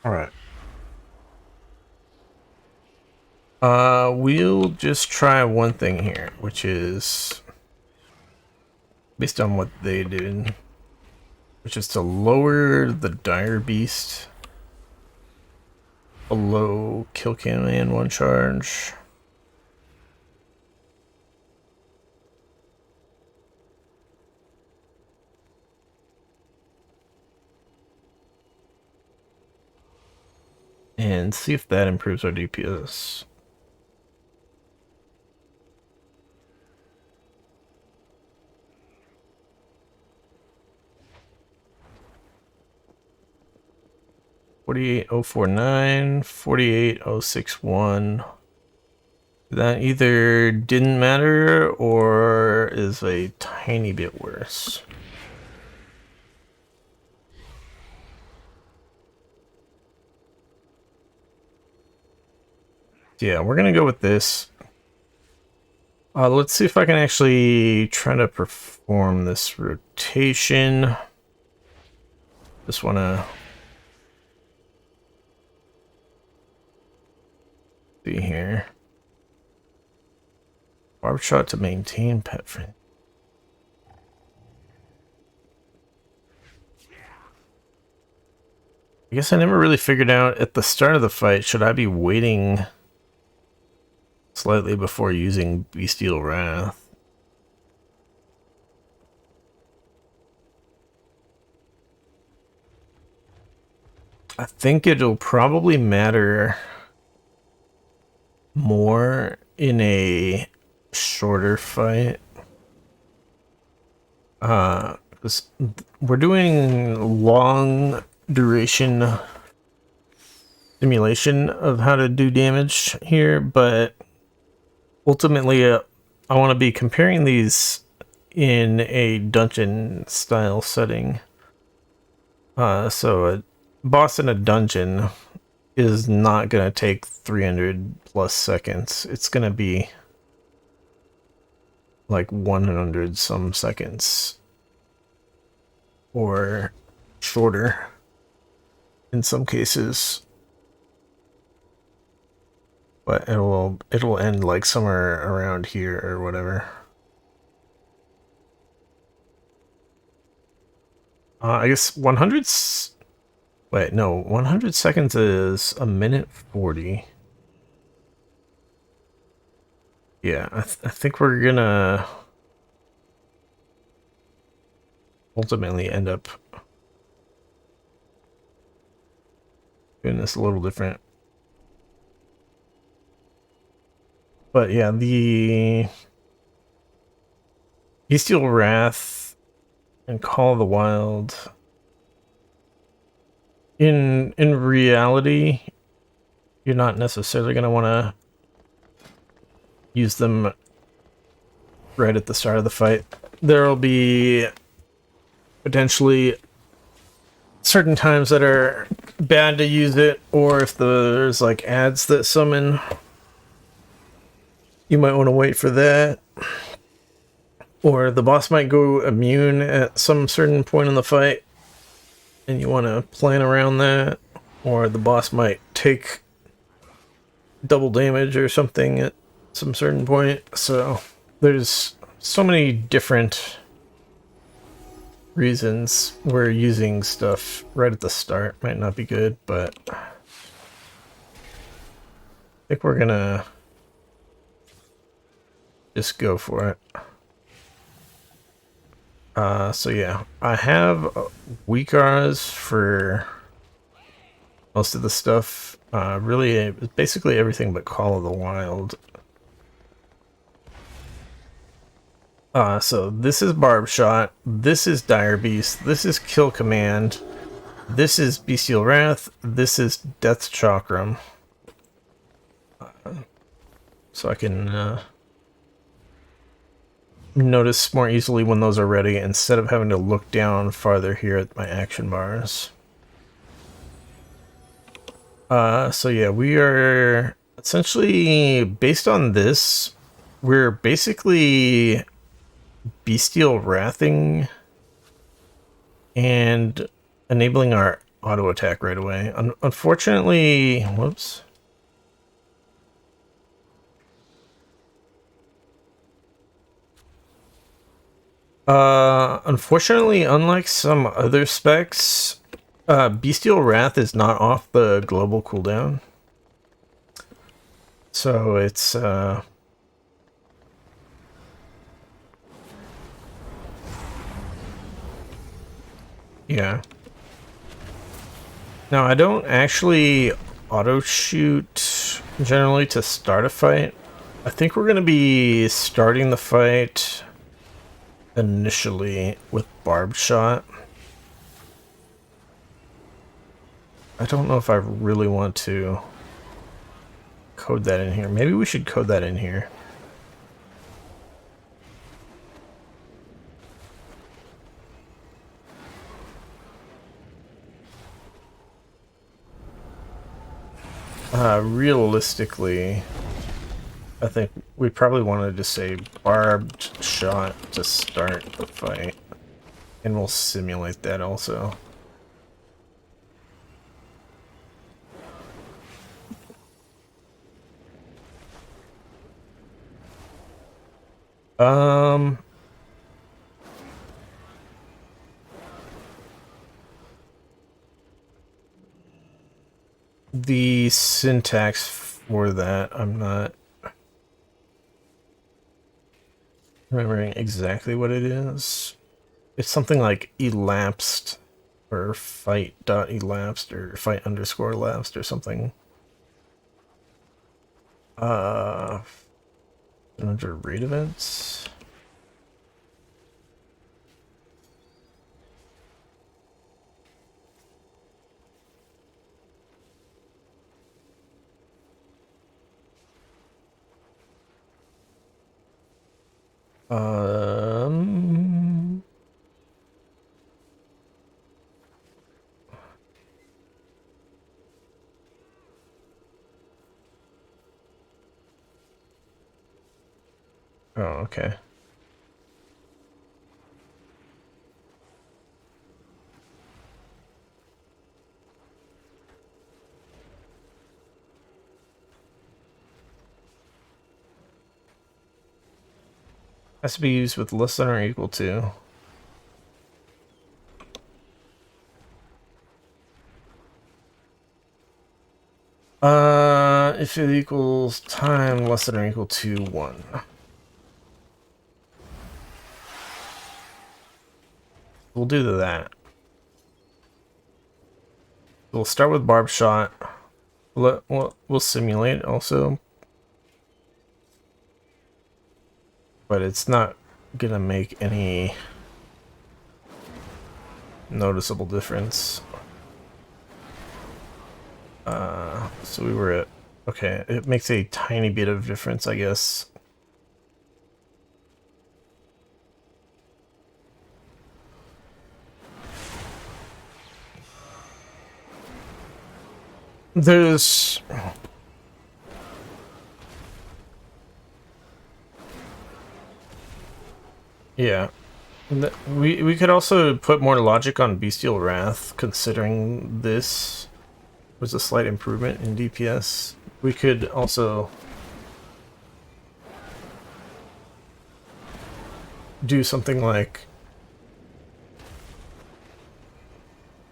All right. We'll just try one thing here, which is based on what they did, which is to lower the Dire Beast below kill cannon in one charge. And see if that improves our DPS. $48,049, $48,061. That either didn't matter or is a tiny bit worse. Yeah, we're gonna go with this. Let's see if I can actually try to perform this rotation. Just wanna see here. Barb shot to maintain pet friend. I guess I never really figured out at the start of the fight, should I be waiting slightly before using Bestial Wrath? I think it'll probably matter more in a shorter fight. Because we're doing long duration simulation of how to do damage here, but ultimately I want to be comparing these in a dungeon style setting. So a boss in a dungeon is not going to take 300 plus seconds. It's going to be like 100 some seconds or shorter in some cases, but it'll end like somewhere around here or whatever. I guess 100's... Wait, no, 100 seconds is a minute 40. Yeah, I think we're gonna ultimately end up doing this a little different. But yeah, the Bestial Wrath and Call of the Wild, in reality, you're not necessarily going to want to use them right at the start of the fight. There'll be potentially certain times that are bad to use it, or if there's like ads that summon, you might want to wait for that. Or the boss might go immune at some certain point in the fight, and you want to plan around that. Or the boss might take double damage or something at some certain point. So there's so many different reasons where using stuff right at the start might not be good, but I think we're gonna just go for it. So yeah, I have weak auras for most of the stuff Really, basically everything but Call of the Wild. So this is Barb Shot, this is Dire Beast, this is Kill Command, this is Bestial Wrath, this is Death Chakram. So I can notice more easily when those are ready instead of having to look down farther here at my action bars. So yeah, we are essentially, based on this, we're basically Bestial Wrathing and enabling our auto attack right away. Unfortunately, whoops. Unfortunately, unlike some other specs, Bestial Wrath is not off the global cooldown. So it's, yeah. Now, I don't actually auto-shoot generally to start a fight. I think we're going to be starting the fight initially with Barb Shot. I don't know if I really want to code that in here. Maybe we should code that in here. Realistically, I think we probably wanted to say Barbed Shot to start the fight. And we'll simulate that also. The syntax for that, I'm not remembering exactly what it is. It's something like elapsed or fight.elapsed or fight_elapsed or something. Under raid events. Oh, okay. Has to be used with less than or equal to. If it equals time less than or equal to 1. We'll do that. We'll start with Barb Shot. We'll simulate also. But it's not gonna make any noticeable difference. So we were at... Okay, it makes a tiny bit of difference, I guess. There's... Yeah. We could also put more logic on Bestial Wrath, considering this was a slight improvement in DPS. We could also do something like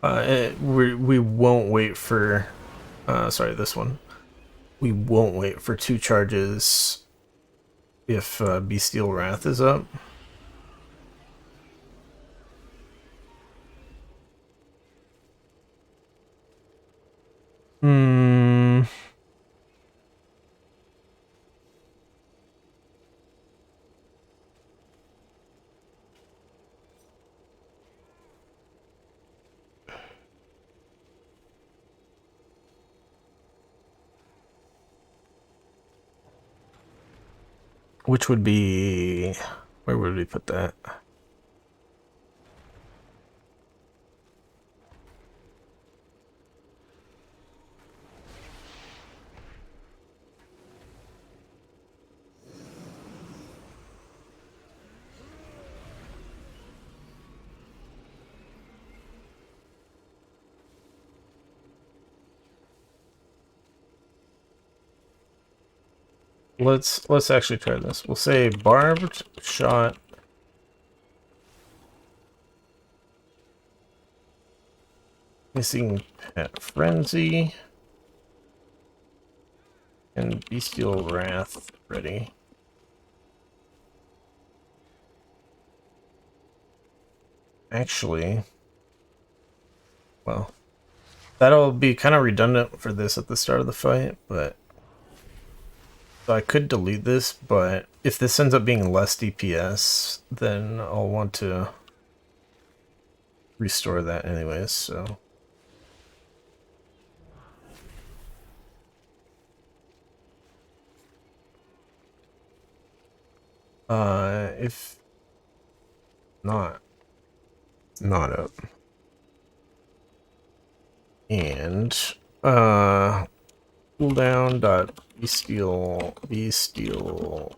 we won't wait for sorry, this one. We won't wait for 2 charges if Bestial Wrath is up. which would be, where would we put that? Let's actually try this. We'll say barbed shot. Missing pet frenzy. And bestial wrath ready. Actually, well, that'll be kind of redundant for this at the start of the fight, but so I could delete this, but if this ends up being less DPS, then I'll want to restore that anyways, so. If not up. And, cooldown dot bestial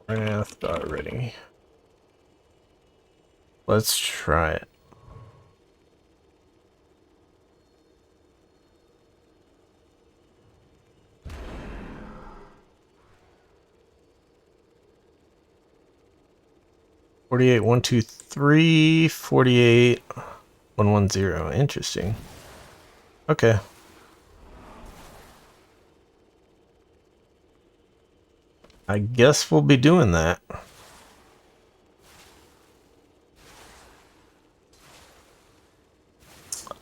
wrath dot ready. Let's try it. $48 123 $48 110. Interesting. Okay. I guess we'll be doing that.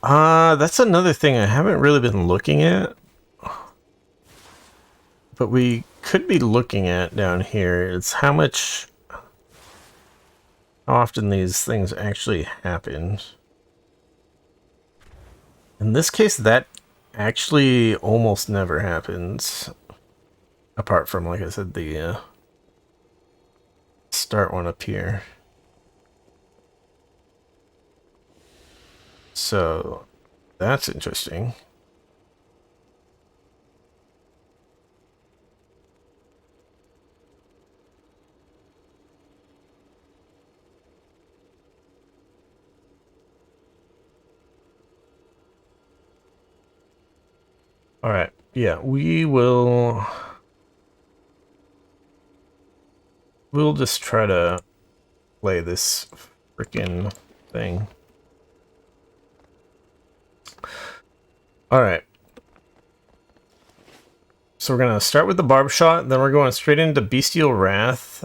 That's another thing I haven't really been looking at. But we could be looking at down here. It's how often these things actually happen. In this case, that actually almost never happens. Apart from, like I said, the start one up here. So, that's interesting. Alright, yeah, we'll just try to play this freaking thing. Alright. So we're gonna start with the barb shot, then we're going straight into bestial wrath.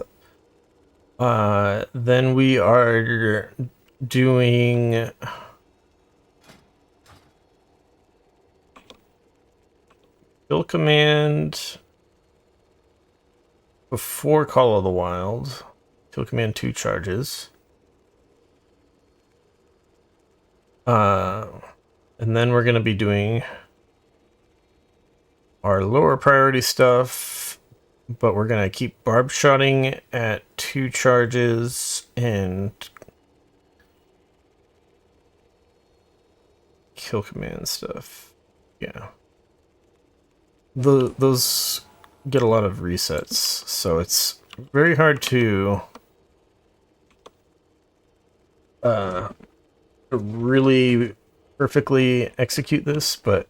Then we are doing kill command before Call of the Wild. Kill command 2 charges. And then we're going to be doing our lower priority stuff, but we're going to keep barb shotting at 2 charges and kill command stuff. Yeah. Those get a lot of resets, so it's very hard to really perfectly execute this, but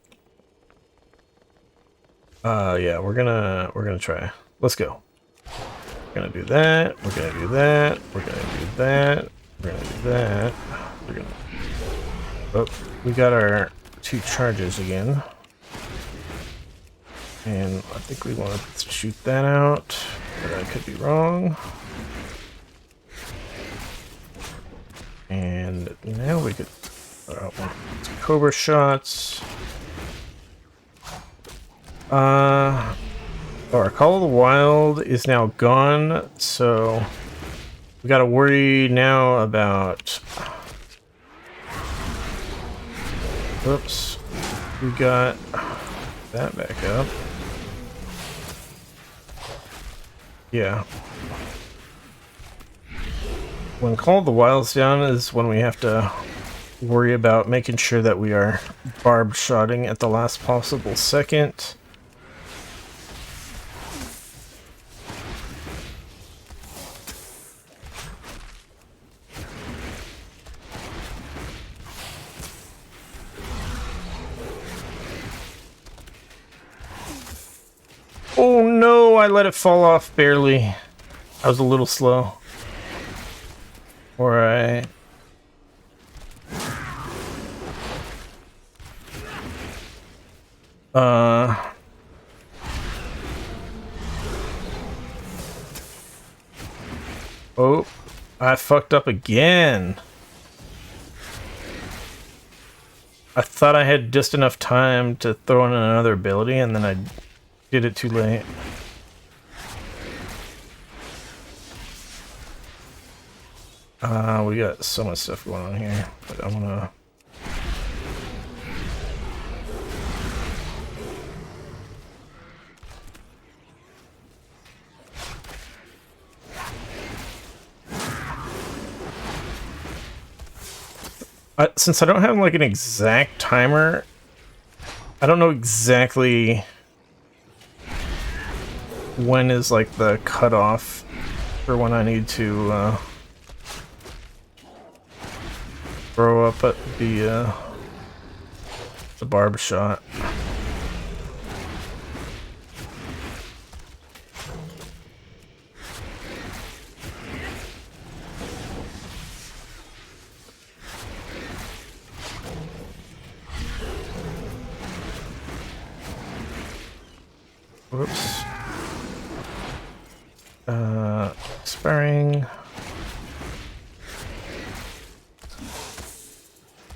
yeah, we're gonna try. Let's go. We're gonna do that, we're gonna do that, we're gonna do that, we're gonna do that, we're gonna... Oh, we got our 2 charges again. And I think we want to shoot that out, but I could be wrong. And now we could put out one of these Cobra shots. Our Call of the Wild is now gone, so we gotta worry now about... Oops. We got that back up. Yeah. When Call of the Wild's down is when we have to worry about making sure that we are barb shotting at the last possible second. Oh no, I let it fall off barely. I was a little slow. Alright. Oh, I fucked up again. I thought I had just enough time to throw in another ability, and then I did it too late. We got so much stuff going on here, but I wanna... since I don't have like an exact timer, I don't know exactly when is like the cutoff for when I need to throw up at the barb shot. Whoops. Expiring.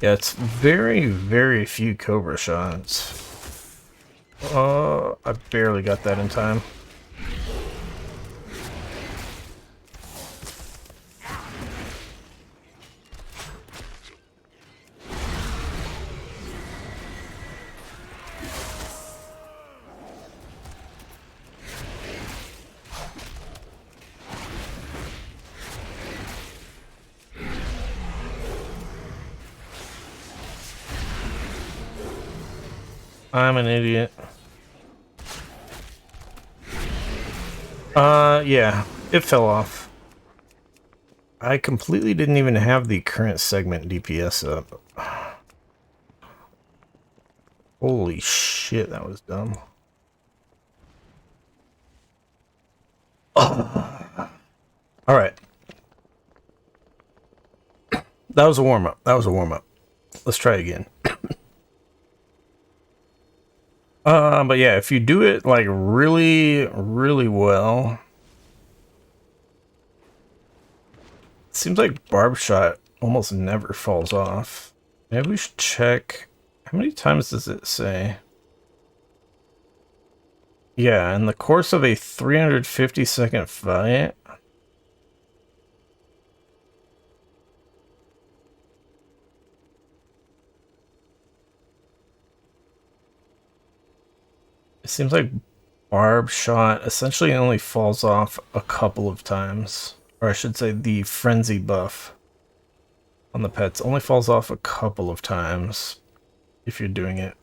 Yeah, it's very, very few Cobra shots. Oh, I barely got that in time. I'm an idiot. Yeah, it fell off. I completely didn't even have the current segment DPS up. Holy shit, that was dumb. Oh. All right. That was a warm-up. That was a warm-up. Let's try again. But yeah, if you do it like really, really well, it seems like barb shot almost never falls off. Maybe we should check. How many times does it say? Yeah, in the course of a 350-second fight. It seems like barb shot essentially only falls off a couple of times. Or I should say the frenzy buff on the pets only falls off a couple of times if you're doing it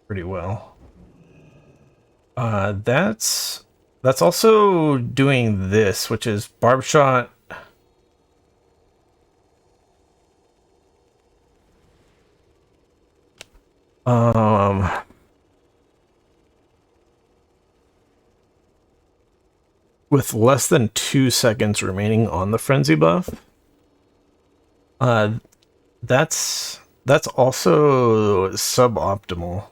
pretty well. That's also doing this, which is barb shot. With less than 2 seconds remaining on the frenzy buff. That's also suboptimal.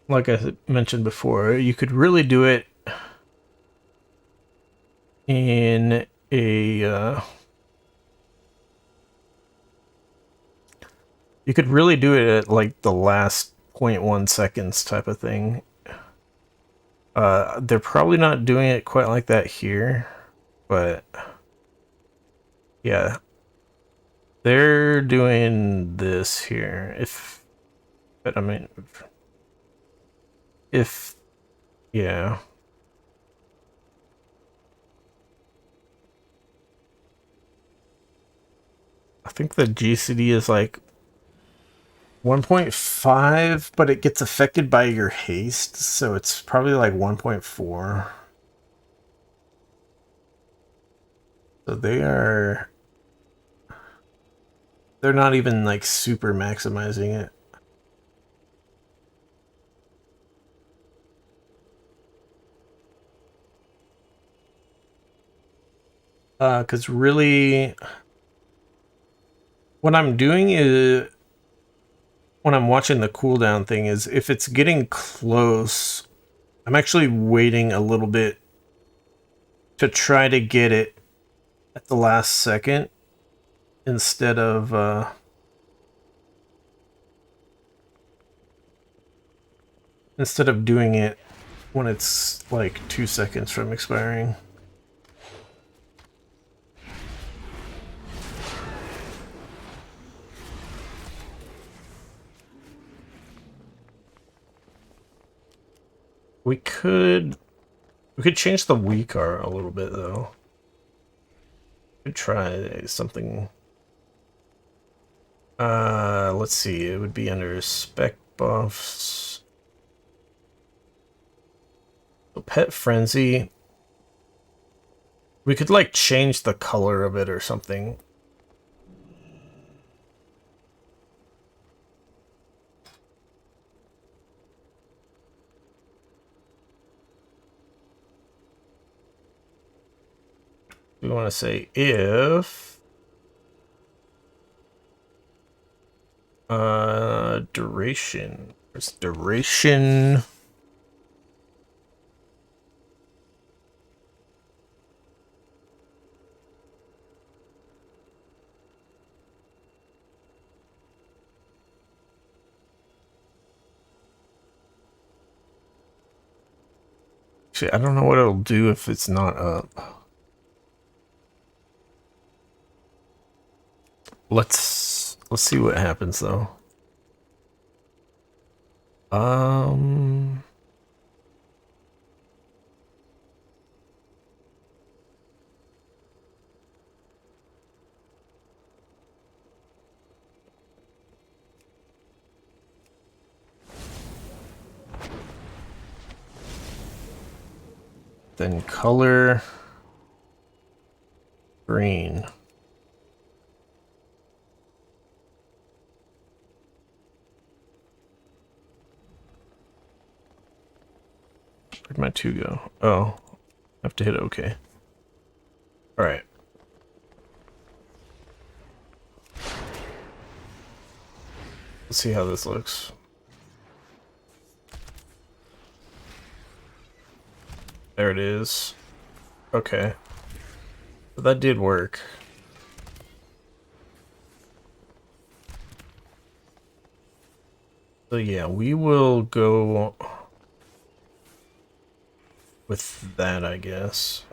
Like I mentioned before, you could really do it in a you could really do it at like the last 0.1 seconds type of thing. They're probably not doing it quite like that here, but yeah, they're doing this here. If But I mean, if, yeah. I think the GCD is like 1.5, but it gets affected by your haste, so it's probably like 1.4. So they're not even like super maximizing it. Because really, what I'm doing is, when I'm watching the cooldown thing, is if it's getting close, I'm actually waiting a little bit to try to get it at the last second instead of doing it when it's like 2 seconds from expiring. We could change the weak art a little bit though. We could try something. Let's see. It would be under spec buffs. So Pet Frenzy. We could like change the color of it or something. We want to say if duration. There's duration. Actually, I don't know what it'll do if it's not up. Let's see what happens though. Then color green. Where'd my 2 go? Oh, I have to hit OK. All right. Let's see how this looks. There it is. Okay. But that did work. So yeah, we will go with that, I guess.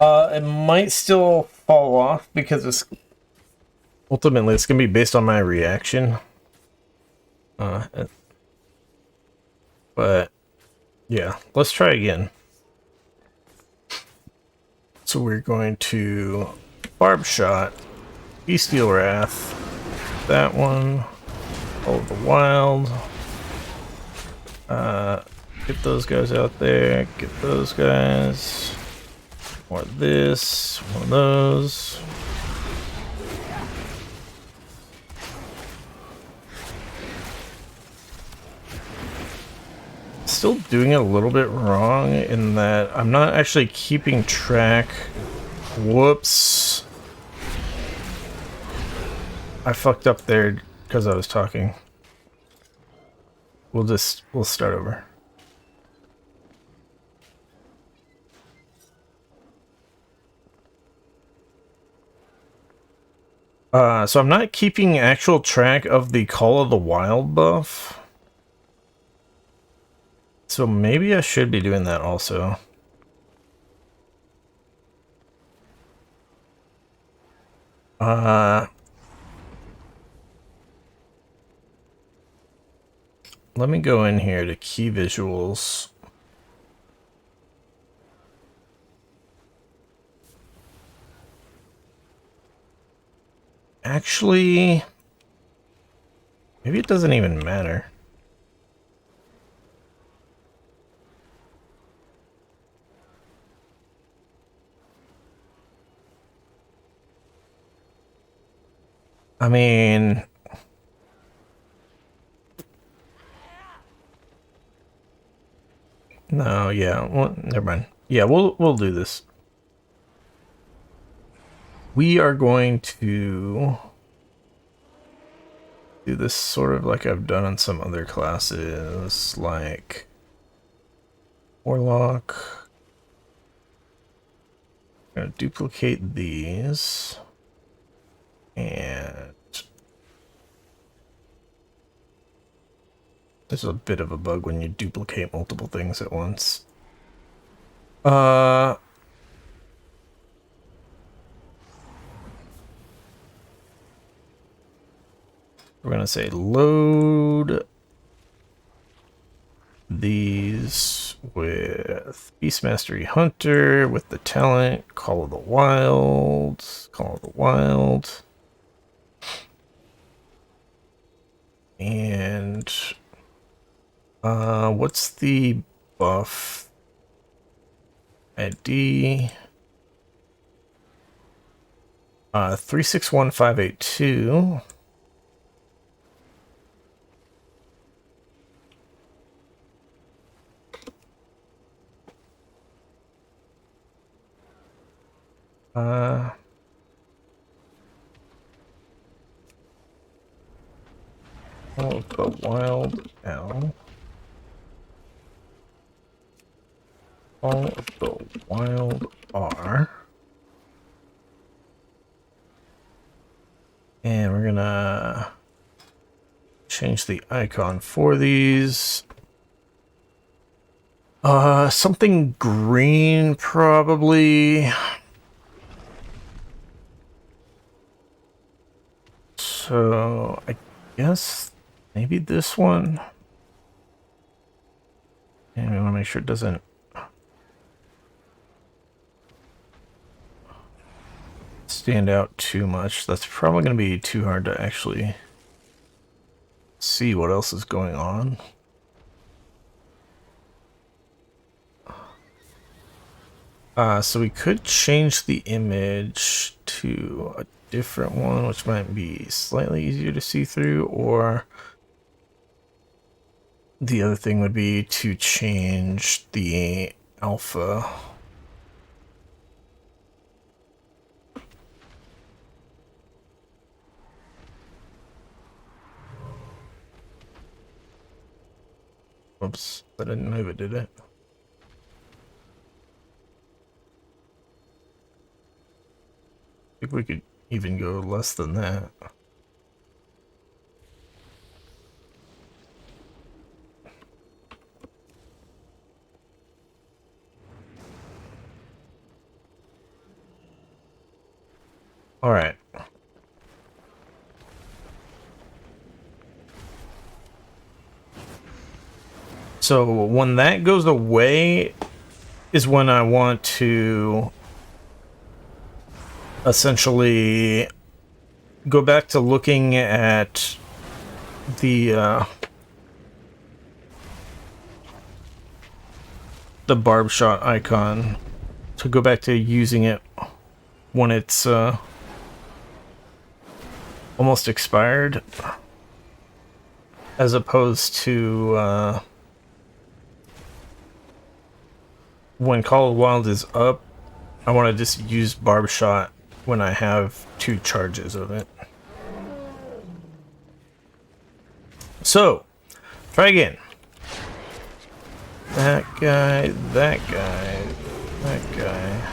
It might still fall off because it's ultimately it's gonna be based on my reaction. But yeah, let's try again. So we're going to Barb Shot, Bestial Wrath, that one, All of the Wild. Get those guys out there, get those guys. More of this, one of those. Still doing it a little bit wrong in that I'm not actually keeping track. Whoops. I fucked up there because I was talking. We'll start over. So I'm not keeping actual track of the Call of the Wild buff. So maybe I should be doing that also. Let me go in here to key visuals. Actually, maybe it doesn't even matter. I mean, no, yeah, well, never mind. Yeah, we'll do this. We are going to do this sort of like I've done on some other classes, like Warlock. I'm gonna duplicate these, and there's a bit of a bug when you duplicate multiple things at once. We're gonna say load these with Beast Mastery Hunter with the talent Call of the Wild, Call of the Wild, and what's the buff? ID 361582. All of the wild L. All of the wild R. And we're gonna change the icon for these. Something green probably. So I guess maybe this one. And we want to make sure it doesn't stand out too much. That's probably going to be too hard to actually see what else is going on. So we could change the image to a different one, which might be slightly easier to see through, or the other thing would be to change the alpha. Oops, that didn't move it, did it? I think we could even go less than that. All right. So when that goes away is when I want to essentially go back to looking at the barb shot icon, to go back to using it when it's almost expired, as opposed to when Call of the Wild is up. I want to just use barb shot when I have 2 charges of it. So, try again. That guy, that guy, that guy.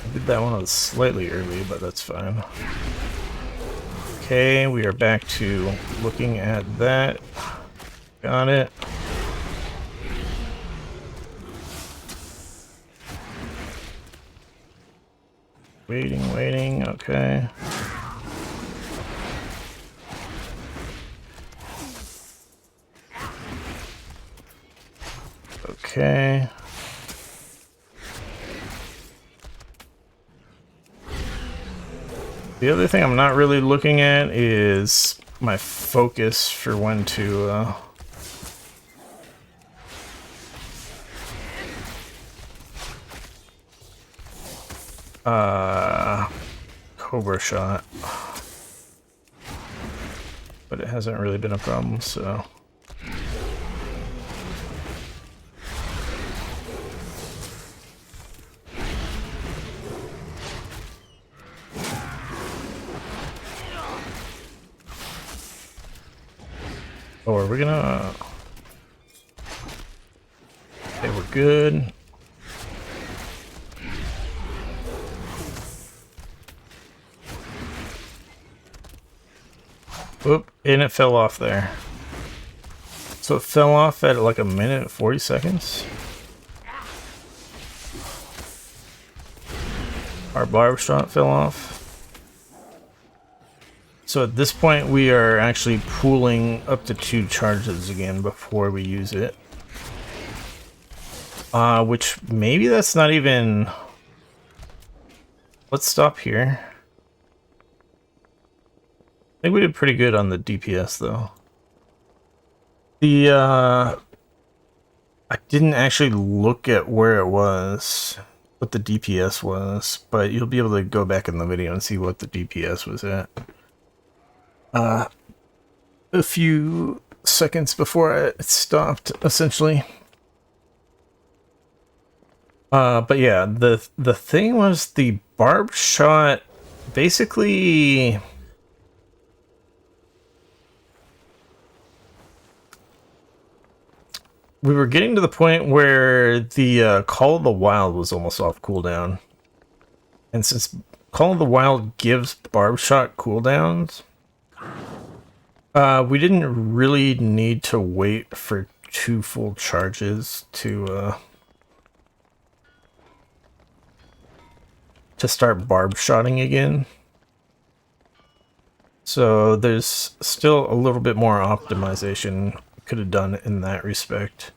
I did that one slightly early, but that's fine. Okay, we are back to looking at that. Got it. Waiting, okay. Okay. The other thing I'm not really looking at is my focus for when to Cobra shot. But it hasn't really been a problem, so. Oh, are we gonna... Okay, we're good. Oop, and it fell off there. So it fell off at like a minute and 40 seconds. Our barb shot fell off. So at this point we are actually pooling up to 2 charges again before we use it. Which maybe that's not even... Let's stop here. I think we did pretty good on the DPS though. I didn't actually look at where it was, what the DPS was, but you'll be able to go back in the video and see what the DPS was at. A few seconds before it stopped, essentially. But yeah, the thing was the barb shot basically... We were getting to the point where the Call of the Wild was almost off cooldown. And since Call of the Wild gives barb shot cooldowns, we didn't really need to wait for 2 full charges to start barb shotting again. So there's still a little bit more optimization could have done in that respect.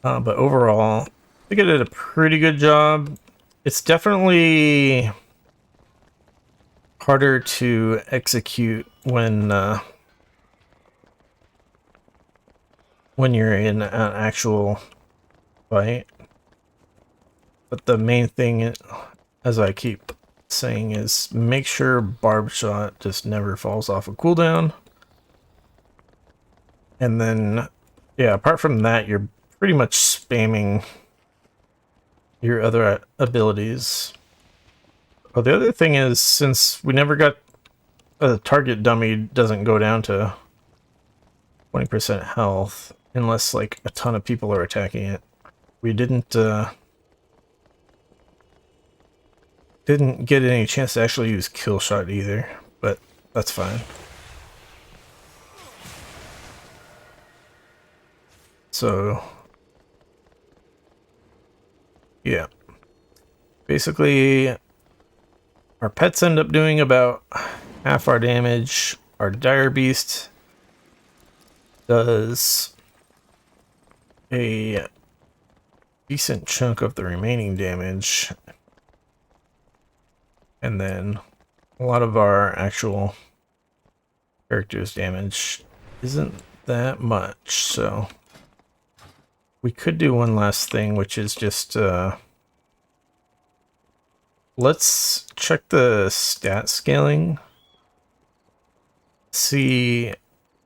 But overall, I think I did a pretty good job. It's definitely harder to execute when you're in an actual fight. But the main thing, as I keep saying, is make sure barb shot just never falls off a cooldown. And then, yeah, apart from that, you're pretty much spamming your other abilities. Oh, the other thing is, since we never got a target dummy doesn't go down to 20% health unless like a ton of people are attacking it. We didn't get any chance to actually use kill shot either, but that's fine. So yeah, basically our pets end up doing about half our damage. Our dire beast does a decent chunk of the remaining damage, and then a lot of our actual characters' damage isn't that much, so we could do one last thing, which is just let's check the stat scaling. See,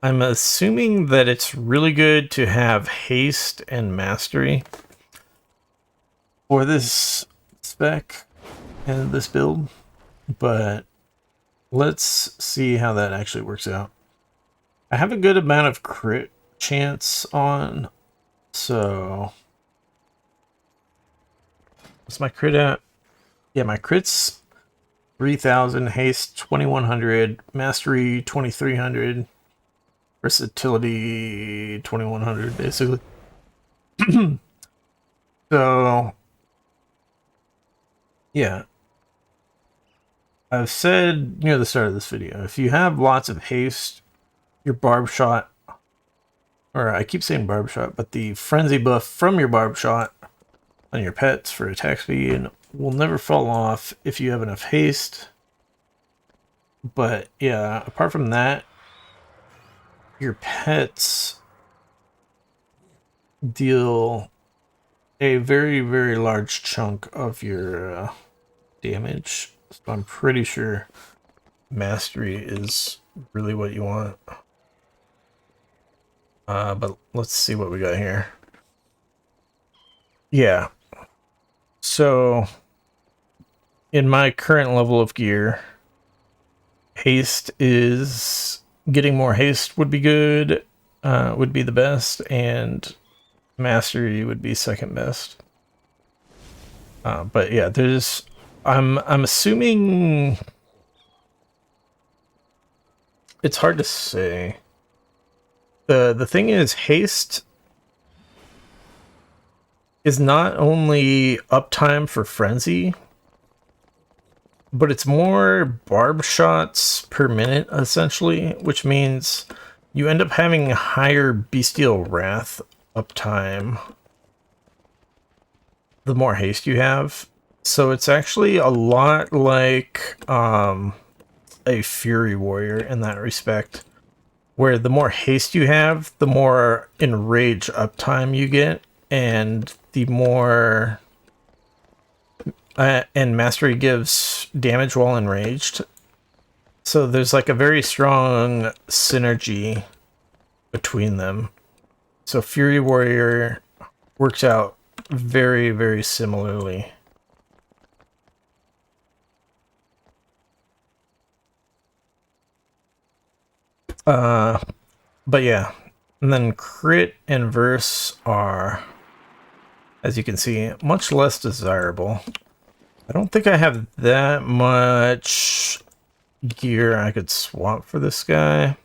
I'm assuming that it's really good to have haste and mastery for this spec and this build, but let's see how that actually works out. I have a good amount of crit chance on, so what's my crit at? Yeah, my crit's 3,000, haste 2,100, mastery 2,300, versatility 2,100, basically. So, yeah. I've said near the start of this video, if you have lots of haste, your barb shot, or I keep saying barb shot, but the frenzy buff from your barb shot on your pets for attack speed will never fall off if you have enough haste. But yeah, apart from that, your pets deal a very, very large chunk of your damage. So I'm pretty sure mastery is really what you want. But let's see what we got here. Yeah. So in my current level of gear, haste is getting more haste would be good, would be the best, and mastery would be second best. But yeah, there's I'm assuming it's hard to say. The thing is, haste is not only uptime for frenzy, but it's more barb shots per minute, essentially, which means you end up having higher bestial wrath uptime the more haste you have. So it's actually a lot like a fury warrior in that respect, where the more haste you have, the more enrage uptime you get, and the more and mastery gives damage while enraged. So there's like a very strong synergy between them. So Fury Warrior works out very, very similarly. But yeah, and then crit and verse are, as you can see, much less desirable. I don't think I have that much gear I could swap for this guy.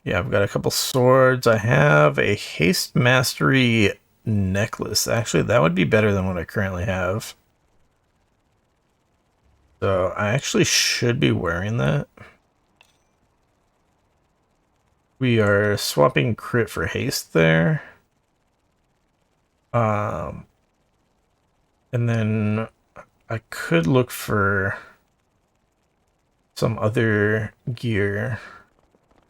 Yeah, I've got a couple swords. I have a haste mastery necklace. Actually, that would be better than what I currently have. So I actually should be wearing that. We are swapping crit for haste there. And then I could look for some other gear,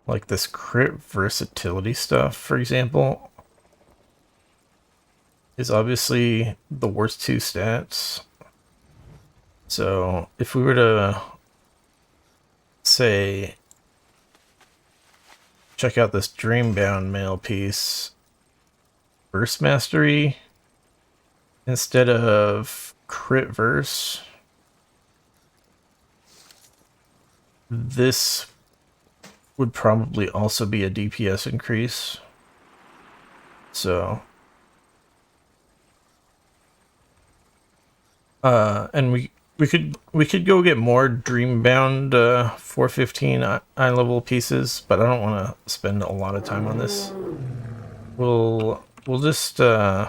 like this crit versatility stuff, for example, is obviously the worst two stats. So if we were to, say, check out this Dreambound mail piece, verse mastery instead of crit verse, this would probably also be a DPS increase. So and we could go get more Dreambound 415 eye level pieces, but I don't want to spend a lot of time on this. We'll just throw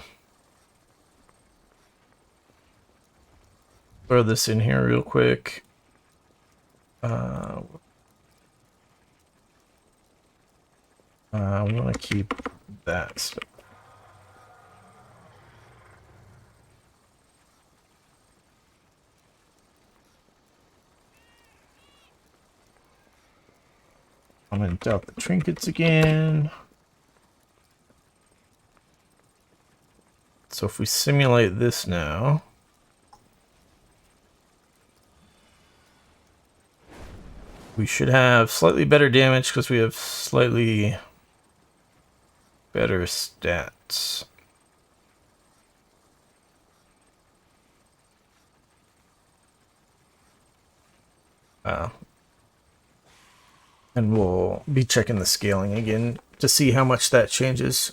this in here real quick. I want to keep that stuff. I'm going to doubt the trinkets again. So if we simulate this now, we should have slightly better damage because we have slightly better stats. And we'll be checking the scaling again to see how much that changes.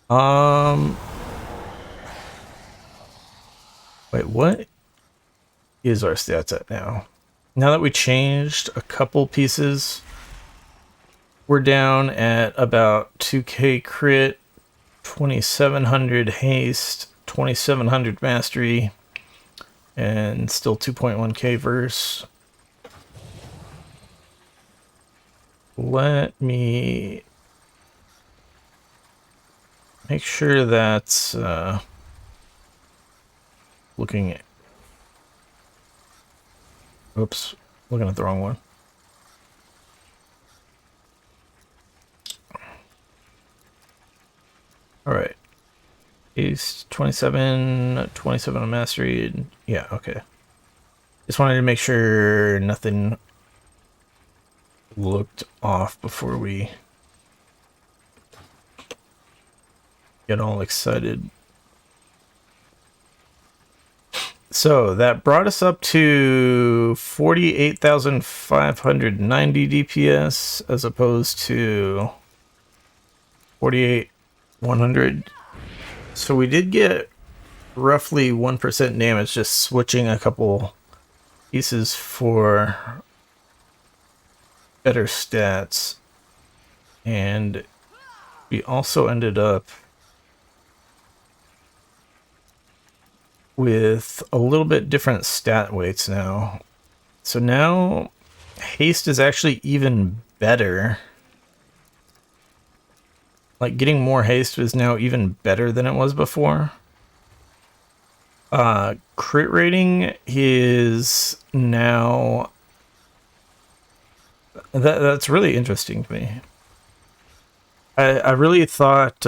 Wait, what is our stats at now? Now that we changed a couple pieces, we're down at about 2k crit, 2700 haste, 2700 mastery, and still 2.1k verse. Let me make sure that's looking at... Oops, looking at the wrong one. All right. Haste 27, 27 on mastery. Yeah, okay. Just wanted to make sure nothing looked off before we get all excited. So that brought us up to 48,590 DPS as opposed to 48,100. So we did get roughly 1% damage just switching a couple pieces for better stats. And we also ended up with a little bit different stat weights now. So now haste is actually even better. Like getting more haste is now even better than it was before. Crit rating is now... That's really interesting to me. I really thought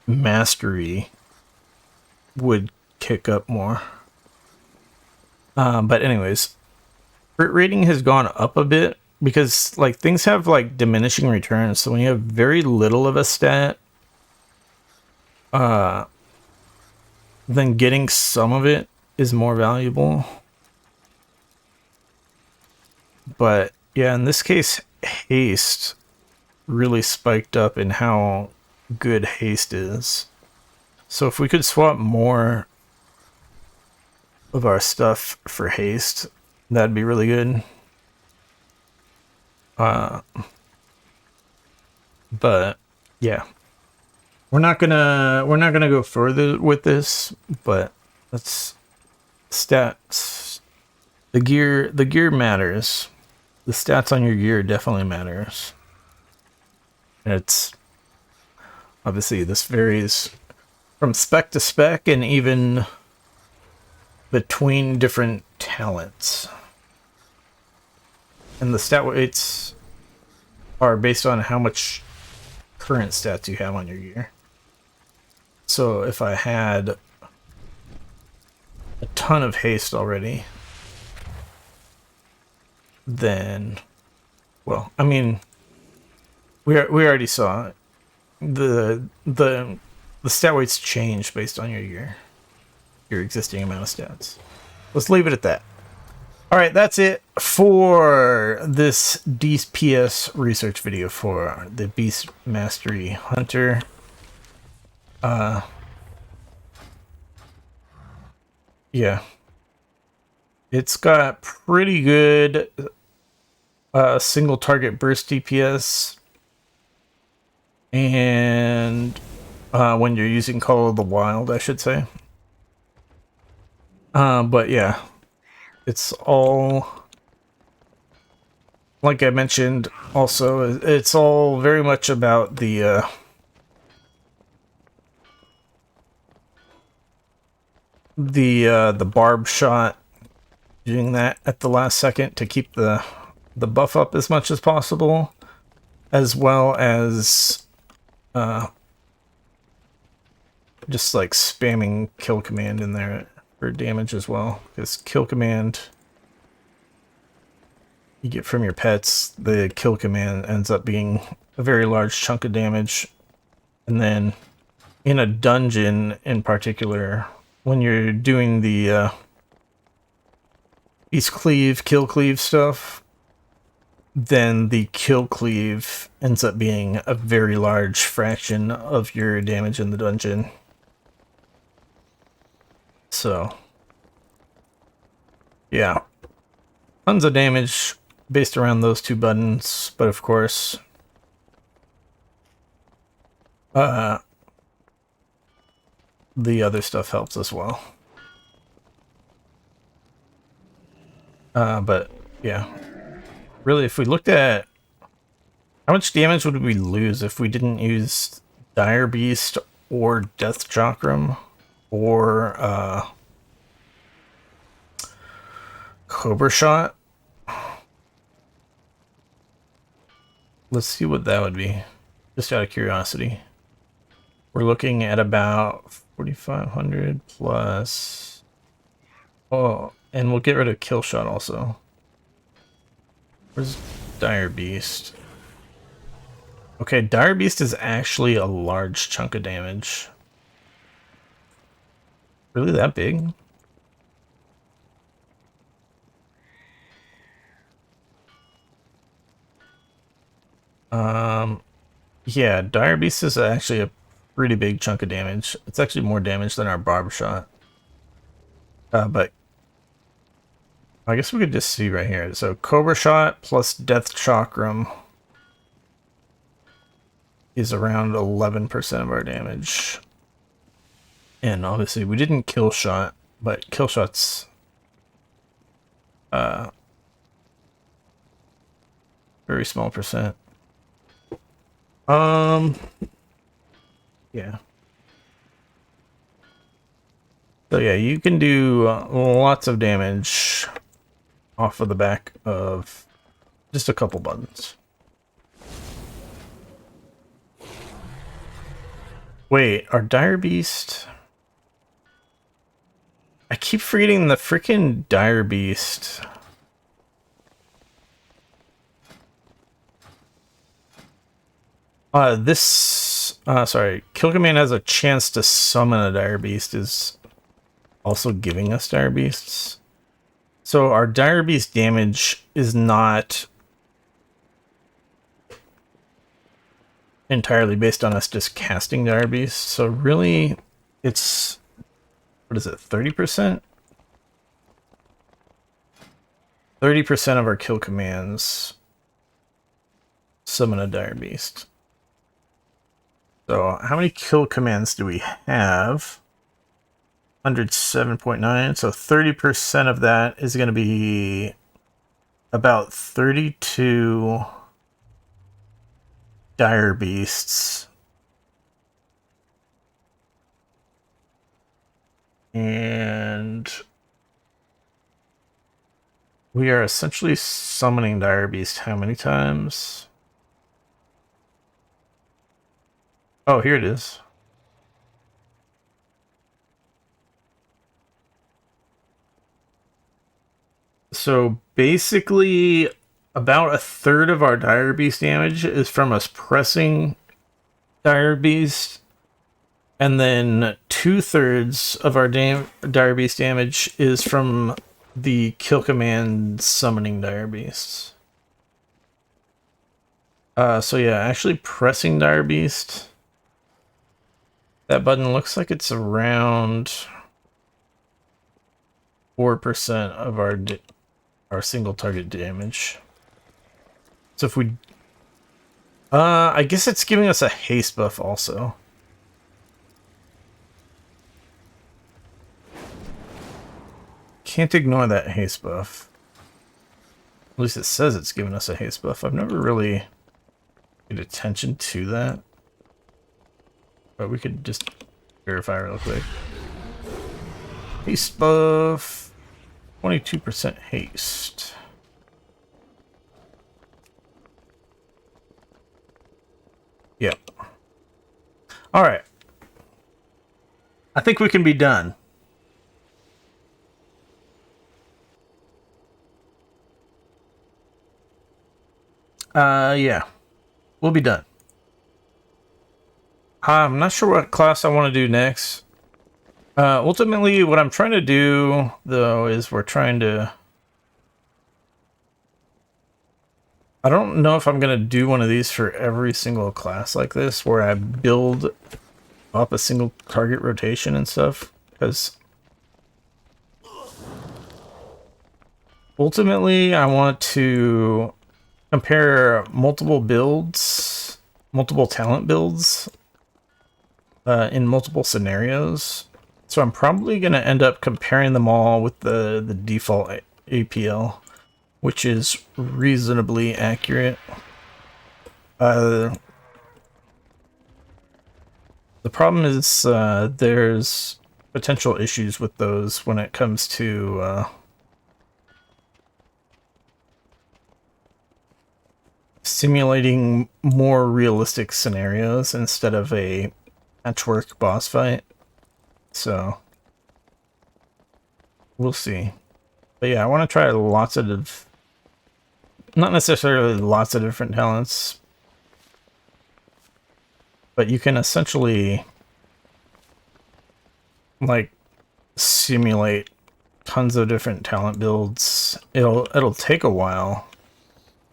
mastery would kick up more. But anyways, crit rating has gone up a bit because like things have like diminishing returns. So when you have very little of a stat, then getting some of it is more valuable. But yeah, in this case, haste really spiked up in how good haste is. So if we could swap more of our stuff for haste, that'd be really good. But yeah, we're not gonna go further with this. But let's stats. The gear matters. The stats on your gear definitely matters. And it's obviously this varies from spec to spec and even between different talents. And the stat weights are based on how much current stats you have on your gear. So if I had a ton of haste already, then, well, I mean, we already saw it. The stat weights change based on your existing amount of stats. Let's leave it at that. All right, that's it for this DPS research video for the Beast Mastery Hunter. Yeah. It's got pretty good single target burst DPS. And when you're using Call of the Wild, I should say. But yeah, it's all, like I mentioned, also, it's all very much about the barb shot, doing that at the last second to keep the buff up as much as possible, as well as just like spamming kill command in there for damage as well, because kill command you get from your pets, the kill command ends up being a very large chunk of damage. And then in a dungeon in particular, when you're doing the beast cleave, kill cleave stuff, then the kill cleave ends up being a very large fraction of your damage in the dungeon. So, yeah. Tons of damage based around those two buttons, but of course, the other stuff helps as well. But yeah, really, if we looked at how much damage would we lose if we didn't use Dire Beast or Death Chakram or Cobra Shot? Let's see what that would be, just out of curiosity. We're looking at about 4,500 plus. Oh, and we'll get rid of Kill Shot also. Where's Dire Beast? Okay, Dire Beast is actually a large chunk of damage. Really that big? Yeah, Dire Beast is actually a pretty big chunk of damage. It's actually more damage than our Barb Shot. But I guess we could just see right here. So Cobra Shot plus Death Chakram is around 11% of our damage. And obviously we didn't Kill Shot, but Kill Shot's very small percent. Yeah. So yeah, you can do lots of damage off of the back of just a couple buttons. Wait, our Dire Beast... I keep forgetting the freaking Dire Beast. Sorry, Kill Command has a chance to summon a Dire Beast is also giving us Dire Beasts. So our Dire Beast damage is not entirely based on us just casting Dire Beast. So really, it's, what is it, 30%? 30% of our kill commands summon a Dire Beast. So how many kill commands do we have? 107.9. So 30% of that is going to be about 32 Dire Beasts. And we are essentially summoning Dire Beast how many times? Oh, here it is. So basically, about a third of our Dire Beast damage is from us pressing Dire Beast, and then 2/3 of our Dire Beast damage is from the kill command summoning Dire Beasts. So yeah, actually pressing Dire Beast, that button looks like it's around 4% of our single target damage. So if we... I guess it's giving us a haste buff also. Can't ignore that haste buff. At least it says it's giving us a haste buff. I've never really paid attention to that. But we could just verify real quick. Haste buff. 22% haste. Yep. Alright. I think we can be done. Yeah. We'll be done. I'm not sure what class I want to do next. Ultimately, what I'm trying to do, though, is we're trying to... I don't know if I'm gonna do one of these for every single class like this, where I build up a single target rotation and stuff, because ultimately I want to compare multiple builds, multiple talent builds, in multiple scenarios. So I'm probably going to end up comparing them all with the default APL, which is reasonably accurate. The problem is there's potential issues with those when it comes to simulating more realistic scenarios instead of a patchwork boss fight. So we'll see. But yeah, I want to try lots of, not necessarily lots of different talents, but you can essentially like simulate tons of different talent builds. It'll take a while,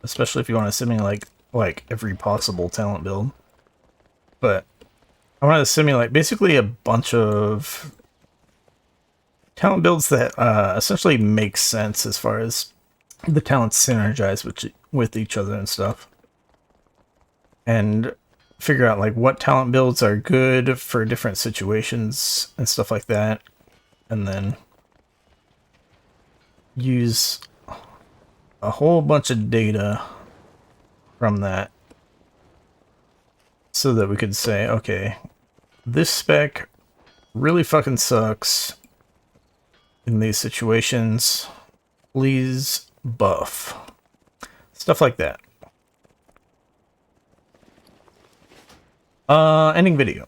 especially if you want to simulate like every possible talent build. But I want to simulate basically a bunch of talent builds that essentially make sense as far as the talents synergize with each other and stuff, and figure out like what talent builds are good for different situations and stuff like that, and then use a whole bunch of data from that so that we could say, okay, this spec really fucking sucks in these situations, please buff. Stuff like that. Ending video.